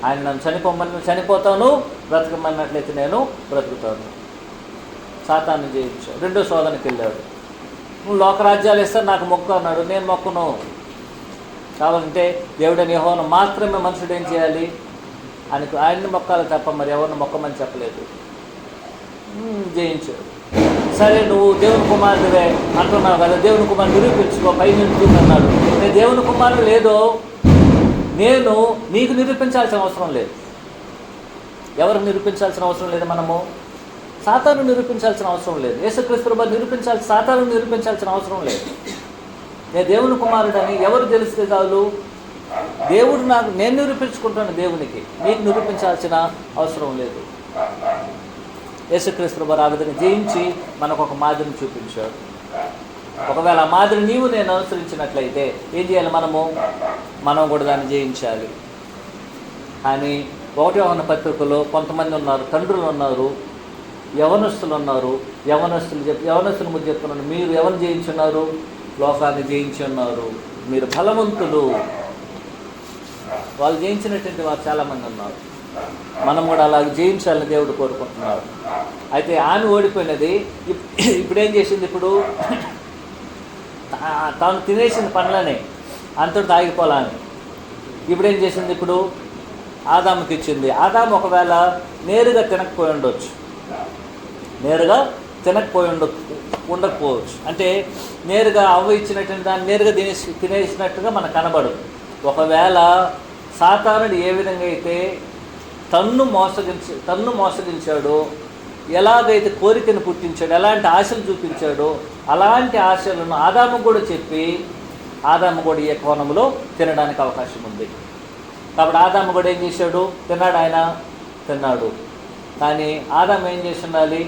ఆయన నన్ను చనిపోమని చనిపోతాను, బ్రతకమన్నట్లయితే నేను బ్రతుకుతాను. సాతాను జయించాడు. రెండో శోధనకి వెళ్ళాడు. నువ్వు లోకరాజ్యాలు ఇస్తా నాకు మొక్కు అన్నాడు, నేను మొక్కును. కావాలంటే దేవుడని యెహోవాను మాత్రమే మనుషుడు ఏం చేయాలి, ఆయన్ని మొక్కాలి తప్ప మరి ఎవరిని మొక్కమని చెప్పలేదు. జయించాడు. సరే నువ్వు దేవుని కుమారుడివే అంటున్నావు కదా, దేవుని కుమారుడు నిరూపించుకో, పై నుంచి అన్నాడు. నేను దేవుని కుమారుడు లేదో నేను నీకు నిరూపించాల్సిన అవసరం లేదు. ఎవరు నిరూపించాల్సిన అవసరం లేదు, మనము సాతాను నిరూపించాల్సిన అవసరం లేదు. యేసుక్రీస్తు వారు సాతాను నిరూపించాల్సిన అవసరం లేదు. నేను దేవుని కుమారుడని ఎవరు తెలిస్తే చాలు, దేవుడు నేను నిరూపించుకుంటాను దేవునికి, నీకు నిరూపించాల్సిన అవసరం లేదు. యేసుక్రీస్తు వారు ఆ విధంగా జయించి మనకు ఒక మాదిరిని చూపించాడు. ఒకవేళ ఆ మాదిరి నీవు నేను అనుసరించినట్లయితే ఏం చేయాలి, మనం కూడా దాన్ని జయించాలి. కానీ 1వ యోహాను పత్రికలో కొంతమంది ఉన్నారు, తండ్రులు ఉన్నారు, యవనస్తులు ఉన్నారు. యవనస్తుల ముందు చెప్తున్నాను, మీరు ఎవరిని జయించున్నారు, లోకాన్ని జయించి ఉన్నారు, మీరు బలవంతులు. వాళ్ళు జయించినటువంటి వారు చాలామంది ఉన్నారు. మనం కూడా అలాగే జయించాలని దేవుడు కోరుకుంటున్నారు. అయితే ఆమె ఓడిపోయినది. ఇప్పుడేం చేసింది, ఇప్పుడు తాను తినేసిన పనులనే అంతటితో ఆగిపోలాని ఇప్పుడేం చేసింది, ఇప్పుడు ఆదాముకి ఇచ్చింది. ఆదాము ఒకవేళ నేరుగా తినకపోయి ఉండకపోవచ్చు. అంటే నేరుగా అవ్వ ఇచ్చినటువంటి దాన్ని నేరుగా తినేసినట్టుగా మనకు కనబడదు. ఒకవేళ సాతానుడు ఏ విధంగా అయితే తన్ను మోసగించాడో, ఎలాగైతే కోరికను పుట్టించాడో, ఎలాంటి ఆశలు చూపించాడో, అలాంటి ఆశలను ఆదాము కూడా చెప్పి ఆదాము కూడా ఈ కోణంలో తినడానికి అవకాశం ఉంది. కాబట్టి ఆదాము కూడా ఏం చేశాడు, తిన్నాడు. కానీ ఆదాము ఏం చేసి ఉండాలి,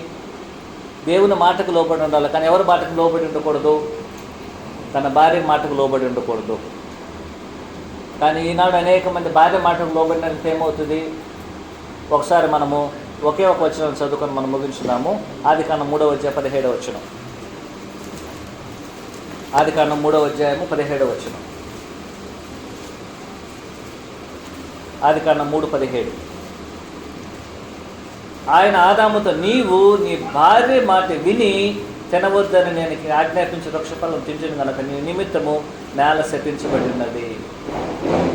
దేవుని మాటకు లోబడి ఉండాలి. కానీ ఎవరి మాటకు లోబడి ఉండకూడదు, తన భార్య మాటకు లోబడి ఉండకూడదు. కానీ ఈనాడు అనేక మంది భార్య మాటకు లోబడినందుకు ఏమవుతుంది, ఒకసారి మనము ఒకే ఒక వచనం చదువుకొని మనం ముగించున్నాము. ఆదికాండం 3వ అధ్యాయం 17వ వచనం. ఆదికాండం 3వ అధ్యాయము 17వ వచనం. ఆదికాండం 3:17. ఆయన ఆదాముతో, నీవు నీ భార్య మాట విని తినవద్దని నేను ఆజ్ఞాపించి వృక్షఫలం తింటును కనుక నీ నిమిత్తము నేల శపించబడి ఉన్నది.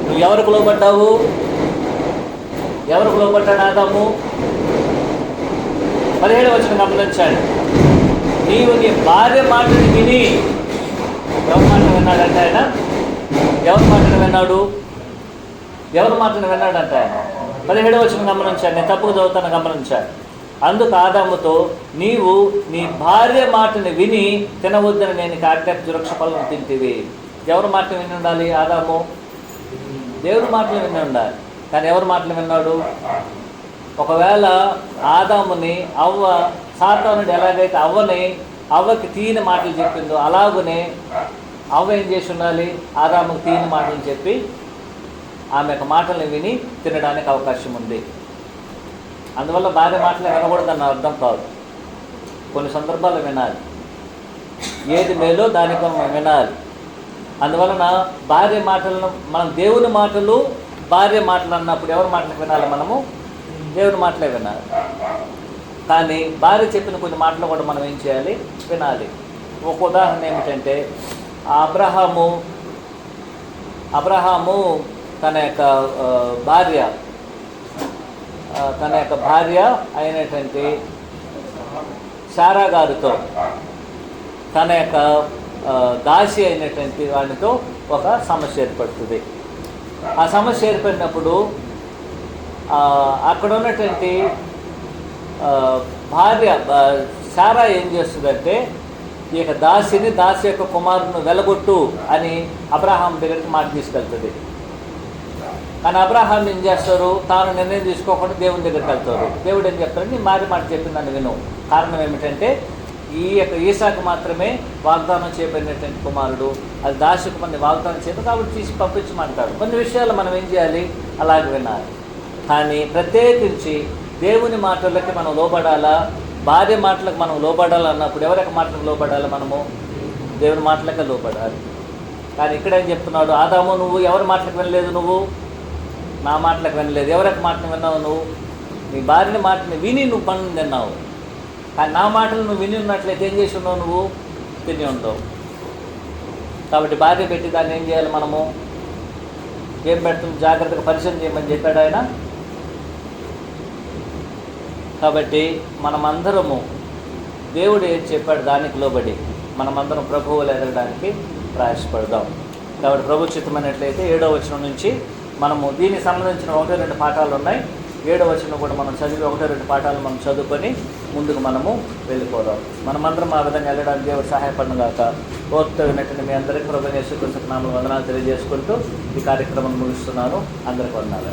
నువ్వు ఎవరికి లోబడ్డావు? ఎవరికి లోబడ్డాడు ఆదాము? 17వ వచనం గమనించాడు. నీవు నీ భార్య మాటని విని, ఎవరి మాటను విన్నాడంటే ఆయన? ఎవరి మాటను విన్నాడు? ఎవరి మాటను విన్నాడంటే ఆయన 17వ వచనం గమనించాడు. నేను తప్పుకు చదువుతాను, గమనించాడు. అందుకు ఆదాముతో, నీవు నీ భార్య మాటని విని తినవద్దని నేను ఆజ్ఞాపించి వృక్షఫలం తింటివి. ఎవరి మాటలు విని ఉండాలి ఆదాము? దేవుడి మాటలు విని ఉండాలి. కానీ ఎవరి మాటలు విన్నాడు? ఒకవేళ ఆదాముని అవ్వ, సాతానుడు ఎలాగైతే అవ్వకి తీయని మాటలు చెప్పిందో అలాగనే అవ్వ ఏం చేసి ఉండాలి? ఆదాముకు తీయని మాటలు చెప్పి ఆమె యొక్క మాటల్ని విని తినడానికి అవకాశం ఉంది. అందువల్ల భార్య మాటలు వినకూడదన్న అర్థం కాదు. కొన్ని సందర్భాలు వినాలి. ఏది మేలో దానికి మనం వినాలి. అందువలన భార్య మాటలను, మనం దేవుని మాటలు భార్య మాటలు అన్నప్పుడు ఎవరి మాటలు వినాలి? మనము దేవుని మాటలే వినాలి. కానీ భార్య చెప్పిన కొన్ని మాటలు కూడా మనం ఏం చేయాలి? వినాలి. ఒక ఉదాహరణ ఏమిటంటే, అబ్రహాము తన యొక్క భార్య అయినటువంటి శారా గారితో, తన యొక్క దాసి అయినటువంటి వాడితో ఒక సమస్య ఏర్పడుతుంది. ఆ సమస్య ఏర్పడినప్పుడు అక్కడ ఉన్నటువంటి భార్య శారా ఏం చేస్తుందంటే, ఈ యొక్క దాసి యొక్క కుమారుని వెలగొట్టు అని అబ్రహాం దగ్గరికి మాట తీసుకెళ్తుంది. కానీ అబ్రహాం ఏం చేస్తారు? తాను నిర్ణయం తీసుకోకుండా దేవుని దగ్గరికి వెళ్తారు. దేవుడు ఏం చెప్తారు? నీ భార్య మాట చెప్పిందని విను. కారణం ఏమిటంటే, ఈ యొక్క ఈసాకు మాత్రమే వాగ్దానం చేయబడినటువంటి కుమారుడు, అది దాసికు మంది వాగ్దానం చేయదు కాబట్టి తీసి పంపించమంటాడు. కొన్ని విషయాలు మనం ఏం చేయాలి? అలాగే వినాలి. కానీ ప్రత్యేకించి దేవుని మాటలకి మనం లోబడాలా, భార్య మాటలకు మనం లోబడాలి అన్నప్పుడు ఎవరి మాటలకు లోబడాలి? మనము దేవుని మాటలకే లోబడాలి. కానీ ఇక్కడ ఏం చెప్తున్నాడు? ఆదాము, నువ్వు ఎవరి మాటలకు వినలేదు, నువ్వు నా మాటలకు వినలేదు. ఎవరికి మాటను విన్నావు? నువ్వు నీ భార్యని మాటని విని నువ్వు పనులు తిన్నావు. కానీ నా మాటలు నువ్వు విని ఉన్నట్లయితే ఏం చేసి ఉన్నావు? నువ్వు తిని ఉండవు. కాబట్టి భార్య పెట్టి దాన్ని ఏం చేయాలి? మనము ఏం పెడుతుంది? జాగ్రత్తగా పరిశీలన చేయమని చెప్పాడు ఆయన. కాబట్టి మనమందరము దేవుడు ఏం చెప్పాడు దానికి లోబడి మనమందరం ప్రభువులు ఎదగడానికి ప్రయాసపడదాం. కాబట్టి ప్రభు చిత్తమైనట్లయితే 7వ వచనం నుంచి మనము దీనికి సంబంధించిన 1-2 పాఠాలు ఉన్నాయి. 7వ వచనం కూడా మనం చదివి 1-2 పాఠాలు మనం చదువుకొని ముందుకు మనము వెళ్ళిపోదాం. మనమందరం ఆ విధంగా వెళ్ళడానికి దేవుడు సహాయపడను గాక. కోరుతున్నట్టు మీ అందరికీ ప్రభువైన యేసుక్రీస్తు నామములో వందనాలు తెలియజేసుకుంటూ ఈ కార్యక్రమం ముగిస్తున్నాను. అందరికీ వందనాలు.